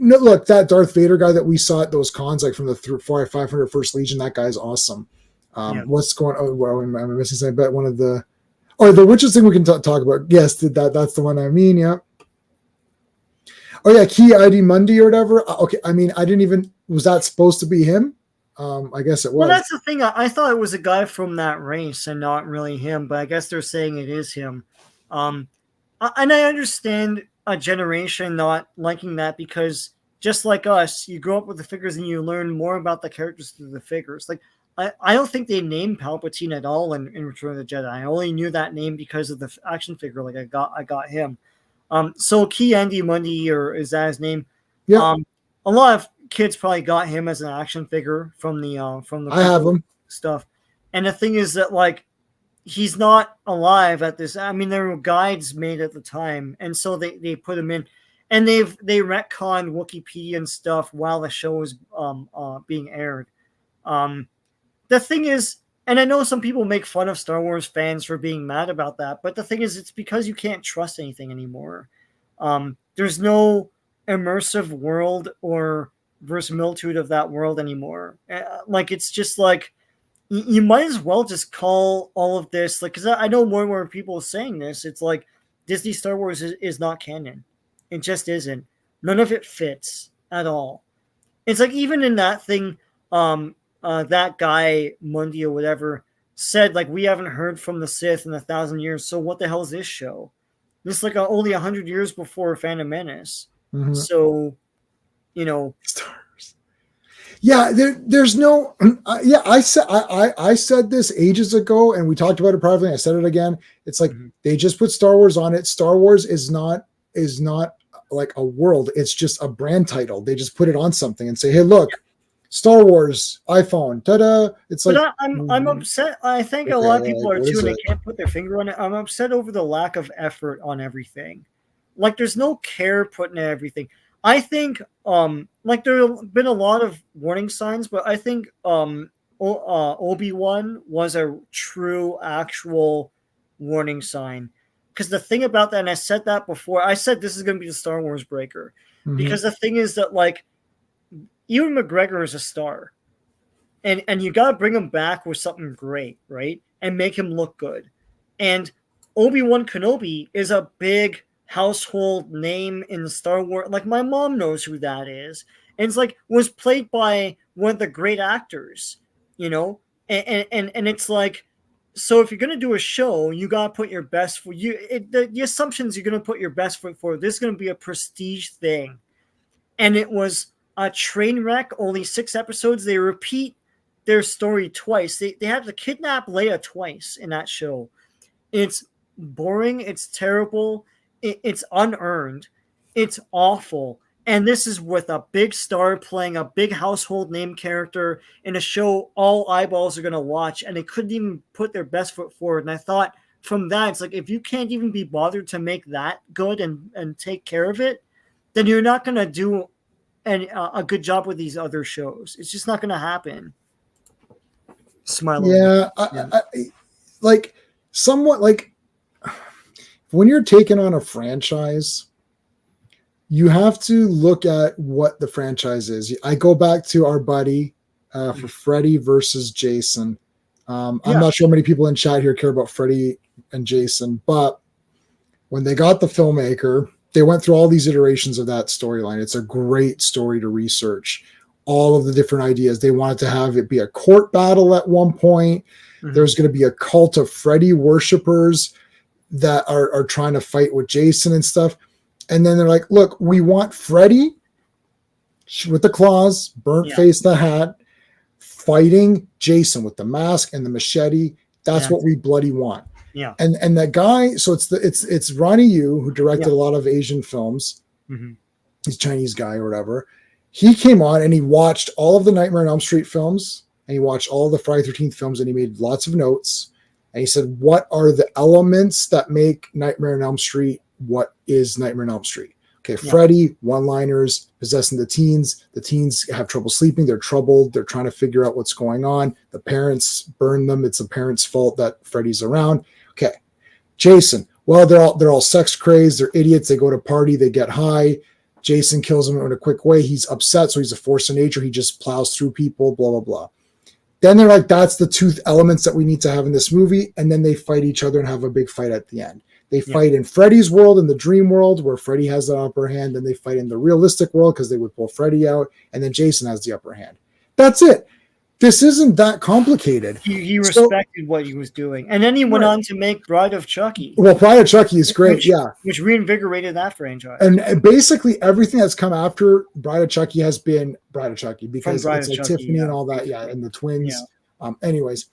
look, that Darth Vader guy that we saw at those cons, like from the 500 First Legion, that guy's awesome. What's going on? Well, I'm missing something, but one of the witches thing we can talk about. Yes, that's the one I mean. Yeah. Oh yeah, Key ID Mundi or whatever. Okay, I mean, I didn't even. Was that supposed to be him? I guess it was. Well, that's the thing. I thought it was a guy from that race and not really him, but I guess they're saying it is him. And I understand a generation not liking that because just like us, you grow up with the figures and you learn more about the characters through the figures. Like, I don't think they named Palpatine at all in Return of the Jedi. I only knew that name because of the action figure. Like, I got him. So Key Andy Mundy, or is that his name? Yeah. A lot of kids probably got him as an action figure from the I have him stuff. And the thing is that, like, he's not alive at this. I mean, there were guides made at the time, and so they put him in, and they retconned Wikipedia and stuff while the show was being aired. The thing is, and I know some people make fun of Star Wars fans for being mad about that, but the thing is, it's because you can't trust anything anymore. There's no immersive world or verisimilitude of that world anymore. Like, it's just like, you might as well just call all of this, like, because I know more and more people saying this. It's like Disney Star Wars is not canon. It just isn't. None of it fits at all. It's like, even in that thing, that guy Mundi or whatever said, like, we haven't heard from the Sith in 1,000 years. So what the hell is this show? This is like only 100 years before Phantom Menace. Mm-hmm. So, you know, Stars. Yeah, there's no. I said this ages ago, and we talked about it privately. I said it again. It's like they just put Star Wars on it. Star Wars is not like a world. It's just a brand title. They just put it on something and say, "Hey, look, Star Wars iPhone, ta-da!" It's but like I'm upset. I think a lot of people are too, and they can't put their finger on it. I'm upset over the lack of effort on everything. Like, there's no care put into everything. I think, like, there have been a lot of warning signs, but I think Obi-Wan was a true, actual warning sign. Because the thing about that, and I said that before, I said this is going to be the Star Wars breaker. Because the thing is that, like, Ewan McGregor is a star. And you got to bring him back with something great, right? And make him look good. And Obi-Wan Kenobi is a big household name in Star Wars. Like, my mom knows who that is. And it's like, was played by one of the great actors, you know? And it's like, so if you're going to do a show, you got to put your best for you. The assumptions you're going to put your best foot for, this is going to be a prestige thing. And it was a train wreck, only 6 episodes. They repeat their story twice. They have to kidnap Leia twice in that show. It's boring. It's terrible. It's unearned. It's awful. And this is with a big star playing a big household name character in a show all eyeballs are going to watch, and they couldn't even put their best foot forward. And I thought, from that, it's like, if you can't even be bothered to make that good and take care of it, then you're not going to do a good job with these other shows. It's just not going to happen. Smile. Yeah, I like, somewhat like, when you're taking on a franchise, you have to look at what the franchise is. I go back to our buddy for Freddy versus Jason. I'm not sure how many people in chat here care about Freddy and Jason, but when they got the filmmaker, they went through all these iterations of that storyline. It's a great story to research. All of the different ideas. They wanted to have it be a court battle at one point. There's going to be a cult of Freddy worshipers that are trying to fight with Jason and stuff. And then they're like, look, we want Freddy with the claws, burnt face, the hat, fighting Jason with the mask and the machete. That's what we bloody want. Yeah. And that guy, so it's Ronnie Yu, who directed a lot of Asian films. He's a Chinese guy or whatever. He came on and he watched all of the Nightmare on Elm Street films and he watched all the Friday 13th films, and he made lots of notes. And he said, what are the elements that make Nightmare on Elm Street what is Nightmare on Elm Street? Okay, Freddy, one-liners, possessing the teens. The teens have trouble sleeping. They're troubled. They're trying to figure out what's going on. The parents burn them. It's the parents' fault that Freddy's around. Okay, Jason. Well, they're all sex crazed. They're idiots. They go to party. They get high. Jason kills them in a quick way. He's upset, so he's a force of nature. He just plows through people. Blah blah blah. Then they're like, that's the two elements that we need to have in this movie. And then they fight each other and have a big fight at the end. They fight in Freddy's world, in the dream world, where Freddy has the upper hand. Then they fight in the realistic world because they would pull Freddy out. And then Jason has the upper hand. That's it. This isn't that complicated. He respected what he was doing. And then he went on to make Bride of Chucky. Well, Bride of Chucky is great, which reinvigorated that franchise. And basically everything that's come after Bride of Chucky has been Bride of Chucky, because it's like Chucky, Tiffany and all that, and the twins. Yeah. Anyways,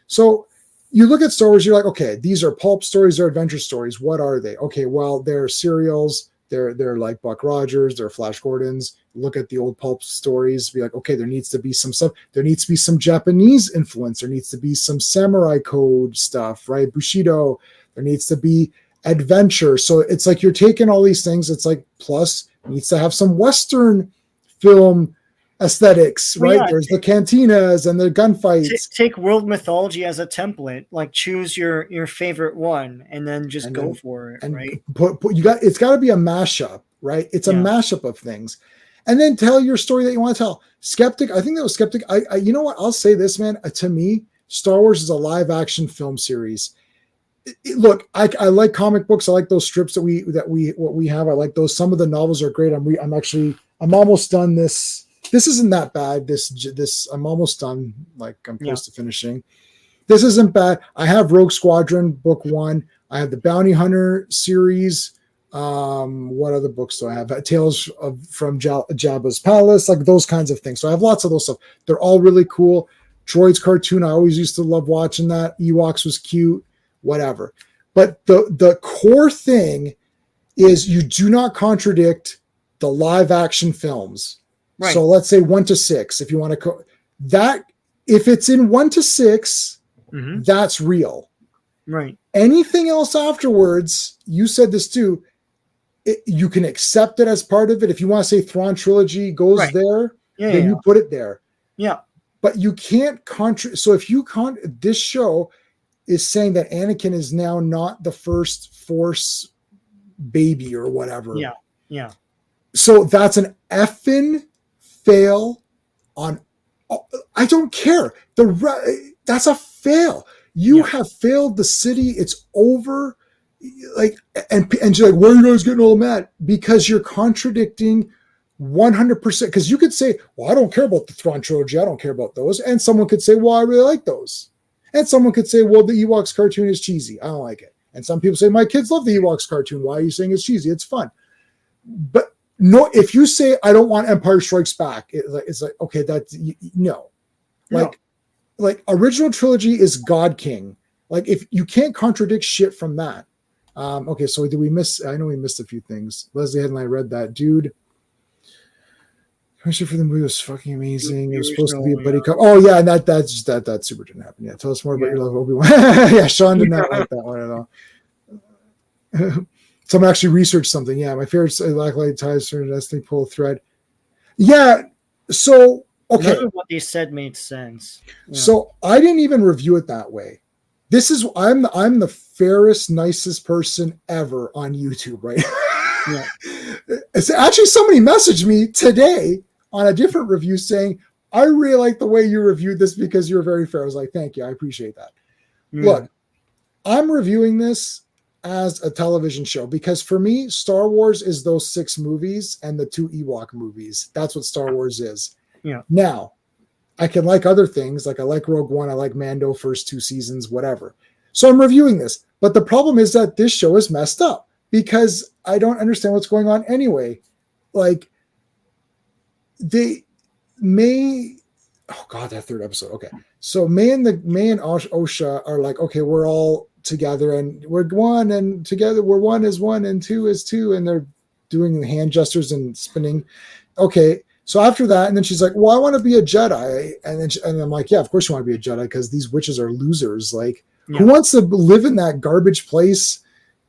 so you look at Star Wars, you're like, okay, these are pulp stories, they're adventure stories. What are they? Okay, well, they're serials. They're like Buck Rogers, they're Flash Gordons. Look at the old pulp stories, be like, okay, there needs to be some stuff. There needs to be some Japanese influence. There needs to be some samurai code stuff, right? Bushido. There needs to be adventure. So it's like you're taking all these things. It's like, plus it needs to have some Western film aesthetics, right? Yeah, there's the cantinas and the gunfights. Take world mythology as a template, like choose your favorite one and then just go for it, and right? It's got to be a mashup, right? It's a mashup of things. And then tell your story that you want to tell. Skeptic, I think that was Skeptic. I you know what? I'll say this, man. To me, Star Wars is a live action film series. Look, I like comic books. I like those strips that we have. I like those. Some of the novels are great. I'm almost done this. This isn't that bad. This I'm almost done. Like I'm close to finishing. This isn't bad. I have Rogue Squadron book 1. I have the Bounty Hunter series. What other books do I have? Tales from Jabba's Palace, like those kinds of things. So I have lots of those stuff. They're all really cool. Droids cartoon, I always used to love watching that. Ewoks was cute, whatever. But the core thing is you do not contradict the live action films. Right. So let's say 1 to 6, if you want to that, if it's in 1 to 6, that's real. Right. Anything else afterwards, you said this too, you can accept it as part of it. If you want to say Thrawn trilogy goes there, then you put it there. Yeah. But you can't so if you this show is saying that Anakin is now not the first Force baby or whatever. Yeah. Yeah. So that's an effing fail on, I don't care. That's a fail. You have failed the city. It's over. Like, and you're like, why are you guys getting all mad? Because you're contradicting 100%. Because you could say, well, I don't care about the Thrawn trilogy. I don't care about those. And someone could say, well, I really like those. And someone could say, well, the Ewoks cartoon is cheesy. I don't like it. And some people say, my kids love the Ewoks cartoon. Why are you saying it's cheesy? It's fun. But no, if you say I don't want Empire Strikes Back, it's like, okay, that's no. Like original trilogy is God King. Like if you can't contradict shit from that. Okay, so did we miss? I know we missed a few things. Leslie had and I read that, dude. Commission for the movie was fucking amazing. It was supposed to be a buddy cop. Oh yeah, and that super didn't happen. Yeah, tell us more about your love of Obi-Wan. Yeah, Sean did not like that one at all. Someone actually researched something. Yeah, my favorite Blacklight ties to Destiny pull thread. Yeah, so okay. None of what they said made sense. Yeah. So I didn't even review it that way. I'm the fairest, nicest person ever on YouTube, right? Yeah. It's actually somebody messaged me today on a different review saying, I really like the way you reviewed this because you're very fair. I was like, thank you. I appreciate that. Yeah. Look, I'm reviewing this as a television show because for me, Star Wars is those 6 movies and the 2 Ewok movies. That's what Star Wars is. Yeah. Now, I can like other things. Like I like Rogue One. I like Mando first 2 seasons, whatever. So I'm reviewing this. But the problem is that this show is messed up because I don't understand what's going on anyway. Like oh God, that 3rd episode. Okay. So May and Osha are like, okay, we're all together and we're one and together we're 1 is 1 and 2 is 2. And they're doing hand gestures and spinning. Okay. So after that, and then she's like, well, I want to be a Jedi. And I'm like, yeah, of course you want to be a Jedi because these witches are losers. Like, who wants to live in that garbage place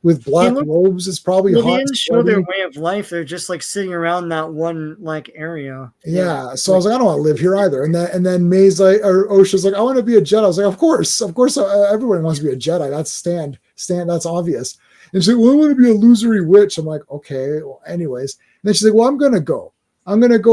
with black robes? It's probably hot. They didn't show their way of life. They're just like sitting around that one like area. Yeah. So I was like, I don't want to live here either. And then May's like, or Osha's like, I want to be a Jedi. I was like, of course, everyone wants to be a Jedi. That's Stan. That's obvious. And she's like, well, I want to be a losery witch. I'm like, okay. Well, anyways. And then she's like, well, I'm gonna go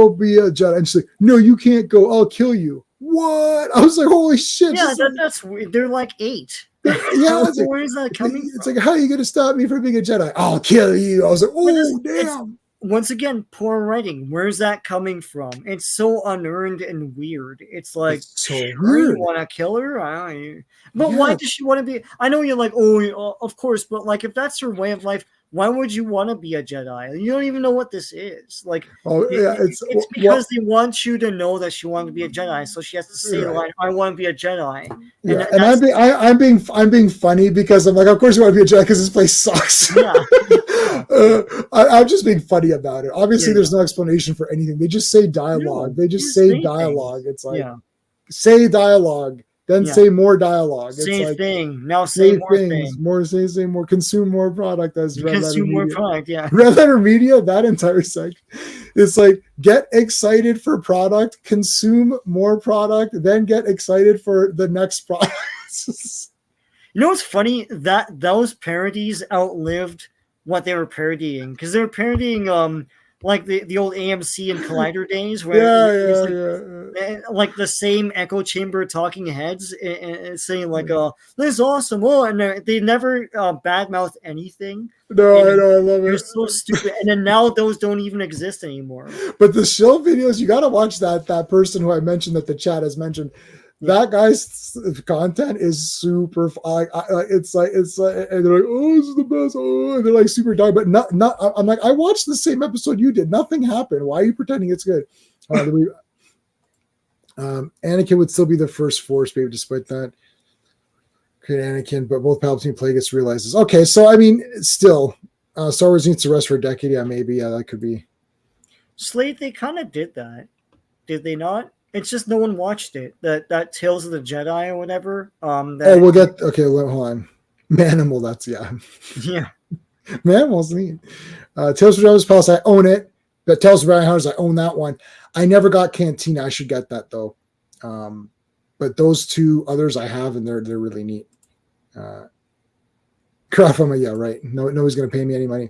be a Jedi. And she's like, no, you can't go. I'll kill you. What? I was like, holy shit. Yeah, that's weird. They're like 8. Yeah, like, where is that coming it's from? like, how are you going to stop me from being a Jedi? I'll kill you. I was like, oh, damn. Once again, poor writing. Where's that coming from? It's so unearned and weird. It's like, it's so sure, weird. You want to kill her? But why does she want to be? I know you're like, oh, of course, but like, if that's her way of life, why would you want to be a Jedi? You don't even know what this is. Like, it's because they want you to know that she wanted to be a Jedi, so she has to say the line, "I want to be a Jedi." And I'm being funny because I'm like, of course you want to be a Jedi because this place sucks. Yeah. I'm just being funny about it. Obviously, there's no explanation for anything. They just say dialogue. They just say dialogue. It's like, say dialogue. Then say more dialogue. Same like, thing. Now say more things. Say more. Consume more product. As Red consume Letter more Media. product. Yeah. Red Letter Media. That entire section. It's like, get excited for product. Consume more product. Then get excited for the next product. You know what's funny? That those parodies outlived what they were parodying, because they were parodying like the old AMC and Collider days, where like the same echo chamber talking heads and saying like, "This is awesome!" Oh, and they never badmouth anything. No, I know, I love it. They're so stupid, and then now those don't even exist anymore. But the show videos, you got to watch that person who I mentioned that the chat has mentioned. That guy's content is super. It's like, and they're like, oh, this is the best. Oh, and they're like super dumb, but not. I'm like, I watched the same episode you did. Nothing happened. Why are you pretending it's good? Anakin would still be the first Force baby, despite that. Okay, Anakin, but both Palpatine Plagueis realizes. Okay, so I mean, still, Star Wars needs to rest for a decade. Yeah, maybe. Yeah, that could be. Slate, they kind of did that, did they not? It's just no one watched it. That Tales of the Jedi or whatever. We'll get hold on. Manimal, that's yeah. Manimal's neat. Tales of Jabba's Palace, I own it. But Tales of Brian Hunters, I own that one. I never got Cantina. I should get that though. But those two others I have, and they're really neat. Crafama, yeah, right. Nobody's gonna pay me any money.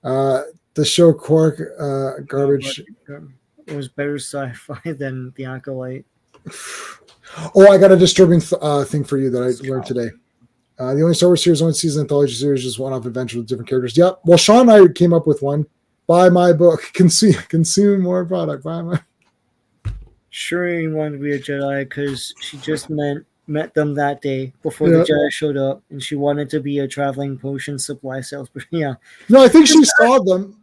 The show Quark, garbage. It was better sci-fi than The Acolyte. Oh, I got a disturbing thing for you that I learned today. The only Star Wars series, one season anthology series, is one-off adventure with different characters. Yep. Well, Sean and I came up with one. Buy my book. Consume more product. Buy my. Sure, you wanted to be a Jedi because she just met them that day before the Jedi showed up, and she wanted to be a traveling potion supply salesperson. Yeah. No, I think she saw them.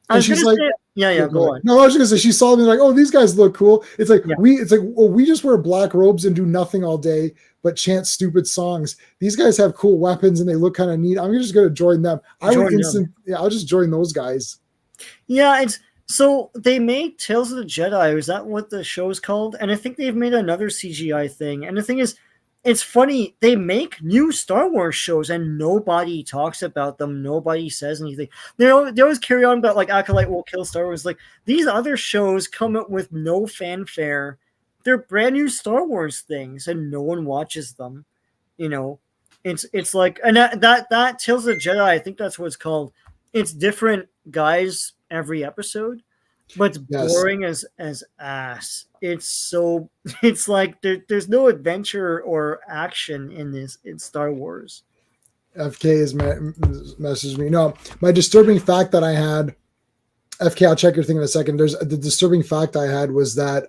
And she's like, go on. No, I was just gonna say she saw me like, oh, these guys look cool. It's like we just wear black robes and do nothing all day but chant stupid songs. These guys have cool weapons and they look kind of neat. I'm just gonna join them. I'll just join those guys. Yeah, so they made Tales of the Jedi. Is that what the show's called? And I think they've made another CGI thing. And the thing is, it's funny, they make new Star Wars shows and nobody talks about them. Nobody says anything. They always carry on about like Acolyte will kill Star Wars. Like these other shows come up with no fanfare. They're brand new Star Wars things and no one watches them. You know, it's like, and that Tales of the Jedi, I think that's what it's called. It's different guys every episode, but it's boring as ass. It's like there's no adventure or action in Star Wars. FK has messaged me. No, my disturbing fact that I had, FK, I'll check your thing in a second. The disturbing fact I had was that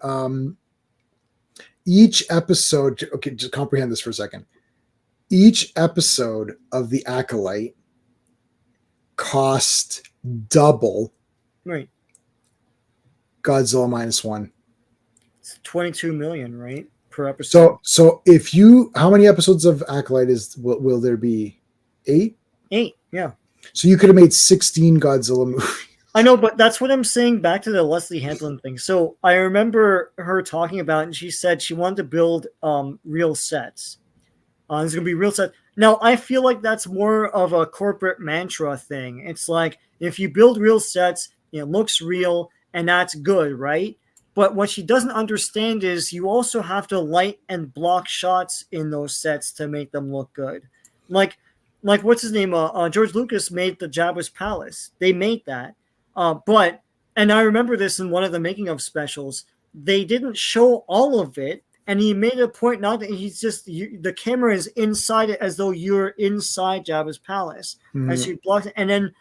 each episode, okay, just comprehend this for a second. Each episode of The Acolyte cost double. Right. Godzilla -1. It's 22 million, right, per episode. So how many episodes of Acolyte will there be? 8? 8, yeah. So you could have made 16 Godzilla movies. I know, but that's what I'm saying back to the Leslie Handlin thing. So I remember her talking about it, and she said she wanted to build real sets. There's going to be real sets. Now, I feel like that's more of a corporate mantra thing. It's like, if you build real sets, it looks real, and that's good, right? But what she doesn't understand is you also have to light and block shots in those sets to make them look good. Like, what's his name? George Lucas made the Jabba's Palace. They made that. But, and I remember this in one of the making of specials, they didn't show all of it. And he made a point not that he's just, the camera is inside it as though you're inside Jabba's Palace. As you block it. And then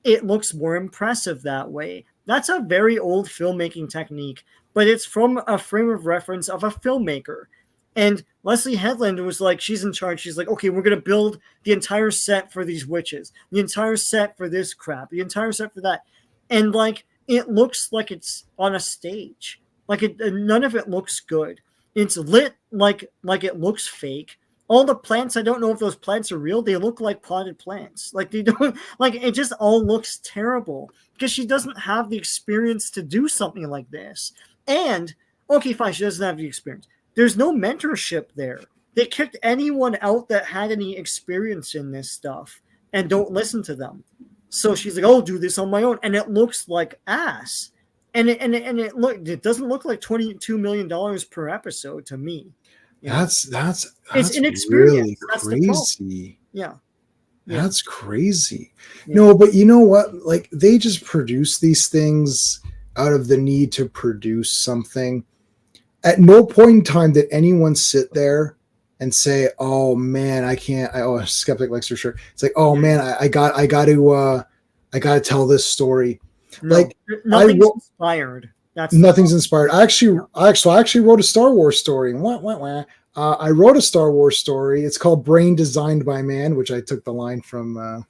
it looks more impressive that way. That's a very old filmmaking technique, but it's from a frame of reference of a filmmaker. And Leslie Headland was like, she's in charge. She's like, okay, we're going to build the entire set for these witches, the entire set for this crap, the entire set for that. And like, it looks like it's on a stage. Like none of it looks good. It's lit like it looks fake. All the plants, I don't know if those plants are real. They look like potted plants. Like they don't, like it just all looks terrible because she doesn't have the experience to do something like this. And okay, fine, she doesn't have the experience. There's no mentorship there. They kicked anyone out that had any experience in this stuff and don't listen to them. So she's like, "Oh, do this on my own," and it looks like ass. And it doesn't look like $22 million per episode to me. That's it's inexperienced. Really crazy. Yeah. That's crazy. Yeah. No, but you know what? Like they just produce these things out of the need to produce something. At no point in time did anyone sit there and say, "Oh man, I can't." A skeptic likes her shirt. It's like, "Oh man, I got to tell this story." No, like nothing's inspired. Nothing's inspired. I actually wrote a Star Wars story. I wrote a Star Wars story. It's called Brain Designed by Man, which I took the line from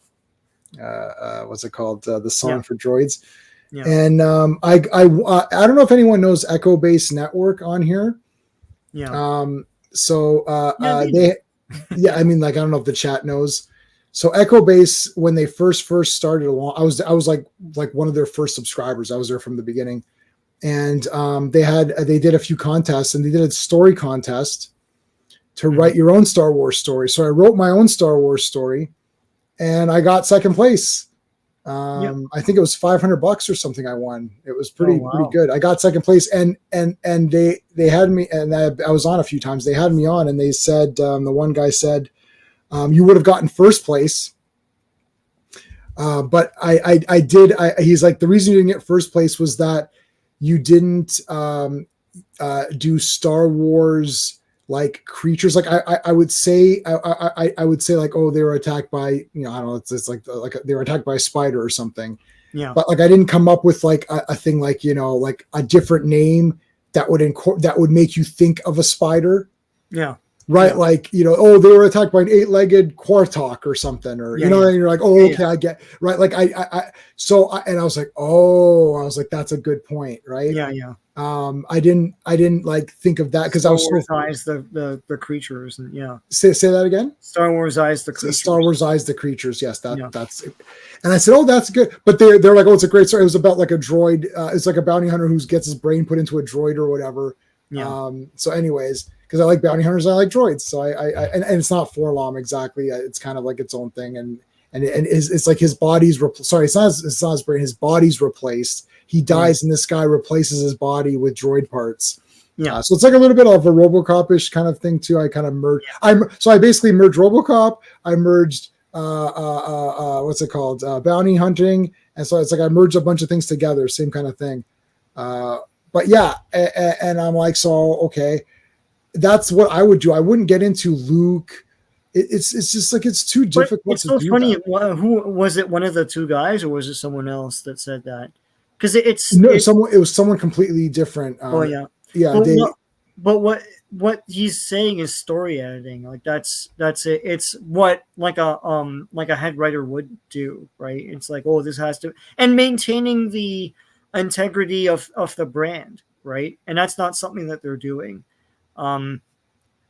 what's it called? The Song for Droids. Yeah. And I don't know if anyone knows Echo Base Network on here. Yeah. I mean, like I don't know if the chat knows. So Echo Base, when they first started along, I was like one of their first subscribers. I was there from the beginning, and they did a few contests, and they did a story contest to write your own Star Wars story. So I wrote my own Star Wars story, and I got second place. I think it was $500 or something. I won. It was pretty good. I got second place, and they had me, and I was on a few times. They had me on, and they said the one guy said, you would have gotten first place. But I did. He's like, the reason you didn't get first place was that you didn't do Star Wars like creatures. Like I would say, I would say like, oh, they were attacked by, I don't know. It's like they were attacked by a spider or something. Yeah. But like, I didn't come up with like a thing like, like a different name that would make you think of a spider. Yeah. Right. Yeah. Like, oh, they were attacked by an 8-legged quartok or something, or, and you're like, oh, okay, I get right. Like and I was like, that's a good point. Right. Yeah. Yeah. I didn't like think of that because I was eyes the creatures and say that again. Star Wars eyes the creatures. Star Wars eyes the creatures. Yes, that's it. And I said, oh, that's good. But they're like, oh, it's a great story. It was about like a droid. It's like a bounty hunter who gets his brain put into a droid or whatever. Yeah. So anyways, because I like bounty hunters, I like droids. So and it's not Forlom exactly. It's kind of like its own thing. And it's like his body's sorry, it's not his brain. His body's replaced. He dies, and this guy replaces his body with droid parts. Yeah. So it's like a little bit of a RoboCop-ish kind of thing too. I kind of merged. So I basically merged RoboCop. I merged what's it called? Bounty hunting. And so it's like I merged a bunch of things together. Same kind of thing. But yeah, and I'm like, so okay, that's what I would do. I wouldn't get into Luke. It's just like it's too difficult. It's so funny. Who was it? One of the two guys, or was it someone else that said that? Because it was someone completely different. But what he's saying is story editing. Like that's it. It's what like a head writer would do, right? It's like, oh, this has to, and maintaining the integrity of the brand, right? And that's not something that they're doing.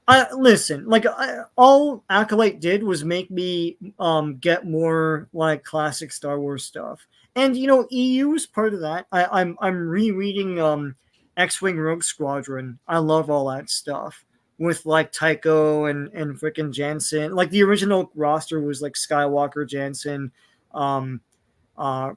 I listen, like all Acolyte did was make me get more like classic Star Wars stuff. And EU is part of that. I'm rereading X-Wing Rogue Squadron. I love all that stuff with like Tycho and freaking Jansen. Like the original roster was like Skywalker, Jansen,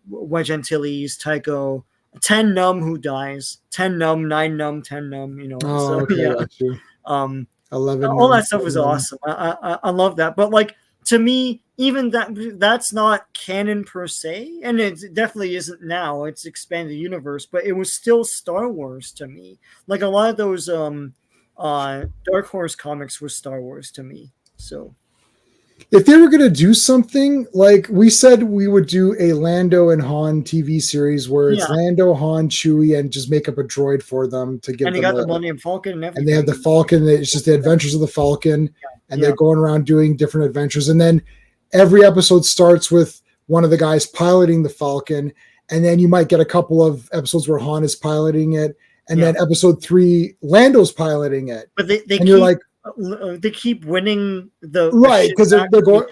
Wedge Antilles, Tycho, 10 Num who dies, 10 Num, 9 Num, 10 Num. Oh, So okay, yeah. got you. Um, 11. all that stuff is awesome. I love that. But like to me, even that's not canon per se, and it definitely isn't now. It's expanded universe, but it was still Star Wars to me. Like a lot of those Dark Horse comics was Star Wars to me. So If they were going to do something like we said, we would do a Lando and Han TV series where it's Lando, Han, Chewie, and just make up a droid for them to give and them. You got the Millennium Falcon and everything. And they have the Falcon. It's just the Adventures of the Falcon, and they're going around doing different adventures. And then every episode starts with one of the guys piloting the Falcon, and then you might get a couple of episodes where Han is piloting it, and then episode 3, Lando's piloting it. But you're like. They keep winning the because they're going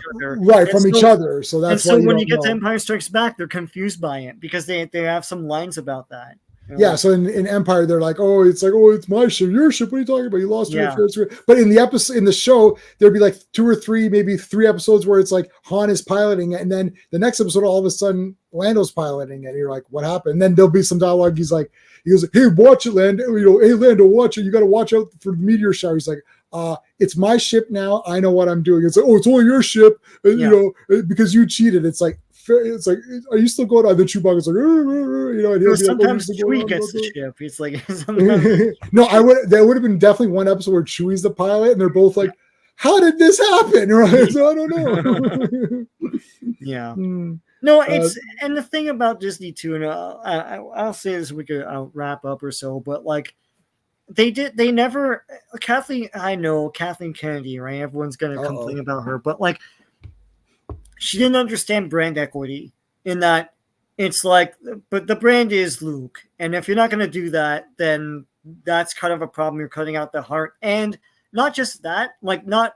from each other. So that's why when you get to Empire Strikes Back, they're confused by it because they have some lines about that. Yeah, so in Empire, they're like, it's my ship, your ship. What are you talking about? You lost your ship. But in the show, there'd be like 2 or 3, maybe 3 episodes where it's like Han is piloting it, and then the next episode, all of a sudden, Lando's piloting it. And you're like, what happened? And then there'll be some dialogue. He goes, hey, watch it, Lando. Hey, Lando, watch it. You got to watch out for the meteor shower. He's like, it's my ship now. I know what I'm doing. It's like, it's only your ship, because you cheated. It's like, are you still going on? The Chewbacca's like, and he'll sometimes Chewie gets the ship. It's like, no, there would have been definitely one episode where Chewie's the pilot, and they're both like, how did this happen? Right? So I don't know. Yeah. No, it's and the thing about Disney too, and I'll say this, we could wrap up or so, but like. They never Kathleen Kennedy, right? Everyone's gonna complain about her, but like she didn't understand brand equity in that it's like, but the brand is Luke, and if you're not gonna do that, then that's kind of a problem. You're cutting out the heart, and not just that, like not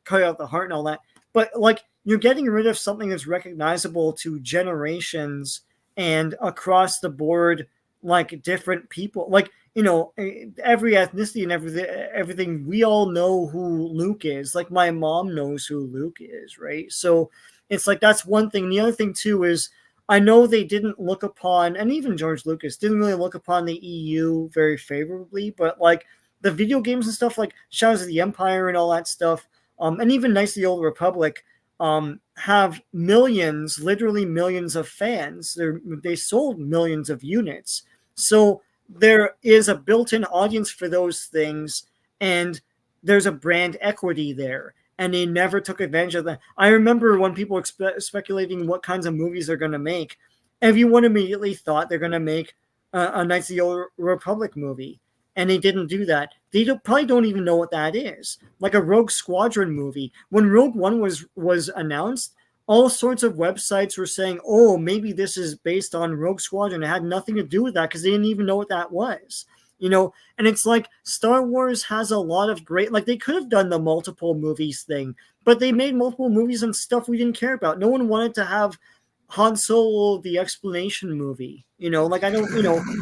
cut out the heart and all that, but like you're getting rid of something that's recognizable to generations and across the board, like different people, like. Every ethnicity and everything, we all know who Luke is. Like my mom knows who Luke is, right? So it's like that's one thing. The other thing too is I know they didn't look upon, and even George Lucas didn't really look upon the EU very favorably, but like the video games and stuff like Shadows of the Empire and all that stuff, and even Knights of the Old Republic, have millions, literally millions of fans. They sold millions of units. So there is a built-in audience for those things, and there's a brand equity there, and they never took advantage of that. I remember when people were speculating what kinds of movies they're going to make, everyone immediately thought they're going to make a Knights of the Old Republic movie, and they didn't do that. They probably don't even know what that is. Like a Rogue Squadron movie. When Rogue One was announced, all sorts of websites were saying, oh, maybe this is based on Rogue Squadron. It had nothing to do with that because they didn't even know what that was. And it's like Star Wars has a lot of great, like they could have done the multiple movies thing, but they made multiple movies and stuff we didn't care about. No one wanted to have Han Solo, the explanation movie, like I don't,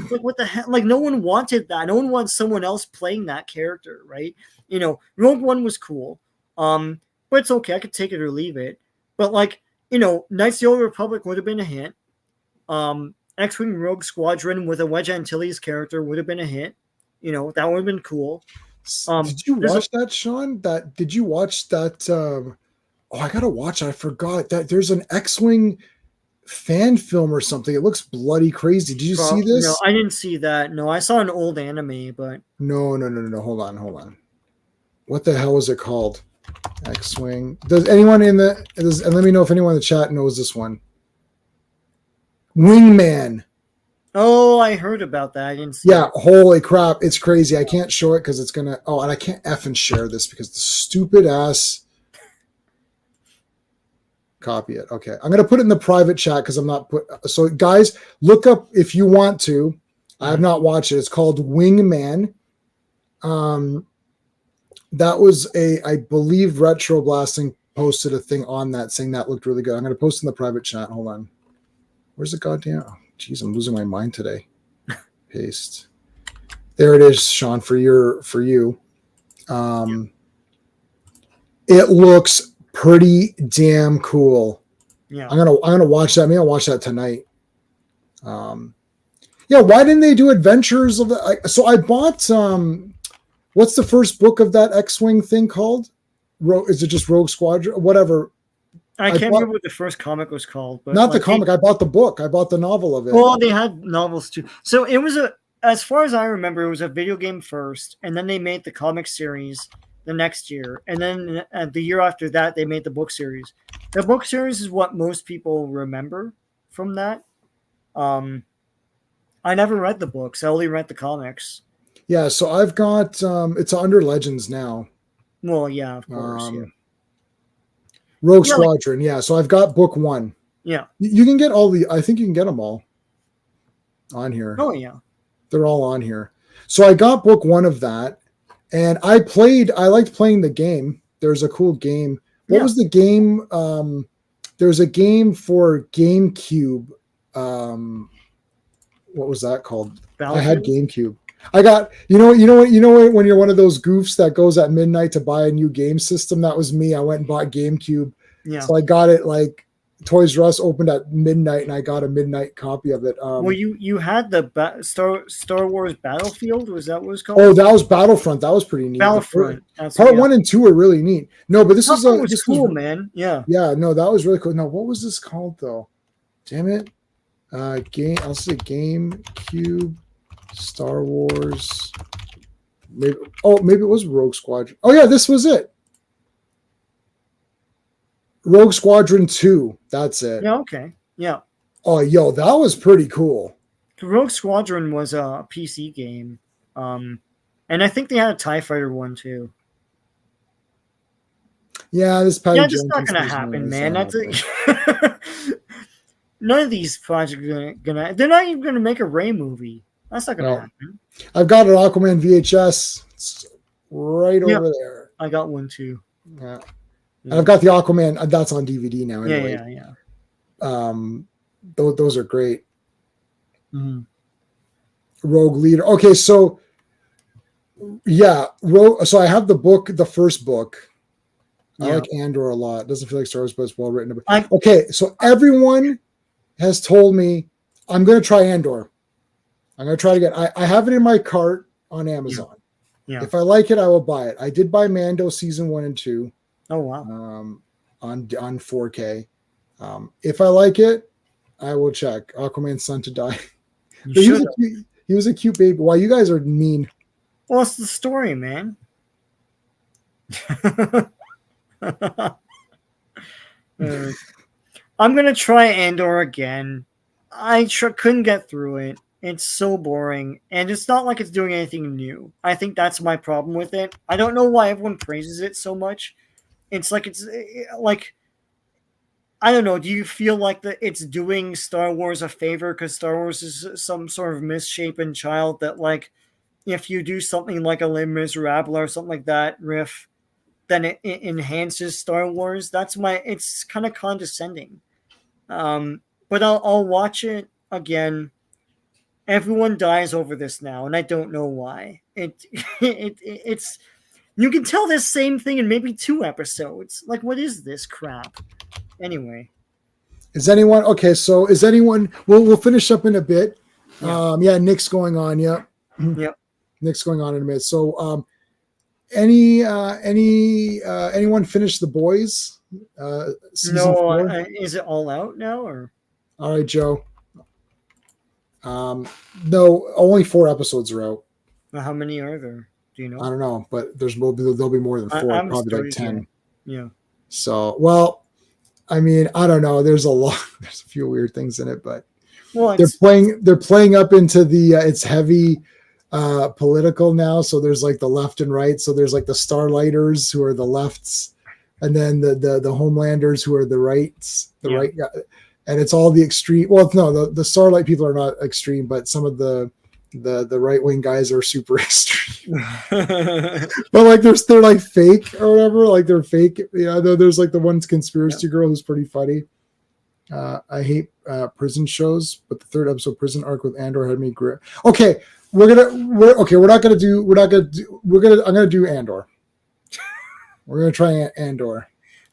like what the hell, like no one wanted that. No one wants someone else playing that character, right? Rogue One was cool. But it's okay. I could take it or leave it. But like, Knights of the Old Republic would have been a hit. X-Wing Rogue Squadron with a Wedge Antilles character would have been a hit. That would have been cool. Did you watch that, Sean? Did you watch that? I gotta watch. I forgot that there's an X-Wing fan film or something. It looks bloody crazy. Did you see this? No, I didn't see that. No, I saw an old anime, but no. Hold on. What the hell is it called? X-Wing. Does anyone and let me know if anyone in the chat knows this one. Wingman. Oh, I heard about that. I didn't see it. Holy crap. It's crazy. I can't show it because it's going to... and I can't effing share this because the stupid ass... Copy it. Okay. I'm going to put it in the private chat because I'm not put... So, guys, look up if you want to. I have not watched it. It's called Wingman. that was I believe Retro Blasting posted a thing on that saying that looked really good. I'm going to post in the private chat. Hold on. Where's the goddamn? Oh, geez, I'm losing my mind today. Paste. There it is, Sean, for you. It looks pretty damn cool. Yeah. I'm gonna watch that. Maybe I'll watch that tonight. Yeah, why didn't they do Adventures of the? So I bought what's the first book of that X-Wing thing called? Is it just Rogue Squadron? Whatever. I can't remember what the first comic was called, but not the comic. I bought the book. I bought the novel of it. Well, they had novels too. So it was as far as I remember, it was a video game first, and then they made the comic series the next year, and then the year after that, they made the book series. The book series is what most people remember from that. I never read the books. I only read the comics. Yeah, so I've got it's under Legends now. Well, yeah, of course. Yeah. Rogue Squadron, yeah. So I've got book 1. Yeah. You can get I think you can get them all on here. Oh, yeah. They're all on here. So I got book 1 of that, and I liked playing the game. There's a cool game. What was the game? There's a game for GameCube. What was that called? I had GameCube. I got, you know what, when you're one of those goofs that goes at midnight to buy a new game system, that was me. I went and bought GameCube. Yeah. So I got it like Toys R Us opened at midnight, and I got a midnight copy of it. Well, you had the Star Wars Battlefield. Was that what it was called? Oh, that was Battlefront. That was pretty neat. Battlefront. Part 1 and 2 are really neat. No, but this was cool, man. Yeah. Yeah. No, that was really cool. No, what was this called though? Damn it. I'll say GameCube Star Wars. Maybe it was Rogue Squadron. Oh yeah, this was it. Rogue Squadron 2. That's it. Yeah, okay. Yeah. Oh, yo, that was pretty cool. Rogue Squadron was a PC game. And I think they had a TIE Fighter one too. Yeah, this just not gonna happen, man. That's none of these projects are gonna. They're not even gonna make a Rey movie. That's not gonna happen. I've got an Aquaman VHS. It's right over there. I got one too. Yeah. And I've got the Aquaman. That's on DVD now. Anyway. Yeah. Those are great. Mm-hmm. Rogue Leader. Okay, so yeah, So I have the book, the first book. I like Andor a lot. It doesn't feel like Star Wars, but it's well written. Okay, so everyone has told me I'm going to try Andor. I'm going to try to get. I have it in my cart on Amazon. Yeah. If I like it, I will buy it. I did buy Mando season 1 and 2. Oh wow. On 4K. If I like it, I will check. Aquaman's Son to Die. He was a cute baby. Why you guys are mean? Well, it's the story, man. I'm gonna try Andor again. I couldn't get through it. It's so boring, and it's not like it's doing anything new. I think that's my problem with it. I don't know why everyone praises it so much. It's like I don't know. Do you feel like that it's doing Star Wars a favor because Star Wars is some sort of misshapen child that, like, if you do something like a Les Miserables or something like that riff, then it enhances Star Wars? It's kind of condescending. But I'll watch it again. Everyone dies over this now, and I don't know why. It's you can tell this same thing in maybe 2 episodes. Like, what is this crap? Anyway, is anyone okay? So is anyone? We'll finish up in a bit. Yeah. Nick's going on. Yeah. Yep. Nick's going on in a minute. So, anyone finish The Boys? Season 4? Is it all out now or? All right, Joe. No, only 4 episodes are out. Well, how many are there? Do you know? I don't know, but there'll be more than 4, probably like 10. Yeah. So, well, I mean, I don't know. There's a few weird things in it, but they're playing up into the it's heavy political now. So there's like the left and right. So there's like the Starlighters who are the lefts, and then the Homelanders who are the rights, right. And it's all the extreme. Well, no, the Starlight people are not extreme, but some of the The right wing guys are super extreme, but like they're like fake or whatever. Like they're fake. Yeah, there's like the one conspiracy girl who's pretty funny. I hate prison shows, but the third episode prison arc with Andor had me grip. Okay, I'm gonna do Andor. We're gonna try Andor.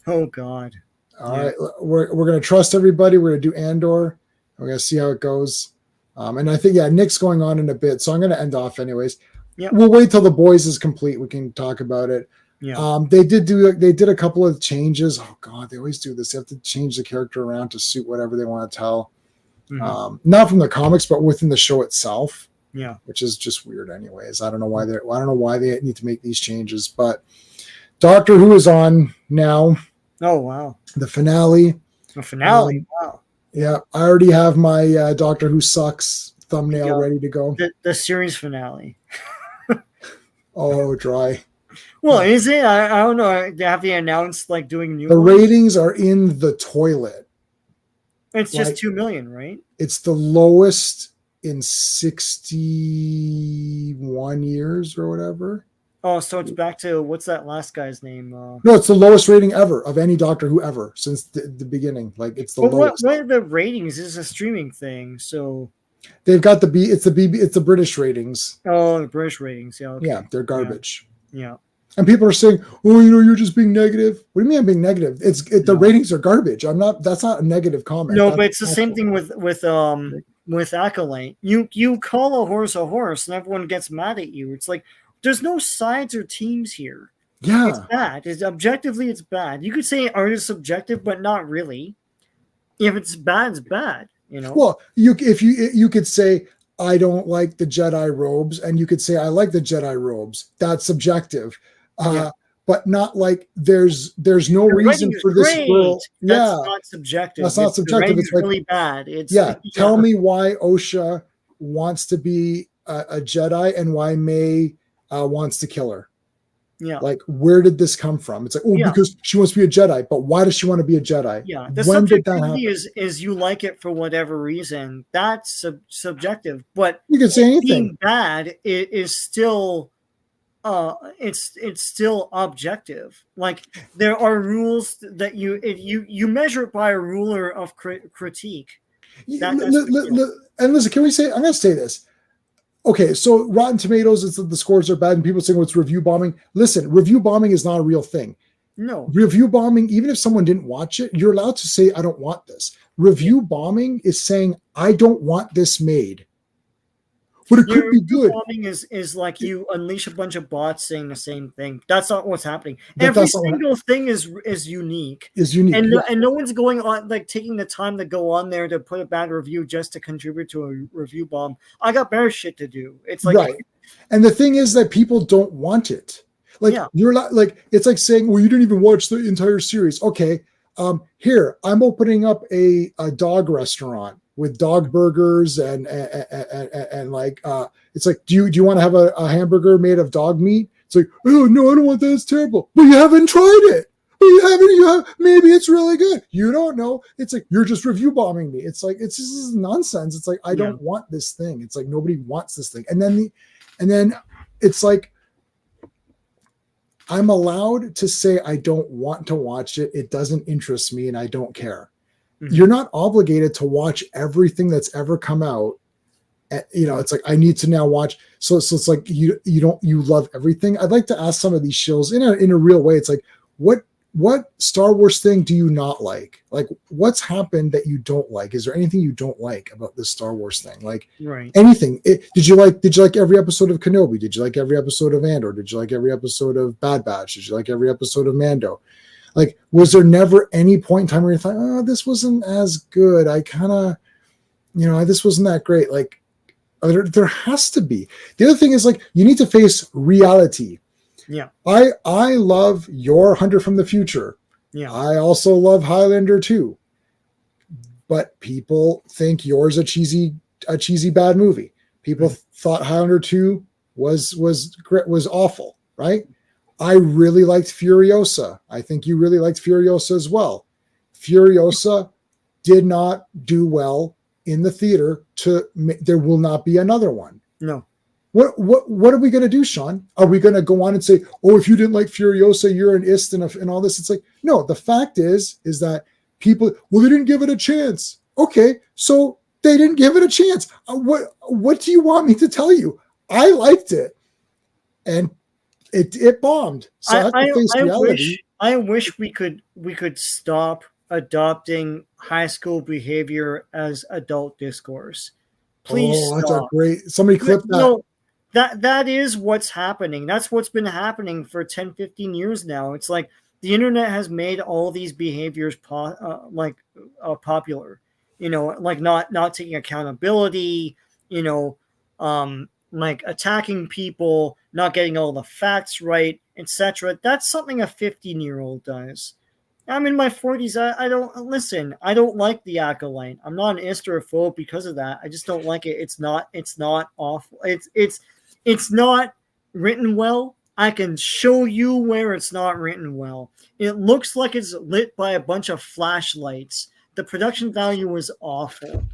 Oh God. All right, we're gonna trust everybody. We're gonna do Andor. We're gonna see how it goes. And I think Nick's going on in a bit, so I'm gonna end off anyways. Yeah, we'll wait till the boys is complete. We can talk about it. Yeah. They did a couple of changes. Oh God, they always do this. They have to change the character around to suit whatever they want to tell. Mm-hmm. Not from the comics, but within the show itself. Yeah, which is just weird, anyways. I don't know why they need to make these changes. But Doctor Who is on now. Oh wow, the finale. The finale. Wow. Yeah, I already have my Doctor Who sucks thumbnail ready to go. The series finale. Oh, dry. Well, is it? I don't know. Have they announced like doing new? The ratings are in the toilet. It's just 2 million, right? It's the lowest in 61 years or whatever. Oh, so it's back to what's that last guy's name? No, it's the lowest rating ever of any Doctor Who ever since the beginning. Like it's the lowest. What are the ratings? This is a streaming thing, so they've got it's the British ratings. Oh, the British ratings. Yeah. Okay. Yeah, they're garbage. Yeah. And people are saying, "Oh, you're just being negative." What do you mean I'm being negative? The ratings are garbage. I'm not. That's not a negative comment. No, but it's the same thing with Acolyte. You call a horse, and everyone gets mad at you. It's like there's no sides or teams here. Yeah, it's bad. Objectively, it's bad. You could say art is subjective, but not really. If it's bad, it's bad. You know. Well, you could say I don't like the Jedi robes, and you could say I like the Jedi robes. That's subjective. But not like there's no reason for this girl. That's not subjective. That's not subjective. It's like, really bad. Tell me why Osha wants to be a Jedi and why May wants to kill her. Yeah. Like, where did this come from? It's like, because she wants to be a Jedi. But why does she want to be a Jedi? Yeah. The when did that subjectivity happen? is you like it for whatever reason. That's subjective. But you can say anything. Being bad is still it's still objective. Like there are rules that you measure it by a ruler of critique. And listen, can we say? I'm going to say this. Okay, so Rotten Tomatoes, the scores are bad, and people saying it's review bombing. Listen, review bombing is not a real thing. No, review bombing. Even if someone didn't watch it, you're allowed to say, "I don't want this." Review bombing is saying, "I don't want this made." But it could be good. Bombing is like you unleash a bunch of bots saying the same thing. That's not what's happening. Every single thing is unique. And no one's going on like taking the time to go on there to put a bad review just to contribute to a review bomb. I got better shit to do. It's like right. And the thing is that people don't want it. Like you're not like it's like saying, well, you didn't even watch the entire series. Okay. Here, I'm opening up a dog restaurant with dog burgers and like it's like do you want to have a hamburger made of dog meat? It's like, oh no, I don't want that. It's terrible. But you haven't tried it. Maybe it's really good. You don't know. It's like you're just review bombing me. It's like this is nonsense. It's like I don't want this thing. It's like nobody wants this thing. And then it's like I'm allowed to say I don't want to watch it. It doesn't interest me and I don't care. Mm-hmm. You're not obligated to watch everything that's ever come out. It's like I need to now watch. So it's like you love everything. I'd like to ask some of these shows in a real way. It's like what Star Wars thing do you not like? Like what's happened that you don't like? Is there anything you don't like about this Star Wars thing? Like anything? Did you like every episode of Kenobi? Did you like every episode of Andor? Did you like every episode of Bad Batch? Did you like every episode of Mando? Like, was there never any point in time where you thought, oh, this wasn't as good? I kind of, this wasn't that great. Like, there has to be. The other thing is, like, you need to face reality. Yeah. I love your Hunter from the Future. Yeah. I also love Highlander 2. But people think yours a cheesy bad movie. People thought Highlander 2 was awful, right? I really liked Furiosa. I think you really liked Furiosa as well. Furiosa did not do well in the theater. There will not be another one. No. What are we going to do, Sean? Are we going to go on and say, oh, if you didn't like Furiosa, you're an ist and all this? It's like, no, the fact is that people, well, they didn't give it a chance. Okay, so they didn't give it a chance. What do you want me to tell you? I liked it, and it bombed. So I have to face reality. I wish we could stop adopting high school behavior as adult discourse. Please stop. That's a great. Somebody clip that. No, that is what's happening. That's what's been happening for 10, 15 years now. It's like the internet has made all these behaviors popular. You know, like not taking accountability. You know, like attacking people, not getting all the facts right, etc. That's something a 15-year-old does. I'm in my 40s. I don't listen. I don't like The Acolyte. I'm not an Esteraphobe because of that. I just don't like it. It's not awful. It's not written well. I can show you where it's not written well. It looks like it's lit by a bunch of flashlights. The production value is awful.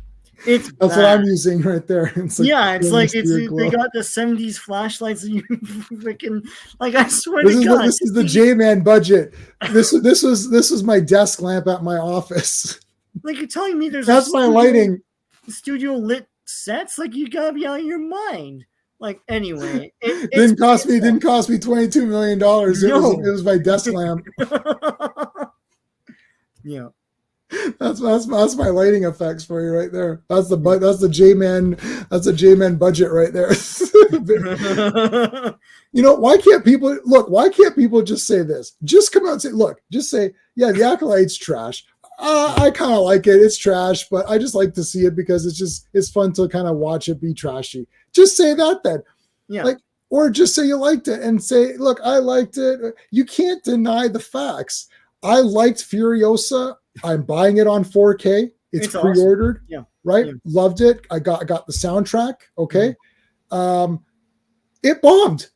That's bad. What I'm using right there. It's like, yeah, it's like they got the 70s flashlights and you freaking like I swear to God. This is the J-Man budget. This was my desk lamp at my office. Like you're telling me that's my lighting. Studio lit sets? Like you gotta be out of your mind. Like anyway. It didn't cost me $22 million. It was my desk lamp. Yeah. That's my lighting effects for you right there. That's the J-Man budget right there. You know, why can't people just say this? Just come out and say, look, just say, yeah, The Acolyte's trash. I kind of like it. It's trash, but I just like to see it because it's fun to kind of watch it be trashy. Just say that then. Yeah. Like, or just say you liked it and say, look, I liked it. You can't deny the facts. I liked Furiosa. I'm buying it on 4K. It's pre-ordered. Awesome. Yeah. Right. Yeah. Loved it. I got the soundtrack. Okay. Mm-hmm. It bombed.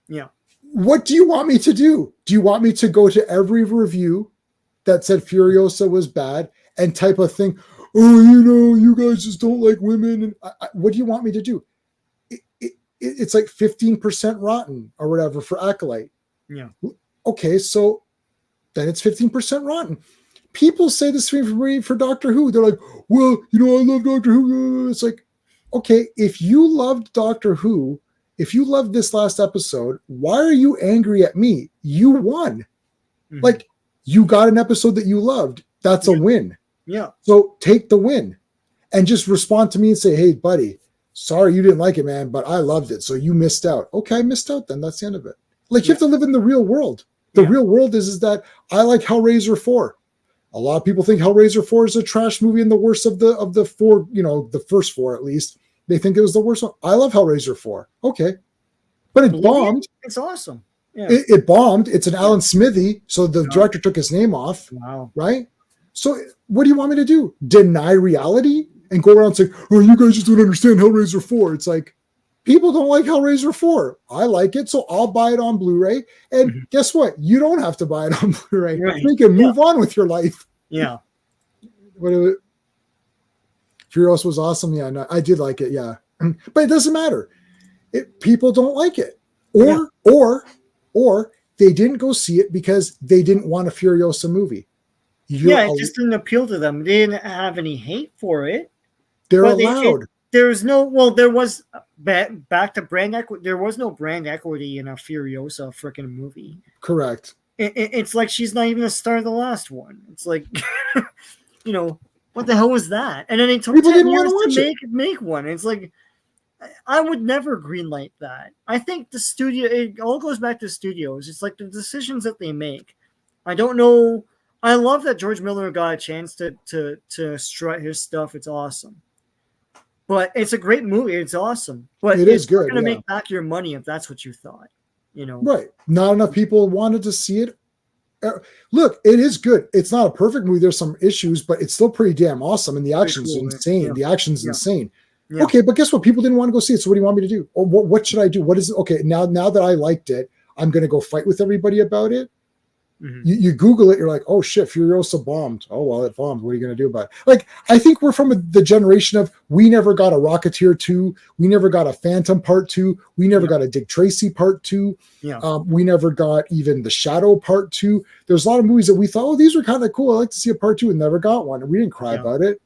Yeah. What do you want me to do? Do you want me to go to every review that said Furiosa was bad and type a thing? Oh, you guys just don't like women. And what do you want me to do? It's like 15% rotten or whatever for Acolyte. Yeah. Okay. So then it's 15% rotten. People say this for Doctor Who. They're like, well, I love Doctor Who. It's like, okay, if you loved Doctor Who, if you loved this last episode, why are you angry at me? You won. Mm-hmm. Like, you got an episode that you loved. That's a win. Yeah. So take the win and just respond to me and say, hey, buddy, sorry you didn't like it, man, but I loved it. So you missed out. Okay, I missed out then. That's the end of it. Like, you have to live in the real world. The real world is that I like Hellraiser 4. A lot of people think Hellraiser 4 is a trash movie and the worst of the four, the first four at least. They think it was the worst one. I love Hellraiser 4. Okay. But it bombed. It's awesome. Yeah. It bombed. It's an Alan Smithy, so the director took his name off. Wow. Right? So what do you want me to do? Deny reality and go around saying, oh, you guys just don't understand Hellraiser 4. It's like, people don't like Hellraiser 4. I like it, so I'll buy it on Blu-ray. And guess what? You don't have to buy it on Blu-ray. Right. You can move on with your life. Yeah. Furious was awesome. Yeah, no, I did like it. Yeah. But it doesn't matter. People don't like it. Or they didn't go see it because they didn't want a Furiosa movie. It just didn't appeal to them. They didn't have any hate for it. They're allowed. There was back to brand equity. There was no brand equity in a Furiosa freaking movie. Correct. It's like she's not even the star of the last one. It's like, what the hell was that? And then it took 10 years to make one. It's like, I would never greenlight that. I think the studio, it all goes back to studios. It's like the decisions that they make. I don't know. I love that George Miller got a chance to strut his stuff. It's awesome. But it's a great movie. It's awesome. But it is good. You're going to make back your money if that's what you thought. Right. Not enough people wanted to see it. Look, it is good. It's not a perfect movie. There's some issues, but it's still pretty damn awesome. And the action's insane. Yeah. The action's insane. Yeah. Okay, but guess what? People didn't want to go see it. So what do you want me to do? Or what should I do? What is it? Okay, now that I liked it, I'm going to go fight with everybody about it. You Google it, you're like, oh shit, Furiosa bombed. Oh well, it bombed. What are you gonna do about it? Like, I think we're from the generation of we never got a Rocketeer 2, we never got a Phantom Part 2, we never got a Dick Tracy Part 2. We never got even the Shadow Part 2. There's a lot of movies that we thought, oh, these were kind of cool. I'd like to see a Part 2, and never got one. And we didn't cry about it.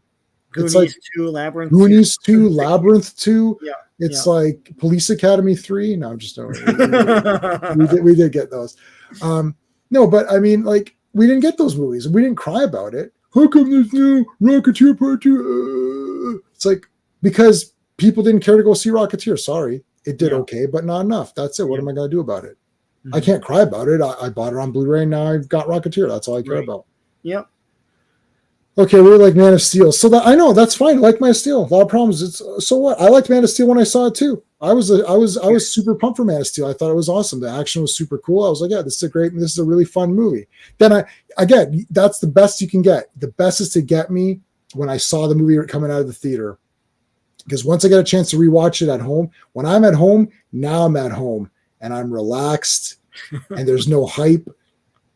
Goonies it's like 2, Labyrinth Goonies 2, Labyrinth 2. Yeah. It's like Police Academy 3. No, I'm just we did get those. No, but I mean, like, we didn't get those movies. We didn't cry about it. How come there's no Rocketeer Part 2? It's like, because people didn't care to go see Rocketeer. Sorry. It did okay, but not enough. That's it. What am I going to do about it? I can't cry about it. I bought it on Blu-ray, and now I've got Rocketeer. That's all I care about. Yep. Okay, we like Man of Steel. So that I know that's fine. I like Man of Steel. A lot of problems. It's so what? I liked Man of Steel when I saw it too. I was super pumped for Man of Steel. I thought it was awesome. The action was super cool. I was like, yeah, this is a really fun movie. Then that's the best you can get. The best is to get me when I saw the movie coming out of the theater. Because once I get a chance to rewatch it at home, when I'm at home, now I'm at home and I'm relaxed and there's no hype.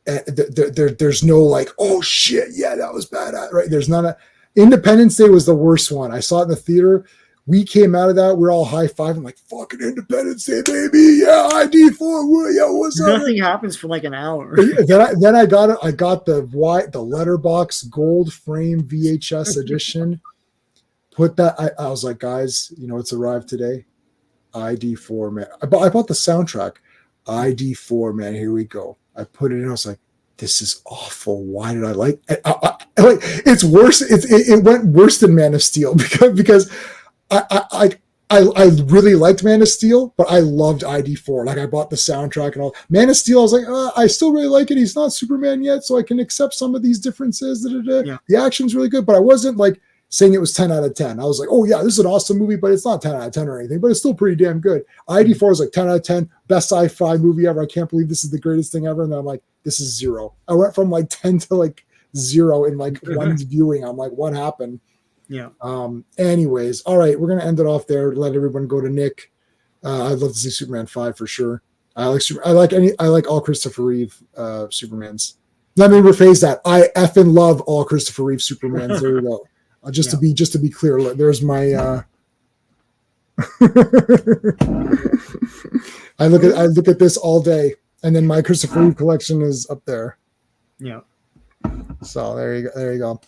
There's no like, oh shit, yeah, that was bad, right? There's not Independence Day was the worst one. I saw it in the theater. We came out of that, we're all high-fiving like, fucking Independence Day, baby, yeah, ID4, yeah, what's up? Nothing happens for like an hour. Then I got the letterbox gold frame VHS edition. Put that. I was like, guys, you know what's arrived today? ID4, man. I bought the soundtrack. ID4, man. Here we go. I put it in. I was like, this is awful. Why did I like? Like, it's worse. It went worse than Man of Steel because I really liked Man of Steel, but I loved ID4. Like, I bought the soundtrack and all. Man of Steel, I was like, I still really like it. He's not Superman yet, so I can accept some of these differences. Yeah. The action's really good, but I wasn't like saying it was 10 out of 10. I was like, oh yeah, this is an awesome movie, but it's not 10 out of 10 or anything, but it's still pretty damn good. ID4 is like 10 out of 10, best sci-fi movie ever. I can't believe this is the greatest thing ever. And then I'm like, this is 0. I went from like 10 to like 0 in like one viewing. I'm like, what happened? Yeah. Anyways, all right, we're going to end it off there. Let everyone go to Nick. I'd love to see Superman 5 for sure. I like all Christopher Reeve Supermans. Let me rephrase that. I effing love all Christopher Reeve Supermans. There we go. Just to be clear, there's my I look at this all day, and then my Christopher Reeve collection is up there. Yeah. So there you go.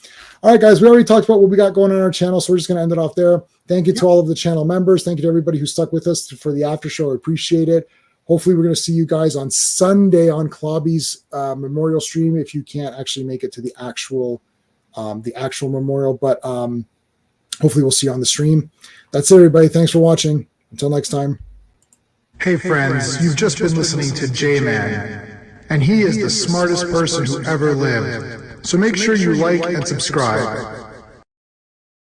All right, guys, we already talked about what we got going on our channel, so we're just going to end it off there. Thank you to all of the channel members. Thank you to everybody who stuck with us for the after show. I appreciate it. Hopefully, we're going to see you guys on Sunday on Clobby's memorial stream if you can't actually make it to the actual memorial, but hopefully we'll see you on the stream. That's it, everybody. Thanks for watching. Until next time. Hey friends, you've just been listening to J-Man, and he is the smartest person who ever lived. So make sure you like and subscribe.